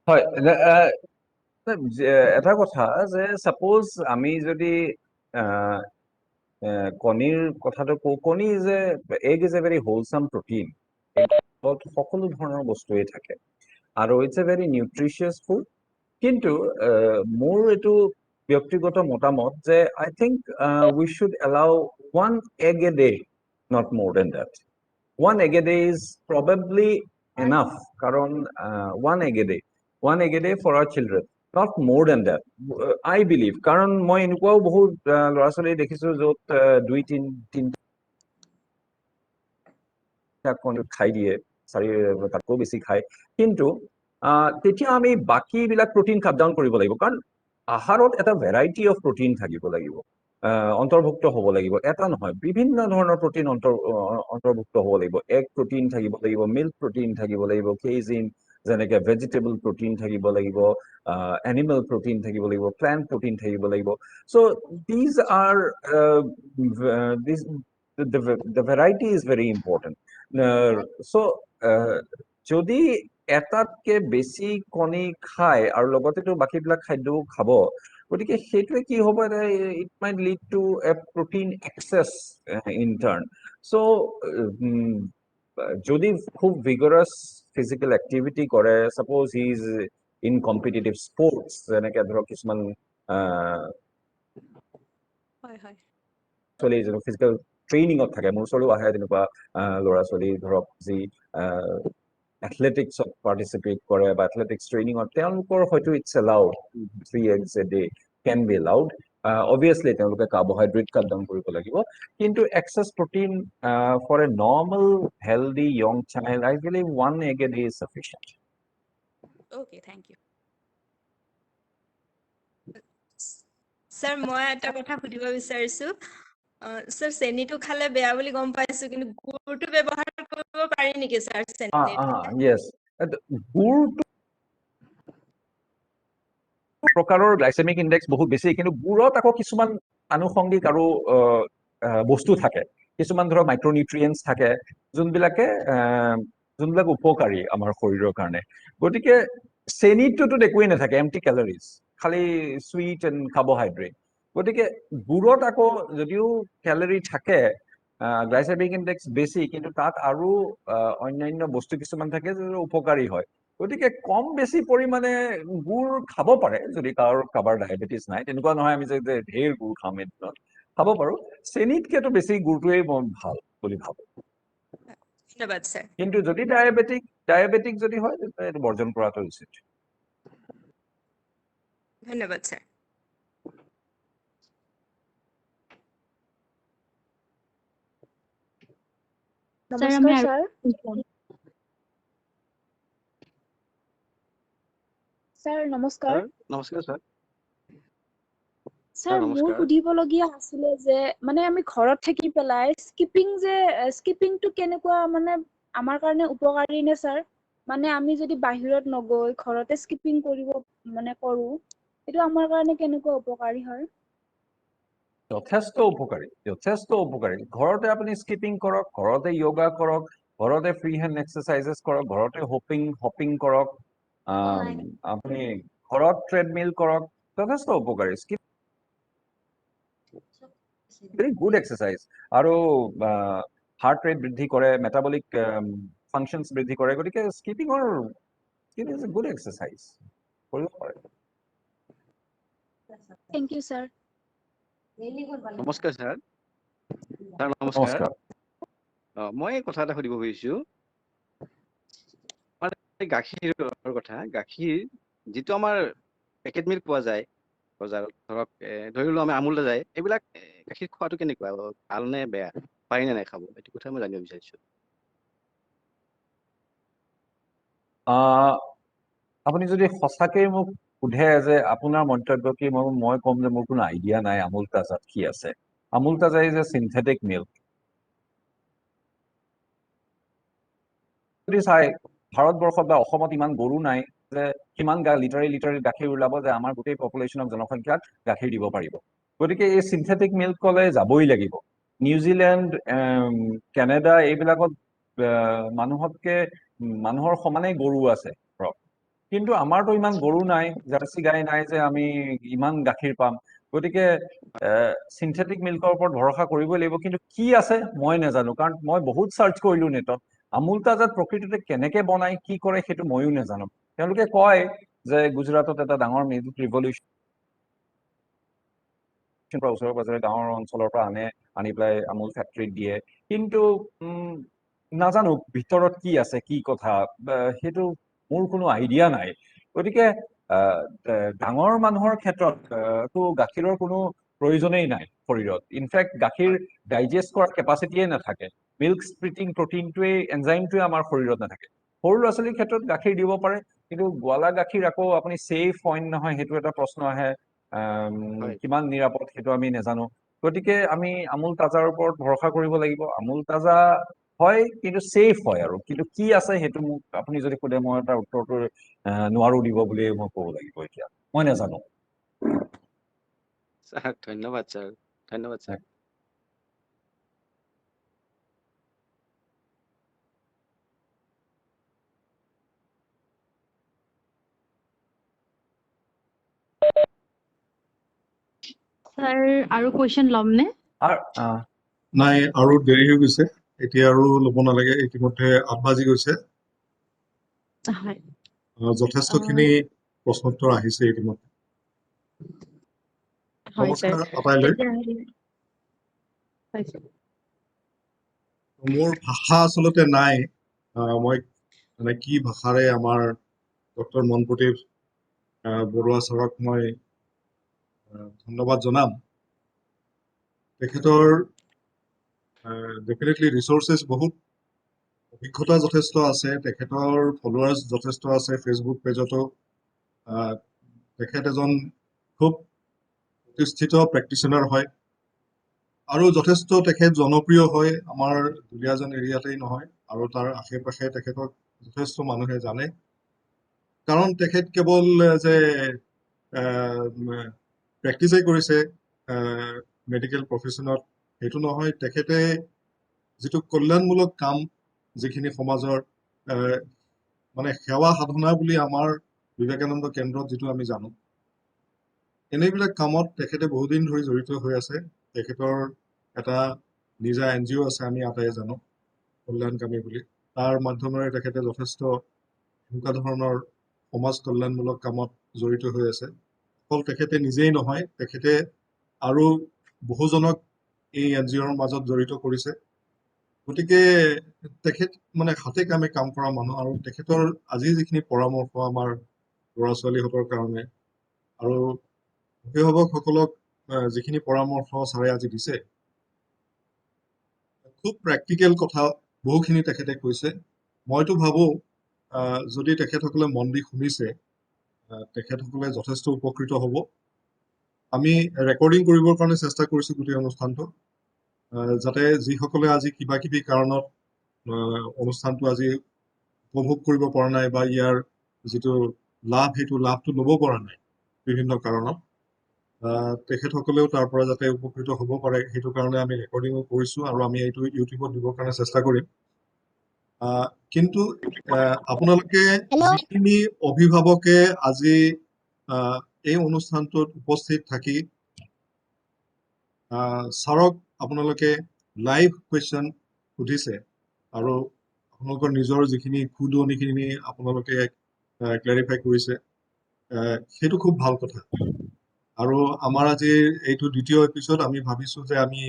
হয়, এটা কথা যে সাপোজ আমি যদি কণীৰ কথাটো কওঁ, কণী যে egg is a very wholesome protein, সকলো ধৰণৰ বস্তুৱেই থাকে, আৰু it's a very nutritious food. কিন্তু মোৰ এইটো ব্যক্তিগত মতামত যে I think we should allow 1 egg a day, not more than that. 1 egg a day is probably enough, কারণ 1 egg a day for our children, not more than that, I believe. কারণ মই এনেকুৱাও বহুত ল'ৰা ছোৱালী দেখিছো য'ত 2-3টা কণী খাই দিয়ে, তাতকৈ বেছি খায়, কিন্তু তেতিয়া আমি বাকীবিলাক প্ৰটিন কাট ডাউন কৰিব লাগিব, কাৰণ আহাৰত এটা ভেৰাইটি অফ প্ৰটিন থাকিব লাগিব, অন্তৰ্ভুক্ত হ'ব লাগিব, এটা নহয়, বিভিন্ন ধৰণৰ প্ৰটিন অন্তৰ্ভুক্ত হ'ব লাগিব। এগ প্ৰটিন থাকিব লাগিব, মিল্ক প্ৰটিন থাকিব লাগিব, কেইজিন যেনেকে ভেজিটেবল প্ৰটিন থাকিব লাগিব, এনিমেল প্ৰটিন থাকিব লাগিব, প্লান্ট প্ৰটিন থাকিব লাগিব। So' these are the variety is very important. So যদি এটাতকে বেছি কণী খায় আৰু লগতেতো বাকীবিলাক খাদ্যও খাব, গতিকে সেইটোৱে কি হ'ব, it might lead to a protein excess in turn. So' যদি খুব ভিগৰাছ ফিজিকেল এক্টিভিটি কৰে, suppose he is in competitive sports, যেনেকে ধৰক কিছুমান হয় হয় ছোৱালী ফিজিকেল ট্ৰেইনিঙত থাকে, মোৰ ওচৰতো আহে তেনেকুৱা ল'ৰা ছোৱালী ধৰক যি এথলেটিক্সত পাৰ্টিচিপেট কৰে বা এথলেটিক্স ট্ৰেইনিঙত, তেওঁলোকৰ হয়তো it's allowed 3 eggs a day can be allowed. Obviously তেওঁলোকে কাৰ্বহাইড্ৰেট কাট ডাউন কৰিব লাগিব, কিন্তু excess protein for a normal healthy young child I believe 1 egg a day is sufficient. Okay thank you sir মই এটা কথা সুধিব বিচাৰিছো, sir চেনিটো খালে বেয়া বুলি গম পাইছো, কিন্তু গুৰটো ব্যৱহাৰ কৰিব পাৰি নেকি স্যাৰ চেনিত? Yes, গুৰটো প্ৰকাৰৰ গ্লাইচেমিক ইনডেক্স বহুত বেছি, কিন্তু গুৰত আকৌ কিছুমান আনুষংগিক আৰু বস্তু থাকে, কিছুমান ধৰক মাইক্ৰনিউট্ৰিয়েণ্টছ থাকে যোনবিলাক উপকাৰী আমাৰ শৰীৰৰ কাৰণে। গতিকে চেনিটোতো একোৱেই নাথাকে, এমটি কেলৰিজ, খালি চুইট এণ্ড কাৰ্বহাইড্ৰেট। গতিকে গুৰত আকৌ যদিও কেলৰি থাকে, গ্লাইচেমিক ইনডেক্স বেছি, কিন্তু তাত আৰু অন্যান্য বস্তু কিছুমান থাকে যে উপকাৰী হয়। গতিকে কম বেছি পৰিমাণে গুড় খাব পাৰে, যদি কাৰোবাৰ ডায়েবেটিছ নাই, তেনেকুৱা নহয় আমি যে ঢেৰ গুড় খাম এদিনত, খাব পাৰো। চেনিতকেতো বেছি গুড়টোৱেই মই ভাল বুলি ভাবো। ধন্যবাদ স্যাৰ। কিন্তু যদি ডায়েবেটিক যদি হয়, তেতিয়া এইটো বৰ্জন কৰাটো উচিত। ধন্যবাদ স্যাৰ। স্যাৰ আমি নমস্কাৰ আৰু ছাৰ। ছাৰ নমস্কাৰ। নমস্কাৰ ছাৰ। ছাৰ মোৰ নমস্কাৰ। সুধিবলগীয়া আছিলে যে মানে আমি ঘৰত থাকি পেলাই স্কিপিংটো কেনেকুৱা, মানে আমাৰ কাৰণে উপকাৰী নে ছাৰ? মানে আমি যদি বাহিৰত নগৈ ঘৰতে স্কিপিং কৰো, এইটো আমাৰ কাৰণে কেনেকুৱা উপকাৰী হয়? যথেষ্ট উপকাৰী, যথেষ্ট উপকাৰী। ঘৰতে আপুনি স্কিপিং কৰক, ঘৰতে য়োগা কৰক, ঘৰতে ফ্ৰী হেণ্ড এক্সাৰচাইজেছ কৰক, ঘৰতে হপিং কৰক, আপুনি ঘৰত ট্ৰেডমিল কৰক, যথেষ্ট উপকাৰী। ভেৰি গুড এক্সাৰচাইজ, আৰু হাৰ্ট ৰেট বৃদ্ধি কৰে, মেটাবলিক ফাংচনছ বৃদ্ধি কৰে। গতিকে skipping is a good exercise, কৰিব পাৰে। Thank you sir. নমস্কাৰ ছাৰ। ছাৰ নমস্কাৰ। মই কথা এটা সুধিব খুজিছো, গাখীৰৰ কথা। গাখীৰ যিটো আমাৰ পেকেট মিল্ক পোৱা যায় বজাৰত, ধৰক ধৰি লওঁ আমি আমুল যায়, এইবিলাক গাখীৰ খোৱাটো কেনেকুৱা, ভাল নে বেয়া, পাৰি নে নাই খাব, এইটো কথা মই জানিব বিচাৰিছো। আপুনি যদি সঁচাকৈ মোক সোধে যে আপোনাৰ মন্তব্য কি, মই ক'ম যে মোৰ কোনো আইডিয়া নাই আমুল তাজাত কি আছে। আমুল তাজা ইজ এ চিনথেটিক মিল্ক। যদি চাই ভাৰতবৰ্ষত বা অসমত ইমান গৰু নাই যে কিমান লিটাৰে গাখীৰ ওলাব যে আমাৰ গোটেই পপুলেশ্যন অফ জনসংখ্যাক গাখীৰ দিব পাৰিব। গতিকে এই চিনথেটিক মিল্কলৈ যাবই লাগিব। নিউজিলেণ্ড, কেনেডা এইবিলাকত মানুহৰ সমানেই গৰু আছে ধৰক, কিন্তু আমাৰতো ইমান গৰু নাই, জাৰ্চি গাই নাই যে আমি ইমান গাখীৰ পাম। গতিকে চিনথেটিক মিল্কৰ ওপৰত ভৰসা কৰিবই লাগিব, কিন্তু কি আছে মই নাজানো, কাৰণ মই বহুত চাৰ্চ কৰিলো নেটত। আমুল তাজাত প্ৰকৃততে কেনেকে বনায়, কি কৰে, সেইটো ময়ো নাজানো। তেওঁলোকে কয় যে গুজৰাটত এটা ডাঙৰ মিল্ক ৰিভলিউচন, ওচৰে পাজৰে গাঁৱৰ অঞ্চলৰ পৰা আনি পেলাই আমুল ফেক্টৰীত দিয়ে, কিন্তু নাজানো ভিতৰত কি আছে, কি কথা, সেইটো মোৰ কোনো আইডিয়া নাই। গতিকে ডাঙৰ মানুহৰ ক্ষেত্ৰত গাখীৰৰ কোনো প্ৰয়োজনেই নাই শৰীৰত। ইনফেক্ট গাখীৰ ডাইজেষ্ট কৰাৰ কেপাচিটিয়ে নাথাকে, মিল্ক স্প্লিটিং প্ৰটিনটোৱে, এনজাইমটোৱে আমাৰ শৰীৰত নাথাকে। সৰু ল'ৰা ছোৱালীৰ ক্ষেত্ৰত গাখীৰ দিব পাৰে, কিন্তু গোৱালা গাখীৰ আকৌ আপুনি ছেফ হয় নহয়, সেইটো এটা প্ৰশ্ন আহে। কিমান নিৰাপদ সেইটো আমি নাজানো। গতিকে আমি আমুল তাজাৰ ওপৰত ভৰসা কৰিব লাগিব। আমুল তাজা হয়, কিন্তু ছেফ হয়, আৰু কিন্তু কি আছে সেইটো মোক আপুনি যদি সোধে, মই তাৰ উত্তৰটো নোৱাৰো দিব বুলিয়ে মই ক'ব লাগিব এতিয়া, মই নাজানো। ছাৰ ধন্যবাদ ছাৰ, ধন্যবাদ ছাৰ। স্যাৰ আৰু কুৱেশ্যন ল'মনে? নাই, আৰু দেৰি হৈ গৈছে, এতিয়া আৰু ল'ব নালাগে, ইতিমধ্যে 8 বাজি গৈছে। হয়। যথেষ্টখিনি প্ৰশ্নোত্তৰ আহিছে ইতিমধ্যে। হয় স্যাৰ। নমস্কাৰ আটাইলৈ। তেতিয়াহ'লে হয় স্যাৰ। মোৰ ভাষা আচলতে নাই, মই মানে কি ভাষাৰে আমাৰ ডক্টৰ মনপ্ৰতীপ বৰুৱা ছাৰক মই ধন্যবাদ জনাম। তেখেতৰ ডেফিনেটলি ৰিচোৰ্চেছ বহুত, অভিজ্ঞতা যথেষ্ট আছে, তেখেতৰ ফলোৱাৰ্ছ যথেষ্ট আছে ফেচবুক পেজতো। তেখেত এজন খুব প্ৰতিষ্ঠিত প্ৰেক্টিচনাৰ হয় আৰু যথেষ্ট তেখেত জনপ্ৰিয় হয় আমাৰ দুলীয়াজান এৰিয়াতেই নহয়, আৰু তাৰ আশে পাশে তেখেতক যথেষ্ট মানুহে জানে। কাৰণ তেখেত কেৱল যে প্ৰেক্টিচেই কৰিছে মেডিকেল প্ৰফেশ্যনত সেইটো নহয়, তেখেতে যিটো কল্যাণমূলক কাম, যিখিনি সমাজৰ মানে সেৱা সাধনা বুলি আমাৰ বিবেকানন্দ কেন্দ্ৰত যিটো আমি জানো, এনেবিলাক কামত তেখেতে বহুদিন ধৰি জড়িত হৈ আছে। তেখেতৰ এটা নিজা NGO আছে, আমি আটাইয়ে জানো, কল্যাণকামী বুলি। তাৰ মাধ্যমেৰে তেখেতে যথেষ্ট এনেকুৱা ধৰণৰ সমাজ কল্যাণমূলক কামত জড়িত হৈ আছে। অকল তেখেতে নিজেই নহয়, তেখেতে আৰু বহুজনক এই NGOৰ মাজত জড়িত কৰিছে। গতিকে তেখেত মানে হাতে কামে কাম কৰা মানুহ, আৰু তেখেতৰ আজি যিখিনি পৰামৰ্শ আমাৰ ল'ৰা ছোৱালীহঁতৰ কাৰণে আৰু অভিভাৱকসকলক যিখিনি পৰামৰ্শ ছাৰে আজি দিছে, খুব প্ৰেক্টিকেল কথা বহুখিনি তেখেতে কৈছে। মইতো ভাবো যদি তেখেতসকলে মন দি শুনিছে, তেখেতসকলে যথেষ্ট উপকৃত হ'ব। আমি ৰেকৰ্ডিং কৰিবৰ কাৰণে চেষ্টা কৰিছোঁ গোটেই অনুষ্ঠানটো, যাতে যিসকলে আজি কিবা কিবি কাৰণত অনুষ্ঠানটো আজি উপভোগ কৰিব পৰা নাই বা ইয়াৰ যিটো লাভ, সেইটো লাভটো ল'ব পৰা নাই বিভিন্ন কাৰণত, তেখেতসকলেও তাৰ পৰা যাতে উপকৃত হ'ব পাৰে, সেইটো কাৰণে আমি ৰেকৰ্ডিঙো কৰিছোঁ আৰু আমি এইটো ইউটিউবত দিবৰ কাৰণে চেষ্টা কৰিম। কিন্তু আপোনালোকে যিখিনি অভিভাৱকে আজি এই অনুষ্ঠানটোত উপস্থিত থাকি ছাৰক আপোনালোকে লাইভ কুৱেশ্যন সুধিছে আৰু আপোনালোকৰ নিজৰ যিখিনি খুদনিখিনি আপোনালোকে ক্লেৰিফাই কৰিছে, সেইটো খুব ভাল কথা। আৰু আমাৰ আজি এইটো দ্বিতীয় এপিছড, আমি ভাবিছোঁ যে আমি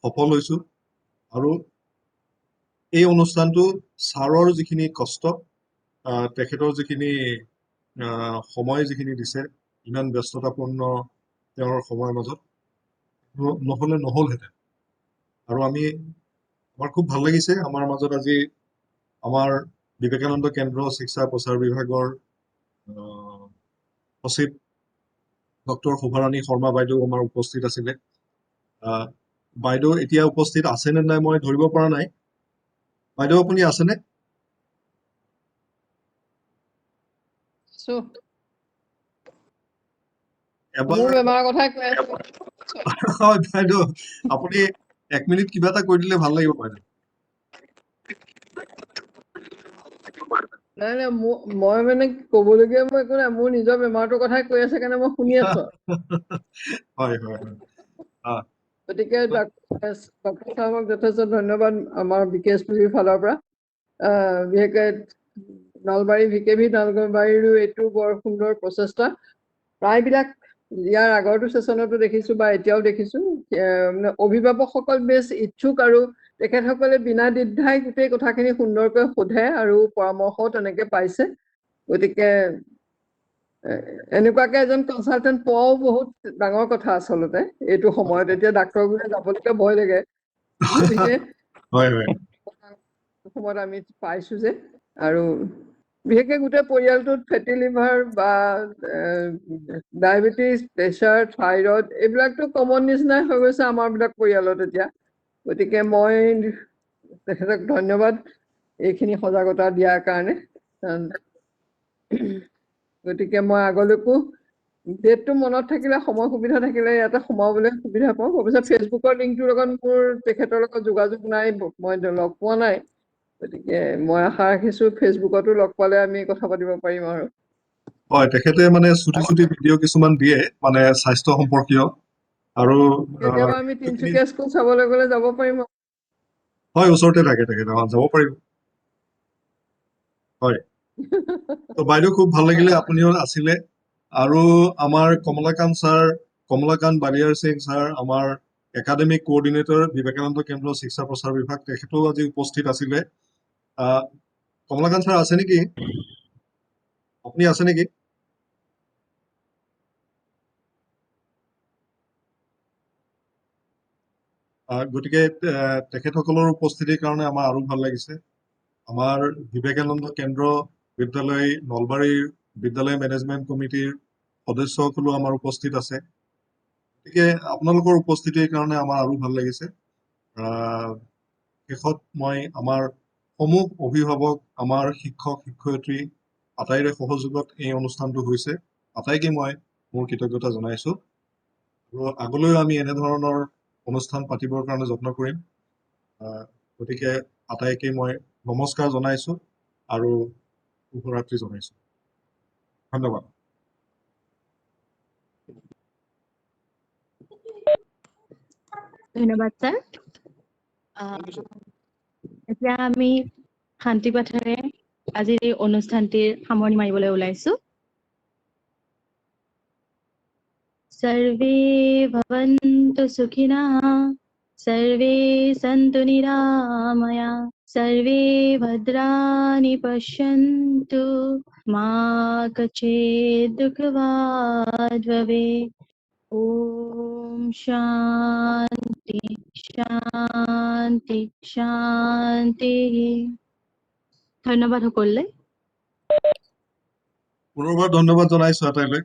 সফল হৈছোঁ, আৰু এই অনুষ্ঠানটো ছাৰৰ যিখিনি কষ্ট, তেখেতৰ যিখিনি সময় যিখিনি দিছে, ইমান ব্যস্ততাপূৰ্ণ তেওঁৰ সময়ৰ মাজত, নহ'লে নহ'লহেঁতেন। আৰু আমাৰ খুব ভাল লাগিছে, আমাৰ মাজত আজি আমাৰ বিবেকানন্দ কেন্দ্ৰ শিক্ষা প্ৰচাৰ বিভাগৰ সচিব ডক্টৰ শোভাৰাণী শৰ্মা বাইদেউ আমাৰ উপস্থিত আছিলে। বাইদেউ এতিয়া উপস্থিত আছেনে নাই মই ধৰিব পৰা নাই। বাইদেউ আপুনি আছেনে? মোৰ বেমাৰৰ কথাই কৈ আছো। হয় বাইদেউ, আপুনি 1 মিনিট কিবা এটা কৈ দিলে ভাল লাগিব বাইদেউ। নাই নাই, মই মানে ক'বলগীয়া মই একো নাই, মোৰ নিজৰ বেমাৰটোৰ কথাই কৈ আছে কাৰণে মই শুনি আছো। হয় হয় হয়। গতিকে ডক্টৰ চাহাবক যথেষ্ট ধন্যবাদ আমাৰ BKSPBৰ ফালৰ পৰা। বিশেষকৈ নলবাৰী VKB নলবাৰীৰো এইটো বৰ সুন্দৰ প্ৰচেষ্টা। প্ৰায়বিলাক ইয়াৰ আগৰটো ছেছনতো দেখিছো বা এতিয়াও দেখিছো, মানে অভিভাৱকসকল বেছ ইচ্ছুক আৰু তেখেতসকলে বিনা দ্বিধাই গোটেই কথাখিনি সুন্দৰকৈ সোধে আৰু পৰামৰ্শও তেনেকে পাইছে। গতিকে এনেকুৱাকে এজন কনচালটেণ্ট পোৱাও বহুত ডাঙৰ কথা আচলতে এইটো সময়ত। এতিয়া ডাক্তৰবোৰে যাবলৈকে ভয় লাগে, গতিকে সময়ত আমি পাইছো যে। আৰু বিশেষকৈ গোটেই পৰিয়ালটোত ফেটি লিভাৰ বা ডায়েবেটিছ, প্ৰেছাৰ, থাইৰইড এইবিলাকতো কমন নিচিনাই হৈ গৈছে আমাৰবিলাক পৰিয়ালত এতিয়া। গতিকে মই তেখেতক ধন্যবাদ এইখিনি সজাগতা দিয়াৰ কাৰণে। গতিকে মই আগলৈকো ডেটটো মনত থাকিলে, সময় সুবিধা থাকিলে ইয়াতে সোমাবলৈ সুবিধা পাওঁ। অৱশ্যে ফেচবুকৰ লিংকটোৰ লগত মোৰ তেখেতৰ লগত যোগাযোগ নাই, মই লগ পোৱা নাই। গতিকে মই আশা ৰাখিছো ফেচবুকতো লগ পালে আমি কথা পাতিব পাৰিম আৰু। হয়, তেখেতে মানে চুটি চুটি ভিডিঅ' কিছুমান দিয়ে, মানে স্বাস্থ্য সম্পৰ্কীয়। আৰু কেতিয়াবা আমি তিনচুকীয়া স্কুল চাবলৈ গ'লে যাব পাৰিম। হয় ওচৰতে থাকে যাব পাৰিব। হয় তো বাইদেউ খুব ভাল লাগিলে আপুনিও আছিলে আৰু আমাৰ কমলাকান্ত বালিয়াৰ সিং ছাৰ আমাৰ একাডেমিক কোঅৰ্ডিনেটৰ বিবেকানন্দ কেন্দ্ৰ শিক্ষা প্ৰচাৰ বিভাগ তেখেতো আজি উপস্থিত আছিলে। কমলাকান্ত ছাৰ আছে নেকি? আপুনি আছে নেকি? গতিকে তেখেতসকলৰ উপস্থিতিৰ কাৰণে আমাৰ আৰু ভাল লাগিছে। আমাৰ বিবেকানন্দ কেন্দ্ৰ বিদ্যালয় নলবাৰীৰ বিদ্যালয় মেনেজমেণ্ট কমিটিৰ সদস্যসকলো আমাৰ উপস্থিত আছে। গতিকে আপোনালোকৰ উপস্থিতিৰ কাৰণে আমাৰ আৰু ভাল লাগিছে। শেষত মই আমাৰ সমূহ অভিভাৱক, আমাৰ শিক্ষক শিক্ষয়িত্ৰী আটাইৰে সহযোগত এই অনুষ্ঠানটো হৈছে, আটাইকে মই মোৰ কৃতজ্ঞতা জনাইছো। আৰু আগলৈও আমি এনেধৰণৰ অনুষ্ঠান পাতিবৰ কাৰণে যত্ন কৰিম। গতিকে আটাইকে মই নমস্কাৰ জনাইছো আৰু শুভৰাত্ৰি জনাইছো। ধন্যবাদ। ধন্যবাদ ছাৰ। এতিয়া আমি শান্তি পাঠেৰে আজিৰ এই অনুষ্ঠানটিৰ সামৰণি মাৰিবলৈ ওলাইছো। सर्वे भवन्तु सुखिनः, सर्वे सन्तु निरामया, सर्वे भद्राणि पश्यन्तु, मा कचित् दुःखभाग् भवेत्। ॐ शान्ति शान्ति शान्तिः। ধন্যবাদ সকলোলৈ। পুনৰবাৰ ধন্যবাদ জনাইছো আটাইলৈ।